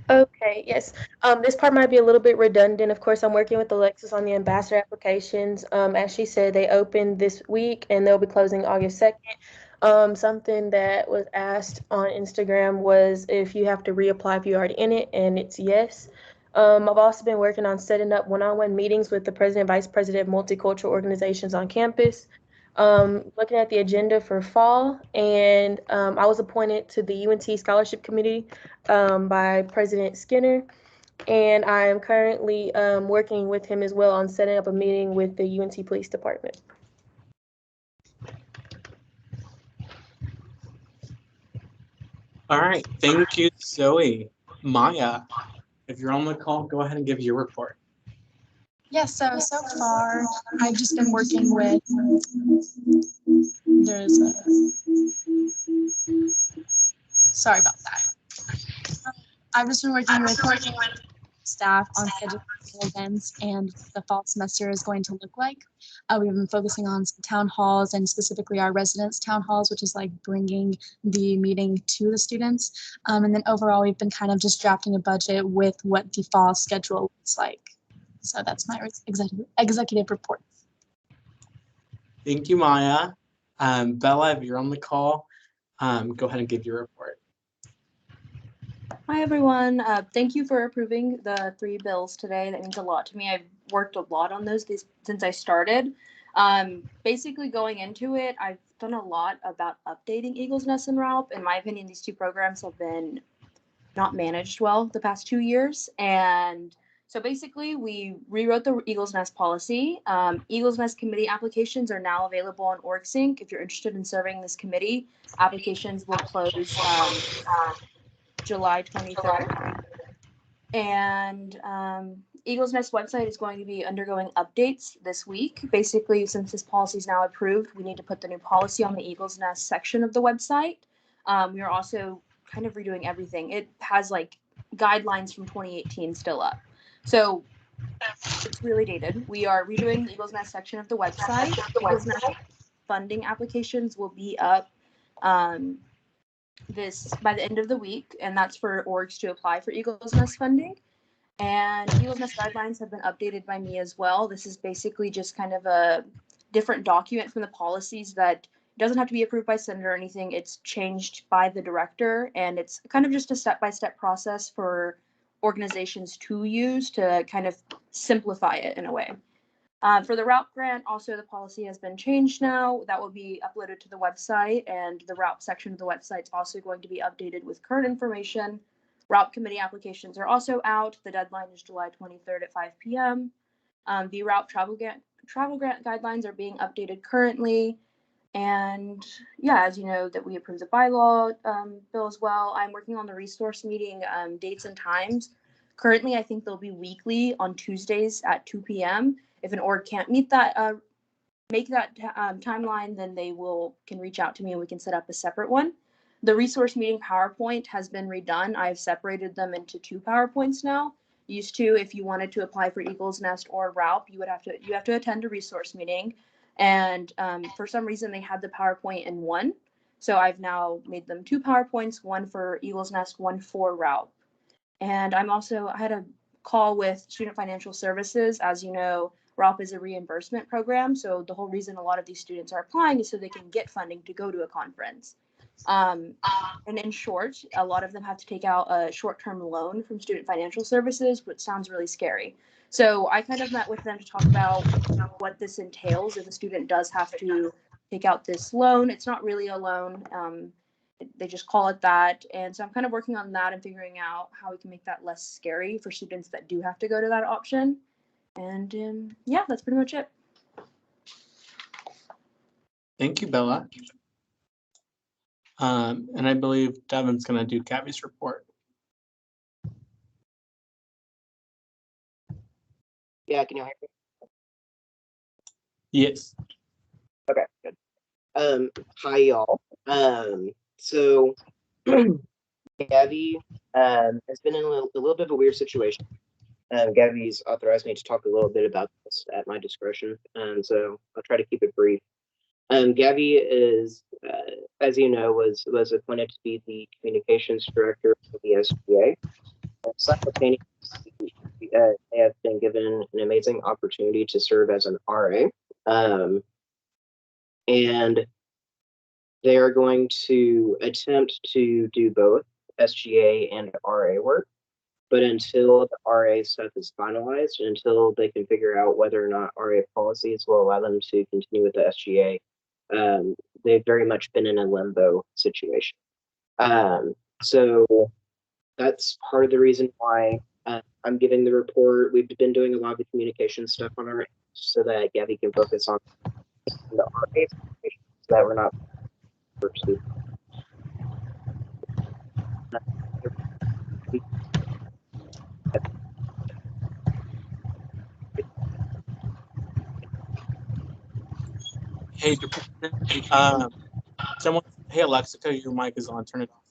Okay, yes. This part might be a little bit redundant. Of course, I'm working with Alexis on the ambassador applications. As she said, they opened this week and they'll be closing August 2nd. Something that was asked on Instagram was if you have to reapply if you're already in it, and it's yes. I've also been working on setting up one-on-one meetings with the president and vice president of multicultural organizations on campus. Looking at the agenda for fall, and I was appointed to the UNT Scholarship Committee by President Skinner, and I am currently working with him as well on setting up a meeting with the UNT Police Department. All right, thank you, Zoe. Maya, if you're on the call, go ahead and give your report. Yeah, so far I've just been working with, sorry about that. I've just been working with staff on scheduling events and the fall semester is going to look like. We've been focusing on some town halls and specifically our residence town halls, which is like bringing the meeting to the students. And then overall, we've been kind of just drafting a budget with what the fall schedule looks like. So that's my executive report. Thank you, Maya. Bella, if you're on the call, go ahead and give your report. Hi, everyone. Thank you for approving the 3 bills today. That means a lot to me. I've worked a lot on those since I started. Basically, going into it, I've done a lot about updating Eagles Nest and RALP. In my opinion, these 2 programs have been not managed well the past 2 years. And so basically, we rewrote the Eagles Nest policy. Eagles Nest committee applications are now available on OrgSync. If you're interested in serving this committee, applications will close July 23rd. And Eagles Nest website is going to be undergoing updates this week. Basically, since this policy is now approved, we need to put the new policy on the Eagles Nest section of the website. We are also kind of redoing everything. It has like guidelines from 2018 still up. So it's really dated. We are redoing the Eagles Nest section of the website. Eagles Nest funding applications will be up this by the end of the week, and that's for orgs to apply for Eagles Nest funding. And Eagles Nest guidelines have been updated by me as well. This is basically just kind of a different document from the policies that It doesn't have to be approved by Senator or anything. It's changed by the director, and it's kind of just a step-by-step process for organizations to use to kind of simplify it in a way. For the route grant, also the policy has been changed now. That will be uploaded to the website, and the route section of the website is also going to be updated with current information. Route committee applications are also out. The deadline is July 23rd at 5 p.m. The route travel grant guidelines are being updated currently. And yeah, as you know, that we approved the bylaw bill as well. I'm working on the resource meeting dates and times. Currently, I think they'll be weekly on Tuesdays at 2 p.m. If an org can't meet that, make that timeline, then they can reach out to me and we can set up a separate one. The resource meeting PowerPoint has been redone. I've separated them into 2 PowerPoints now. Used to, if you wanted to apply for Eagles Nest or RALP, you have to attend a resource meeting, and for some reason they had the PowerPoint in one. So I've now made them 2 PowerPoints, one for Eagles Nest, one for RALP. And I had a call with Student Financial Services. As you know, RALP is a reimbursement program, so the whole reason a lot of these students are applying is so they can get funding to go to a conference. And in short, a lot of them have to take out a short-term loan from Student Financial Services, which sounds really scary. So I kind of met with them to talk about what this entails if a student does have to take out this loan. It's not really a loan. They just call it that. And so I'm kind of working on that and figuring out how we can make that less scary for students that do have to go to that option. And yeah, that's pretty much it. Thank you, Bella. And I believe Devin's going to do Gabby's report. Yeah, can you hear me? Yes. Okay, good. Hi y'all. So Gabby has been in a little bit of a weird situation. Gabby's authorized me to talk a little bit about this at my discretion, and so I'll try to keep it brief. Gabby is, as you know, was appointed to be the communications director for the SBA. Simultaneously, they have been given an amazing opportunity to serve as an RA, and they are going to attempt to do both SGA and RA work. But until the RA stuff is finalized, until they can figure out whether or not RA policies will allow them to continue with the SGA, they've very much been in a limbo situation. So that's part of the reason why I'm giving the report. We've been doing a lot of the communication stuff on our end so that Gabby can focus on the RA situation so that we're not pursuing. Hey, someone. Hey, Alexa, your mic is on. Turn it off.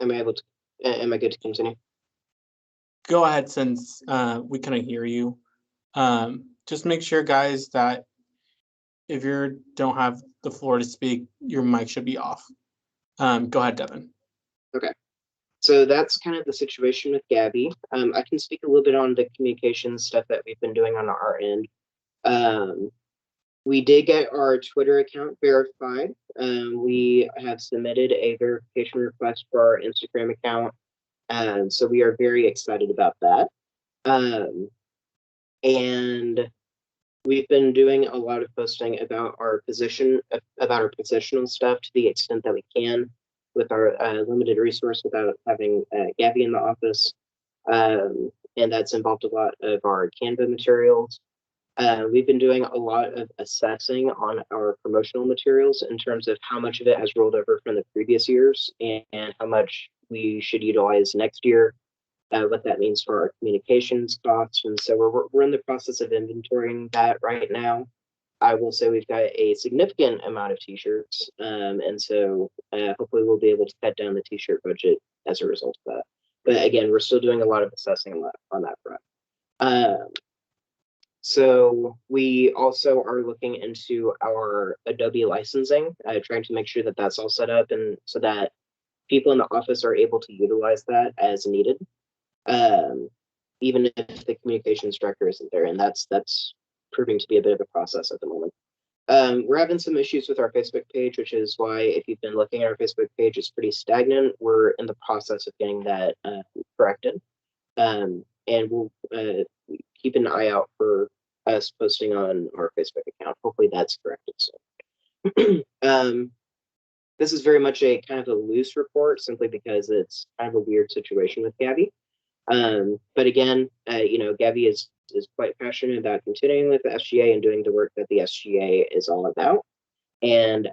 Am I good to continue? Go ahead, since we couldn't hear you. Just make sure, guys, that if you don't have the floor to speak, your mic should be off. Go ahead, Devin. Okay. So that's kind of the situation with Gabby. I can speak a little bit on the communication stuff that we've been doing on our end. We did get our Twitter account verified. We have submitted a verification request for our Instagram account. So we are very excited about that. And we've been doing a lot of posting about our positional stuff to the extent that we can with our limited resource without having Gabby in the office. And that's involved a lot of our Canva materials. We've been doing a lot of assessing on our promotional materials in terms of how much of it has rolled over from the previous years and how much we should utilize next year, what that means for our communications costs. And so we're in the process of inventorying that right now. I will say we've got a significant amount of t-shirts, and so hopefully we'll be able to cut down the t-shirt budget as a result of that. But again, we're still doing a lot of assessing on that front. So we also are looking into our Adobe licensing, trying to make sure that that's all set up and so that people in the office are able to utilize that as needed, even if the communications director isn't there. And that's proving to be a bit of a process at the moment. We're having some issues with our Facebook page, which is why if you've been looking at our Facebook page, it's pretty stagnant. We're in the process of getting that corrected. And we'll keep an eye out for us posting on our Facebook account. Hopefully that's corrected soon. This is very much a kind of a loose report, simply because it's kind of a weird situation with Gabby. But again, you know, Gabby is quite passionate about continuing with the SGA and doing the work that the SGA is all about. And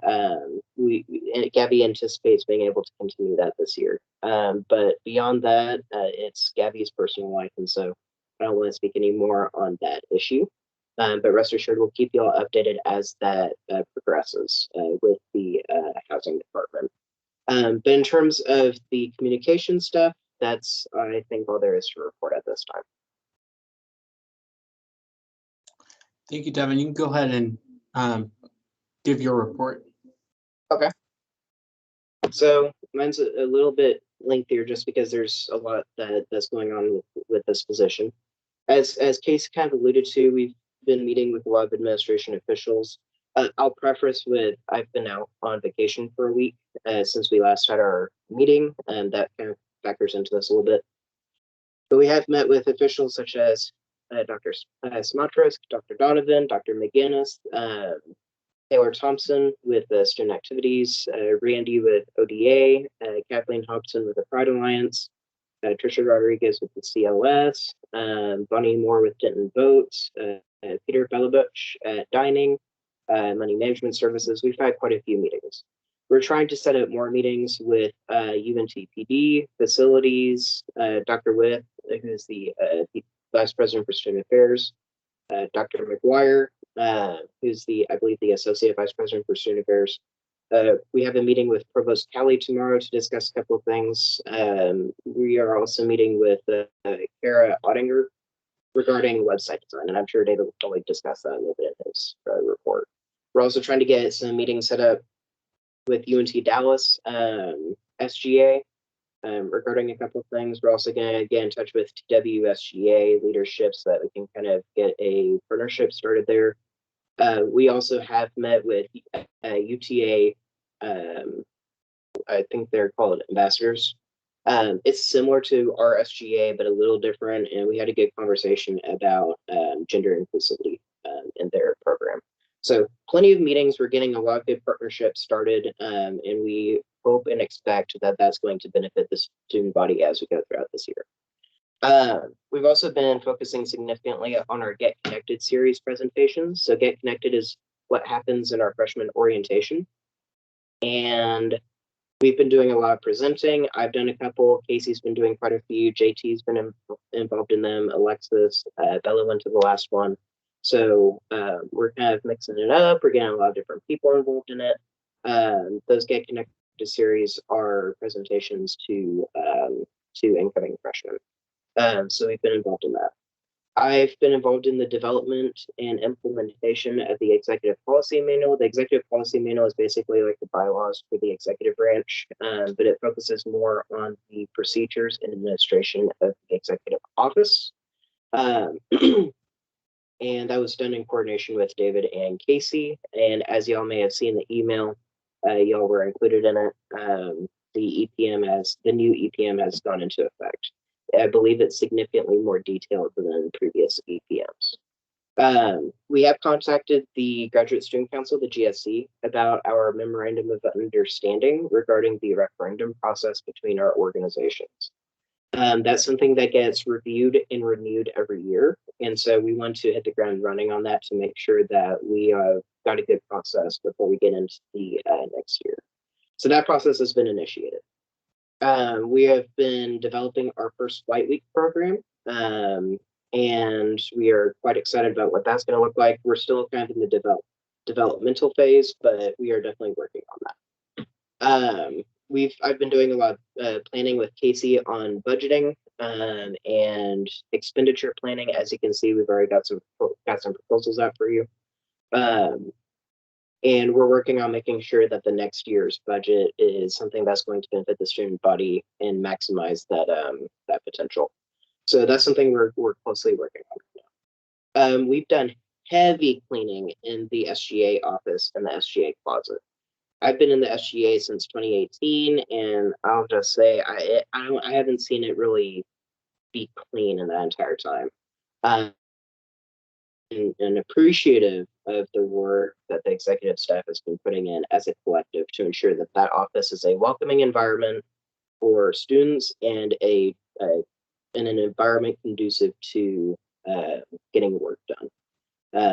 Gabby anticipates being able to continue that this year. But beyond that, it's Gabby's personal life, and so I don't want to speak any more on that issue. But rest assured, we'll keep you all updated as that progresses with the housing department. But in terms of the communication stuff, that's, I think, all there is to report at this time. Thank you, Devin. You can go ahead and give your report. Okay. So mine's a little bit lengthier just because there's a lot that's going on with this position. As Casey kind of alluded to, we've been meeting with a lot of administration officials. I'll preface with I've been out on vacation for a week since we last had our meeting, and that kind of factors into this a little bit. But we have met with officials such as Dr. Smatras, Dr. Donovan, Dr. McGinnis, Taylor Thompson with Student Activities, Randy with ODA, Kathleen Hobson with the Pride Alliance, Trisha Rodriguez with the CLS, Bonnie Moore with Denton Boats, Peter Belabuch at Dining, Money Management Services. We've had quite a few meetings. We're trying to set up more meetings with UNTPD, facilities, Dr. With, who's the Vice President for Student Affairs, Dr. McGuire, who's I believe, the Associate Vice President for Student Affairs. We have a meeting with Provost Kelly tomorrow to discuss a couple of things. We are also meeting with Kara Ottinger regarding website design, and I'm sure David will probably discuss that a little bit in his report. We're also trying to get some meetings set up with UNT Dallas, SGA, regarding a couple of things. We're also going to get in touch with TWSGA leadership so that we can kind of get a partnership started there. We also have met with UTA, I think they're called ambassadors. It's similar to our SGA, but a little different, and we had a good conversation about gender inclusivity in their program. So plenty of meetings. We're getting a lot of good partnerships started, and we hope and expect that that's going to benefit the student body as we go throughout this year. We've also been focusing significantly on our Get Connected series presentations. So Get Connected is what happens in our freshman orientation. And we've been doing a lot of presenting. I've done a couple. Casey's been doing quite a few. JT's been involved in them. Alexis, Bella went to the last one. So we're kind of mixing it up. We're getting a lot of different people involved in it. Those Get Connected series are presentations to incoming freshmen. So we've been involved in that. I've been involved in the development and implementation of the executive policy manual. The executive policy manual is basically like the bylaws for the executive branch, but it focuses more on the procedures and administration of the executive office. And that was done in coordination with David and Casey. And as y'all may have seen the email, y'all were included in it. The new EPM has gone into effect. I believe it's significantly more detailed than previous EPMs. We have contacted the Graduate Student Council, the GSC, about our memorandum of understanding regarding the referendum process between our organizations. That's something that gets reviewed and renewed every year. And so we want to hit the ground running on that to make sure that we got a good process before we get into the next year. So that process has been initiated. We have been developing our first Flight Week program, and we are quite excited about what that's going to look like. We're still kind of in the developmental phase, but we are definitely working on that. I've been doing a lot of planning with Casey on budgeting and expenditure planning. As you can see, we've already got some proposals out for you. And we're working on making sure that the next year's budget is something that's going to benefit the student body and maximize that potential. So that's something we're closely working on right now. We've done heavy cleaning in the SGA office and the SGA closet. I've been in the SGA since 2018, and I'll just say I haven't seen it really be clean in that entire time. And appreciative of the work that the executive staff has been putting in as a collective to ensure that that office is a welcoming environment for students and an environment conducive to getting work done.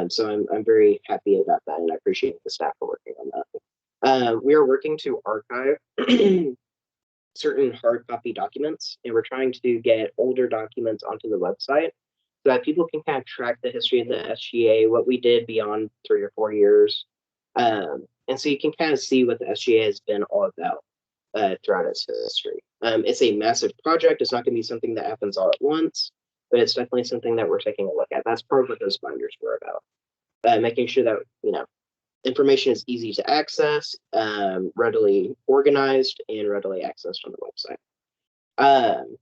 So I'm very happy about that, and I appreciate the staff for working on that. We are working to archive certain hard copy documents, and we're trying to get older documents onto the website so that people can kind of track the history of the SGA, what we did beyond 3 or 4 years. And so you can kind of see what the SGA has been all about throughout its history. It's a massive project. It's not going to be something that happens all at once, but it's definitely something that we're taking a look at. That's part of what those binders were about. Making sure that, information is easy to access, readily organized, and readily accessed on the website.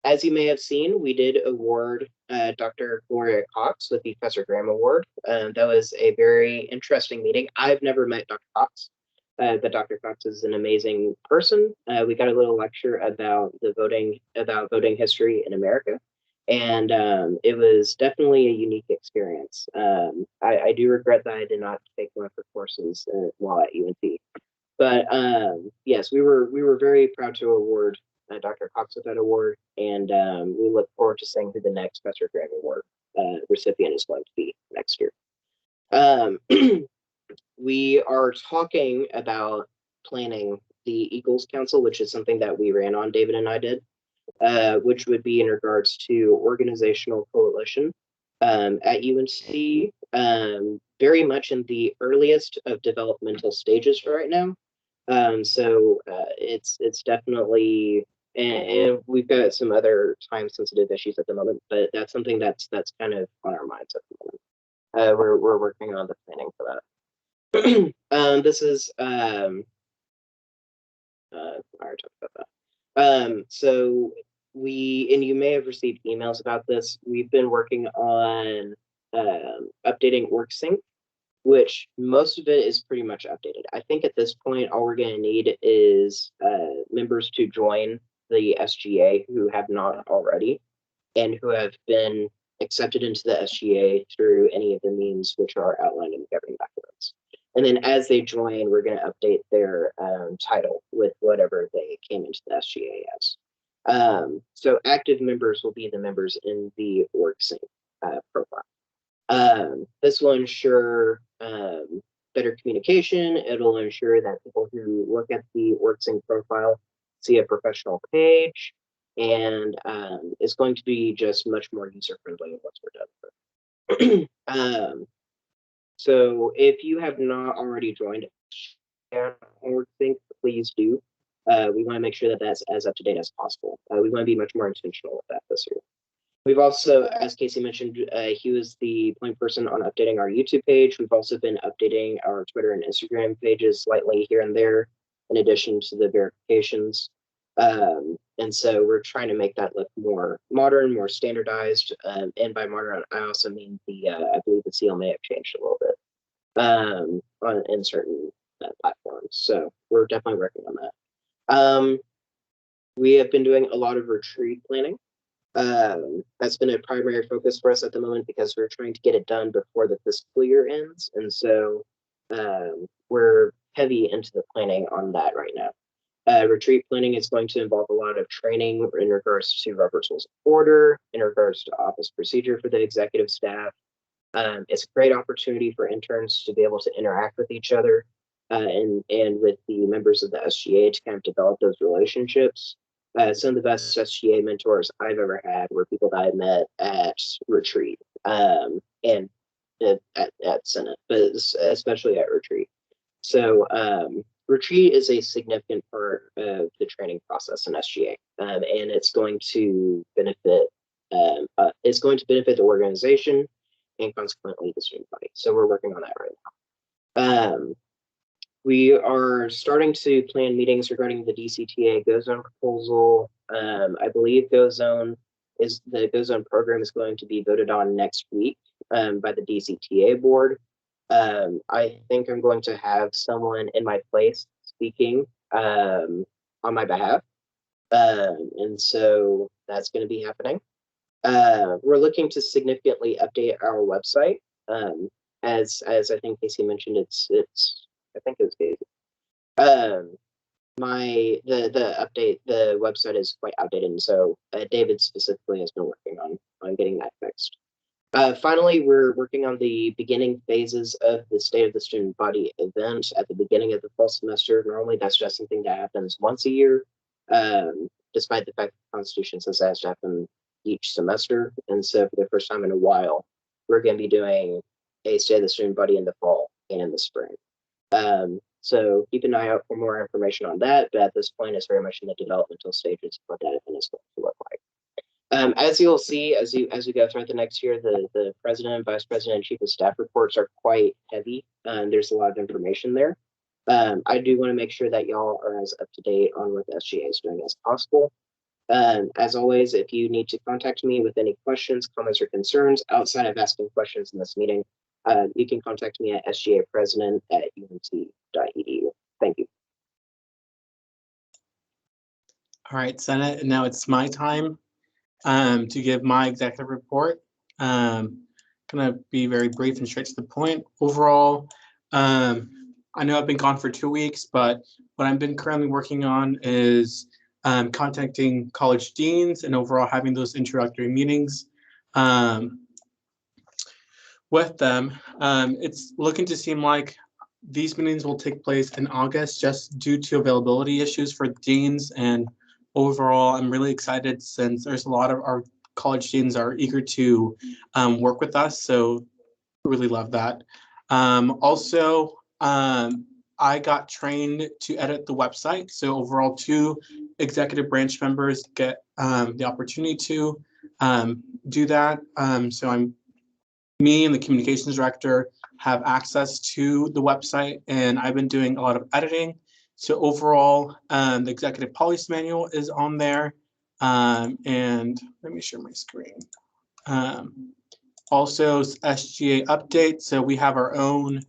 As you may have seen, we did award Dr. Gloria Cox with the Professor Graham Award. That was a very interesting meeting. I've never met Dr. Cox, but Dr. Cox is an amazing person. We got a little lecture about voting history in America, and it was definitely a unique experience. I do regret that I did not take one of her courses while at UNT. But yes, we were very proud to award Dr. Cox with that award, and we look forward to seeing who the next Professor Graham Award recipient is going to be next year. We are talking about planning the Eagles Council, which is something that we ran on, David and I did, which would be in regards to organizational coalition at UNC, very much in the earliest of developmental stages for right now. So it's definitely, and we've got some other time sensitive issues at the moment, but that's something that's kind of on our minds at the moment. We're working on the planning for that. This is I already talked about that. So and you may have received emails about this. We've been working on updating WorkSync, which most of it is pretty much updated. I think at this point, all we're going to need is members to join the SGA who have not already and who have been accepted into the SGA through any of the means which are outlined in the governing documents. And then as they join, we're going to update their title with whatever they came into the SGA as. So active members will be the members in the WorkSync profile. This will ensure better communication. It'll ensure that people who look at the WorkSync profile see a professional page, and it's going to be just much more user-friendly once we're done with it. So if you have not already joined WorkSync, please do. We want to make sure that that's as up to date as possible. We want to be much more intentional with that this year. We've also, as Casey mentioned, he was the point person on updating our YouTube page. We've also been updating our Twitter and Instagram pages slightly here and there, in addition to the verifications. And so we're trying to make that look more modern, more standardized. And by modern, I also mean I believe the seal may have changed a little bit in certain platforms. So we're definitely working on that. We have been doing a lot of retreat planning. That's been a primary focus for us at the moment because we're trying to get it done before the fiscal year ends. And so we're heavy into the planning on that right now. Retreat planning is going to involve a lot of training in regards to Robert's Rules of Order, in regards to office procedure for the executive staff. It's a great opportunity for interns to be able to interact with each other and with the members of the SGA to kind of develop those relationships. Some of the best SGA mentors I've ever had were people that I met at retreat and at Senate, but especially at retreat. So retreat is a significant part of the training process in SGA, and it's going to benefit the organization and consequently the student body. So we're working on that right now. We are starting to plan meetings regarding the DCTA Go Zone proposal. I believe the Go Zone program is going to be voted on next week. by the DCTA board. I think I'm going to have someone in my place speaking on my behalf. And so that's going to be happening. We're looking to significantly update our website. As I think Casey mentioned, it's I think it's Casey. The update, the website is quite outdated, and so David specifically has been working on getting that fixed. Finally, we're working on the beginning phases of the State of the Student Body event at the beginning of the fall semester. Normally, that's just something that happens once a year, despite the fact that the Constitution says that has to happen each semester. And so for the first time in a while, we're going to be doing a State of the Student Body in the fall and in the spring. So keep an eye out for more information on that, but at this point, it's very much in the developmental stages of what that event is going to look like. As you'll see, as we go throughout the next year, the president, vice president, and chief of staff reports are quite heavy. There's a lot of information there. I do want to make sure that y'all are as up to date on what the SGA is doing as possible. As always, if you need to contact me with any questions, comments, or concerns outside of asking questions in this meeting, you can contact me at sgapresident@unt.edu. Thank you. All right, Senate, and now it's my time to give my executive report. Gonna be very brief and straight to the point. Overall, I know I've been gone for 2 weeks, but what I've been currently working on is contacting college deans and overall having those introductory meetings with them. It's looking to seem like these meetings will take place in August just due to availability issues for deans, and overall I'm really excited since there's a lot of our college deans are eager to work with us, so really love that. Also, I got trained to edit the website, so overall 2 executive branch members get the opportunity to do that. So me and the communications director have access to the website, and I've been doing a lot of editing. So overall, the executive policy manual is on there. And let me share my screen. Also, SGA update. So we have our own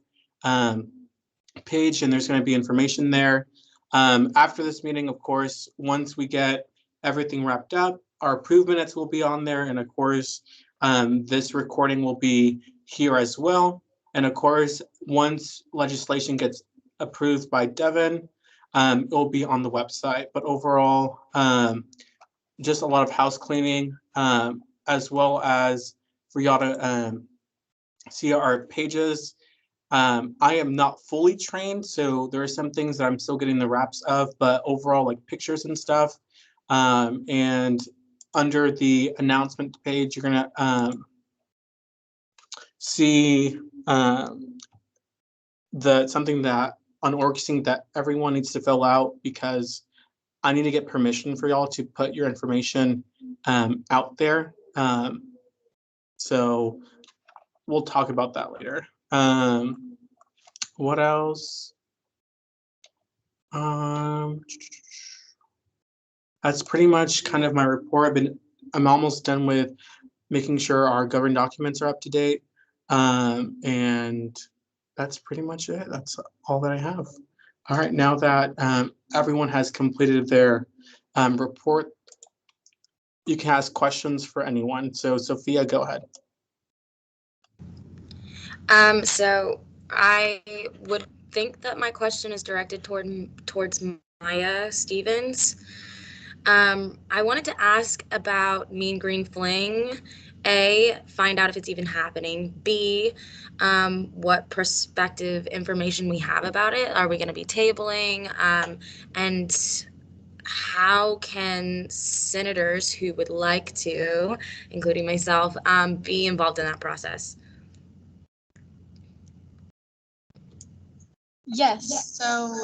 page, and there's going to be information there. After this meeting, of course, once we get everything wrapped up, our approved minutes will be on there, and of course, this recording will be here as well. And of course, once legislation gets approved by Devin, it will be on the website. But overall, just a lot of house cleaning, as well as for y'all to see our pages. I am not fully trained, so there are some things that I'm still getting the wraps of, but overall, like pictures and stuff. And under the announcement page, you're gonna see something that on OrgSync that everyone needs to fill out, because I need to get permission for y'all to put your information out there. So we'll talk about that later. What else? That's pretty much kind of my report. I'm almost done with making sure our government documents are up to date. And that's pretty much it. That's all that I have. All right, now that everyone has completed their report, you can ask questions for anyone. So Sophia, go ahead. So I would think that my question is directed towards Maya Stevens. I wanted to ask about Mean Green Fling. A, find out if it's even happening. B, what prospective information we have about it. Are we going to be tabling? And how can senators who would like to, including myself, be involved in that process? Yes, so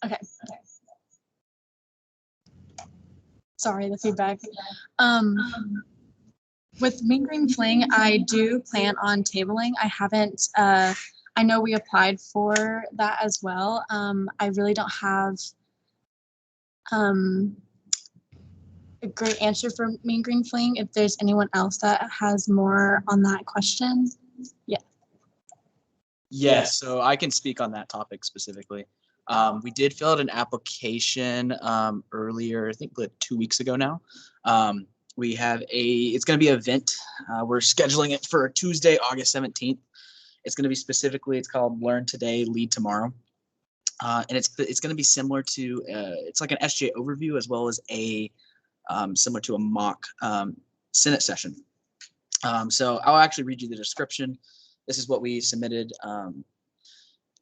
okay. Sorry, the feedback. With Mean Green Fling, I do plan on tabling. I haven't, I know we applied for that as well. I really don't have a great answer for Mean Green Fling. If there's anyone else that has more on that question, yeah. Yes, so I can speak on that topic specifically. We did fill out an application earlier, I think like 2 weeks ago now. We have it's going to be an event. We're scheduling it for Tuesday, August 17th. It's going to be specifically, it's called Learn Today, Lead Tomorrow. And it's going to be similar to, it's like an SGA overview as well as similar to a mock Senate session. So I'll actually read you the description. This is what we submitted.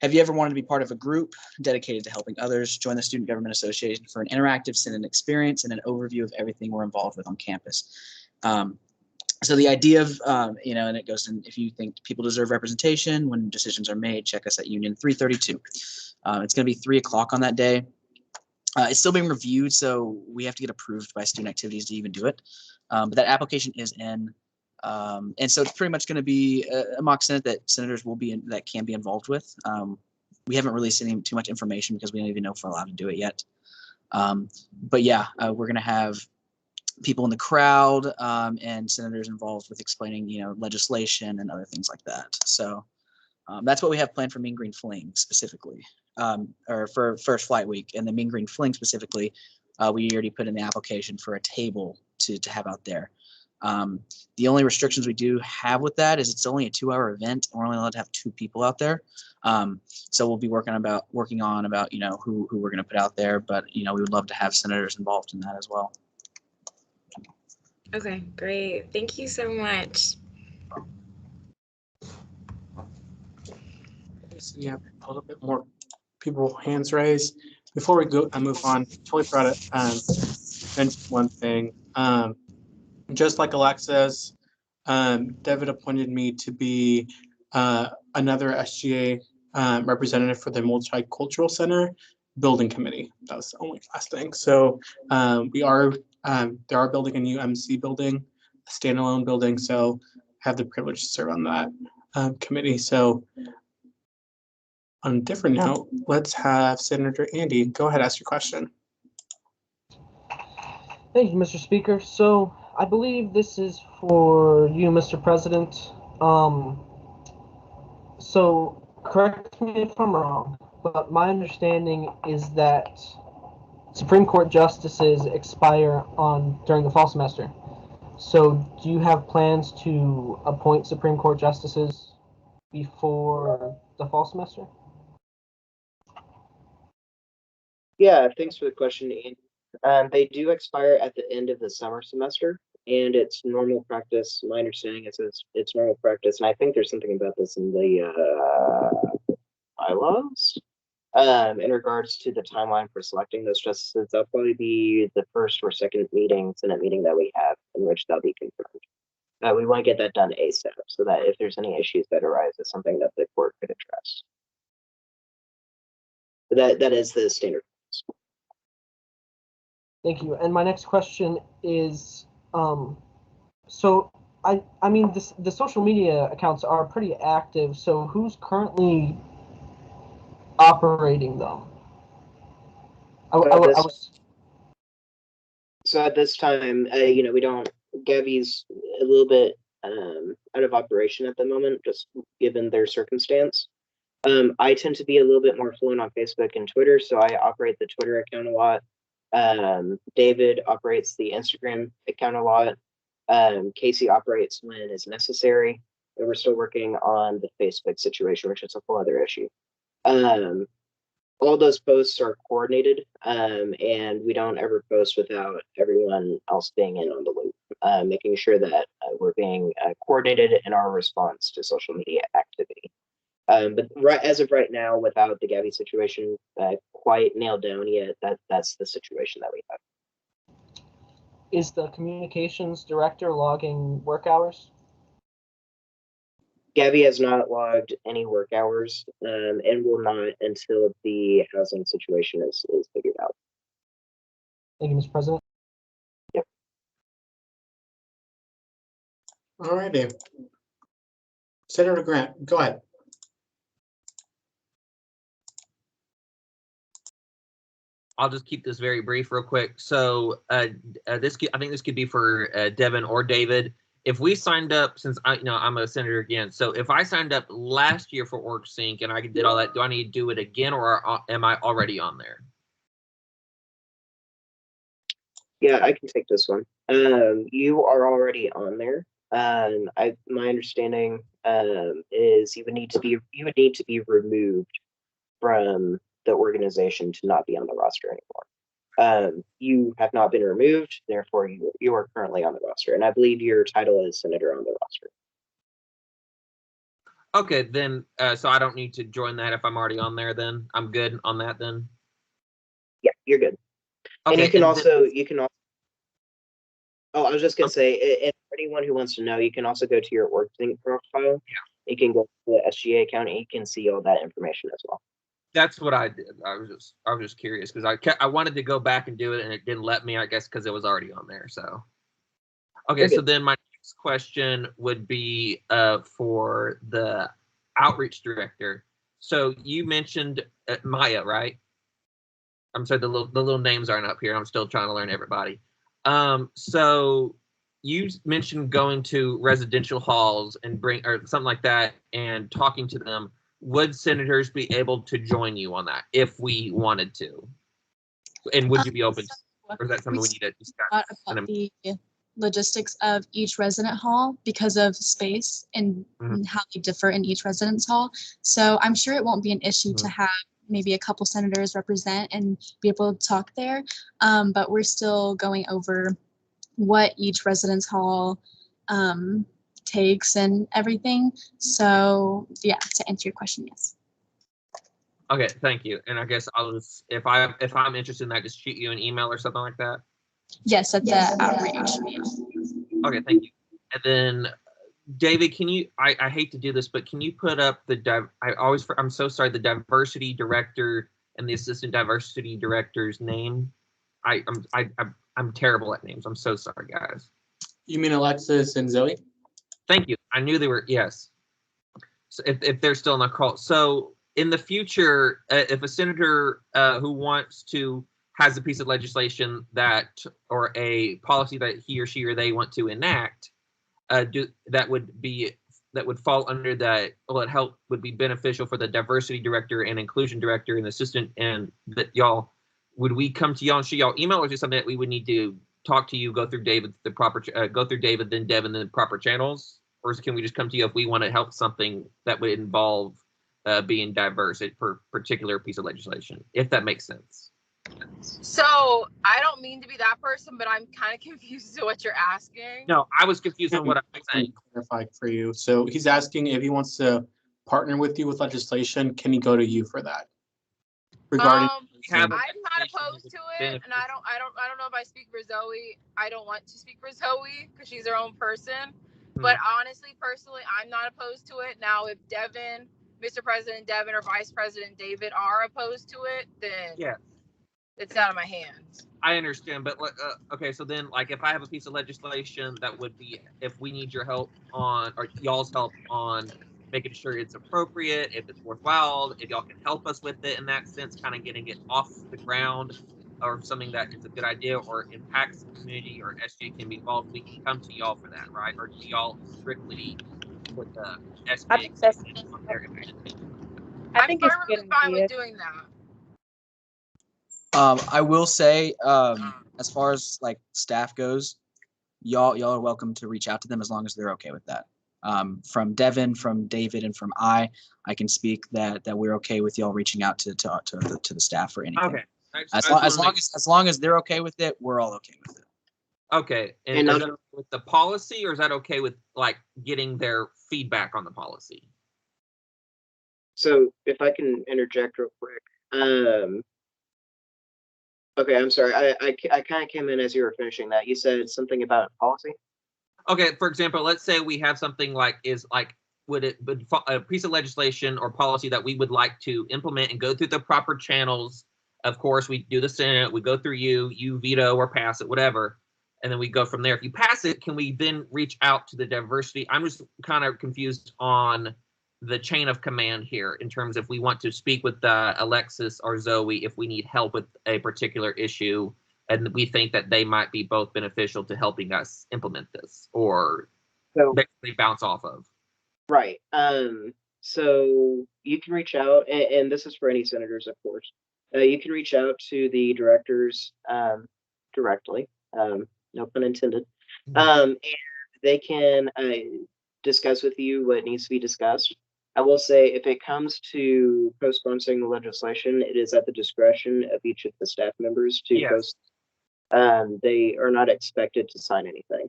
Have you ever wanted to be part of a group dedicated to helping others? Join the Student Government Association for an interactive Senate experience and an overview of everything we're involved with on campus. So the idea of, and it goes in, if you think people deserve representation when decisions are made, check us at Union 332. It's going to be 3 o'clock on that day. It's still being reviewed, so we have to get approved by student activities to even do it. But that application is in. And so it's pretty much going to be a mock Senate that senators will be that can be involved with. We haven't released too much information because we don't even know if we're allowed to do it yet. But yeah, we're going to have people in the crowd and senators involved with explaining, legislation and other things like that. So that's what we have planned for Mean Green Fling specifically, or for First Flight Week. And the Mean Green Fling specifically, we already put in the application for a table to have out there. The only restrictions we do have with that is it's only a 2-hour event. And we're only allowed to have 2 people out there. So we'll be working on about who we're going to put out there. But, we would love to have senators involved in that as well. Okay, great. Thank you so much. So you have a little bit more people hands raised. Before we go, I move on. Totally forgot to mention one thing. Just like Alexis, David appointed me to be another SGA representative for the Multicultural Center Building Committee. That was the only last thing. So they are building a new MC building, a standalone building. So I have the privilege to serve on that committee. So on a different note, let's have Senator Andy. Go ahead, ask your question. Thank you, Mr. Speaker. So I believe this is for you, Mr. President. So correct me if I'm wrong, but my understanding is that Supreme Court justices expire during the fall semester. So do you have plans to appoint Supreme Court justices before the fall semester? Yeah, thanks for the question, Andy. They do expire at the end of the summer semester, and it's normal practice. My understanding is it's normal practice, and I think there's something about this in the bylaws in regards to the timeline for selecting those justices. That'll probably be the first or second Senate meeting that we have in which that'll be confirmed. We want to get that done ASAP so that if there's any issues that arise, it's something that the court could address. That is the standard. Thank you. And my next question is, so I mean, the social media accounts are pretty active. So who's currently operating them? So at this time, we don't. Gabby's a little bit out of operation at the moment, just given their circumstance. I tend to be a little bit more fluent on Facebook and Twitter, so I operate the Twitter account a lot. David operates the Instagram account a lot. Casey operates when is necessary, and we're still working on the Facebook situation, which is a whole other issue. All those posts are coordinated, and we don't ever post without everyone else being in on the loop, making sure that we're being coordinated in our response to social media activity. But as of right now, without the Gabby situation quite nailed down yet, that's the situation that we have. Is the communications director logging work hours? Gabby has not logged any work hours and will not until the housing situation is figured out. Thank you, Mr. President. Yep. All righty. Senator Grant, go ahead. I'll just keep this very brief real quick. So I think this could be for Devin or David. If we signed up, since I'm a senator again, so if I signed up last year for OrgSync and I did all that, do I need to do it again, or am I already on there? Yeah, I can take this one. You are already on there. My understanding is you would need to be removed from the organization to not be on the roster anymore. You have not been removed, therefore you are currently on the roster, and I believe your title is senator on the roster. Okay, then so I don't need to join that if I'm already on there. Then I'm good on that. Then yeah, you're good. Okay, and you can also Oh, I was just gonna say, and for anyone who wants to know, you can also go to your OrgSync profile. Yeah. You can go to the SGA account and you can see all that information as well. That's what I did. I was just curious because I wanted to go back and do it and it didn't let me. I guess because it was already on there. So okay, so then my next question would be for the outreach director. So you mentioned Maya, right? I'm sorry, the little names aren't up here. I'm still trying to learn everybody. So you mentioned going to residential halls and or something like that and talking to them. Would senators be able to join you on that if we wanted to? And would you be open to, or is that something we need to discuss? About the logistics of each resident hall because of space and how they differ in each residence hall. So I'm sure it won't be an issue to have maybe a couple senators represent and be able to talk there. But we're still going over what each residence hall takes and everything. So yeah, to answer your question, yes. Okay, thank you. And I guess I'll just, if I'm interested in that, just shoot you an email or something like that. Yes, at the outreach. Okay, thank you. And then David, can you? I hate to do this, but can you put up I'm so sorry. The diversity director and the assistant diversity director's name. I'm terrible at names. I'm so sorry, guys. You mean Alexis and Zoe? Thank you. I knew they were, yes. So if they're still in the call. So in the future, if a senator who has a piece of legislation or a policy that he or she or they want to enact, that would fall under that, would be beneficial for the diversity director and inclusion director and assistant, and that would we come to y'all and shoot y'all email, or is it something that we would need to talk to you, go through David, then Devin, the proper channels? Or can we just come to you if we want to help something that would involve being diverse for a particular piece of legislation, if that makes sense? So I don't mean to be that person, but I'm kind of confused as to what you're asking. No, I was confused on what I'm saying. Clarify for you. So he's asking if he wants to partner with you with legislation, can he go to you for that? Regarding I'm not opposed to it, and I don't know if I speak for Zoe. I don't want to speak for Zoe because she's her own person. But honestly, personally, I'm not opposed to it. Now, if Devin, Mr. President Devin, or Vice President David are opposed to it, then it's out of my hands. I understand, but okay, so then, like, if I have a piece of legislation that would be, if we need your help on, or y'all's help on making sure it's appropriate, if it's worthwhile, if y'all can help us with it in that sense, kind of getting it off the ground, or something that is a good idea or impacts the community, or SJ can be involved, we can come to y'all for that, right? Or do y'all strictly put the SJ on their I'm perfectly fine with doing that. I will say, as far as like staff goes, y'all are welcome to reach out to them as long as they're okay with that. From Devin, from David, and from I can speak that we're okay with y'all reaching out to the staff for anything. Okay. As long as they're okay with it, we're all okay with it. Okay, and is that okay with the policy, or is that okay with like getting their feedback on the policy? So if I can interject real quick. Okay, I'm sorry. I kind of came in as you were finishing that. You said something about policy. Okay, for example, let's say we have something like would a piece of legislation or policy that we would like to implement and go through the proper channels. Of course, we do the Senate, we go through you veto or pass it, whatever, and then we go from there. If you pass it, can we then reach out to the diversity? I'm just kind of confused on the chain of command here in terms of if we want to speak with Alexis or Zoe if we need help with a particular issue, and we think that they might be both beneficial to helping us implement this or basically bounce off of. Right. So you can reach out, and this is for any senators, of course. You can reach out to the directors directly. No pun intended. And they can discuss with you what needs to be discussed. I will say, if it comes to co-sponsoring the legislation, it is at the discretion of each of the staff members to Yes. They are not expected to sign anything.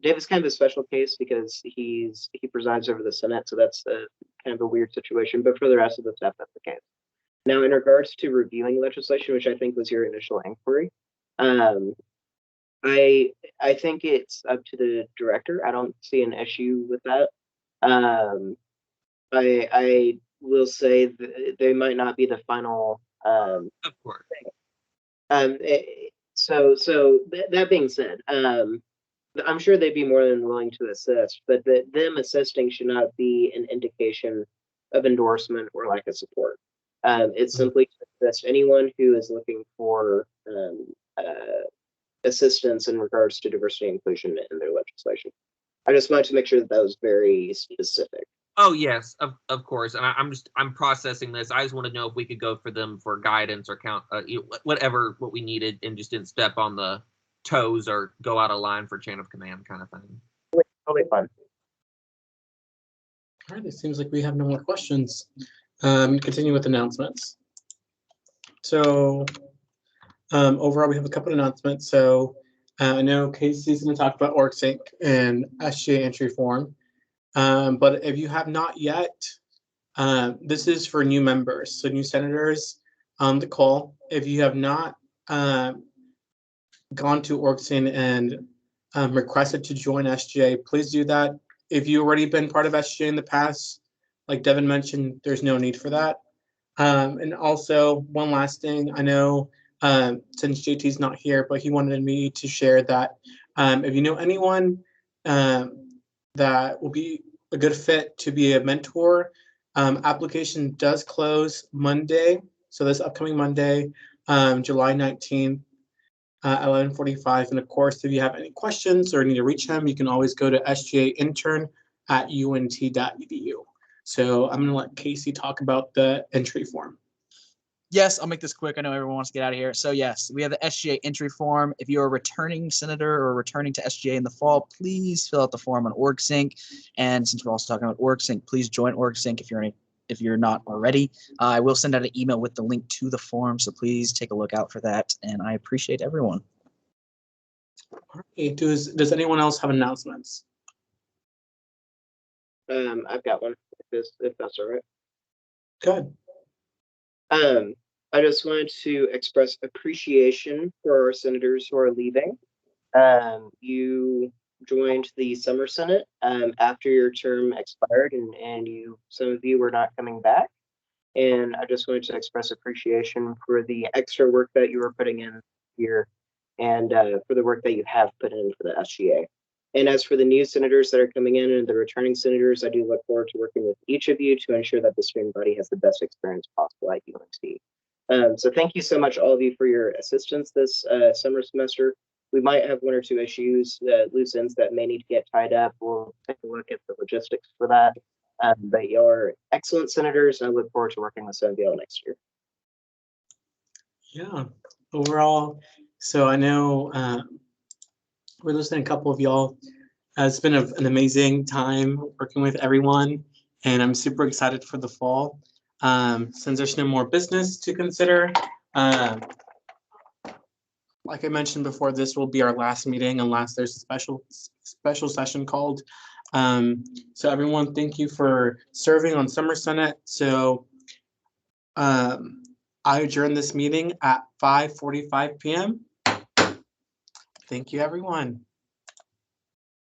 David's kind of a special case because he presides over the Senate, so that's kind of a weird situation. But for the rest of the staff, that's the case. Now, in regards to reviewing legislation, which I think was your initial inquiry, I think it's up to the director. I don't see an issue with that. I will say that they might not be the final. Of course. So that being said, I'm sure they'd be more than willing to assist, but them assisting should not be an indication of endorsement or lack of support. It's simply to assist anyone who is looking for assistance in regards to diversity and inclusion in their legislation. I just wanted to make sure that was very specific. Oh yes, of course, and I'm processing this. I just want to know if we could go for them for guidance or whatever what we needed, and just didn't step on the toes or go out of line for chain of command kind of thing. It'll be fun. All right, it seems like we have no more questions. Continue with announcements. So overall, we have a couple of announcements. So I know Casey's going to talk about OrgSync and SGA entry form. But if you have not yet, this is for new members, so new senators on the call. If you have not gone to OrgSync and requested to join SGA, please do that. If you've already been part of SGA in the past, like Devin mentioned, there's no need for that. And also, one last thing, I know since JT's not here, but he wanted me to share that if you know anyone that will be a good fit to be a mentor, application does close Monday. So this upcoming Monday, July 19th, 11:45. And of course, if you have any questions or need to reach him, you can always go to sgaintern@unt.edu. So I'm going to let Casey talk about the entry form. Yes, I'll make this quick. I know everyone wants to get out of here. So yes, we have the SGA entry form. If you're a returning senator or returning to SGA in the fall, please fill out the form on OrgSync. And since we're also talking about OrgSync, please join OrgSync if you're not already. I will send out an email with the link to the form, so please take a look out for that. And I appreciate everyone. All right. Does anyone else have announcements? I've got one, if that's all right. Good. I just wanted to express appreciation for our senators who are leaving. You joined the summer Senate after your term expired, and some of you were not coming back. And I just wanted to express appreciation for the extra work that you were putting in here, and for the work that you have put in for the SGA. And as for the new senators that are coming in and the returning senators, I do look forward to working with each of you to ensure that the student body has the best experience possible at UNT. So thank you so much, all of you, for your assistance this summer semester. We might have one or two issues, loose ends that may need to get tied up. We'll take a look at the logistics for that. But you're excellent senators, and I look forward to working with some of y'all next year. Yeah, overall, so I know we're listening to a couple of y'all. It's been an amazing time working with everyone, and I'm super excited for the fall. Since there's no more business to consider, like I mentioned before, this will be our last meeting unless there's a special session called. So everyone, thank you for serving on Summer Senate. So I adjourn this meeting at 5:45 p.m. Thank you, everyone.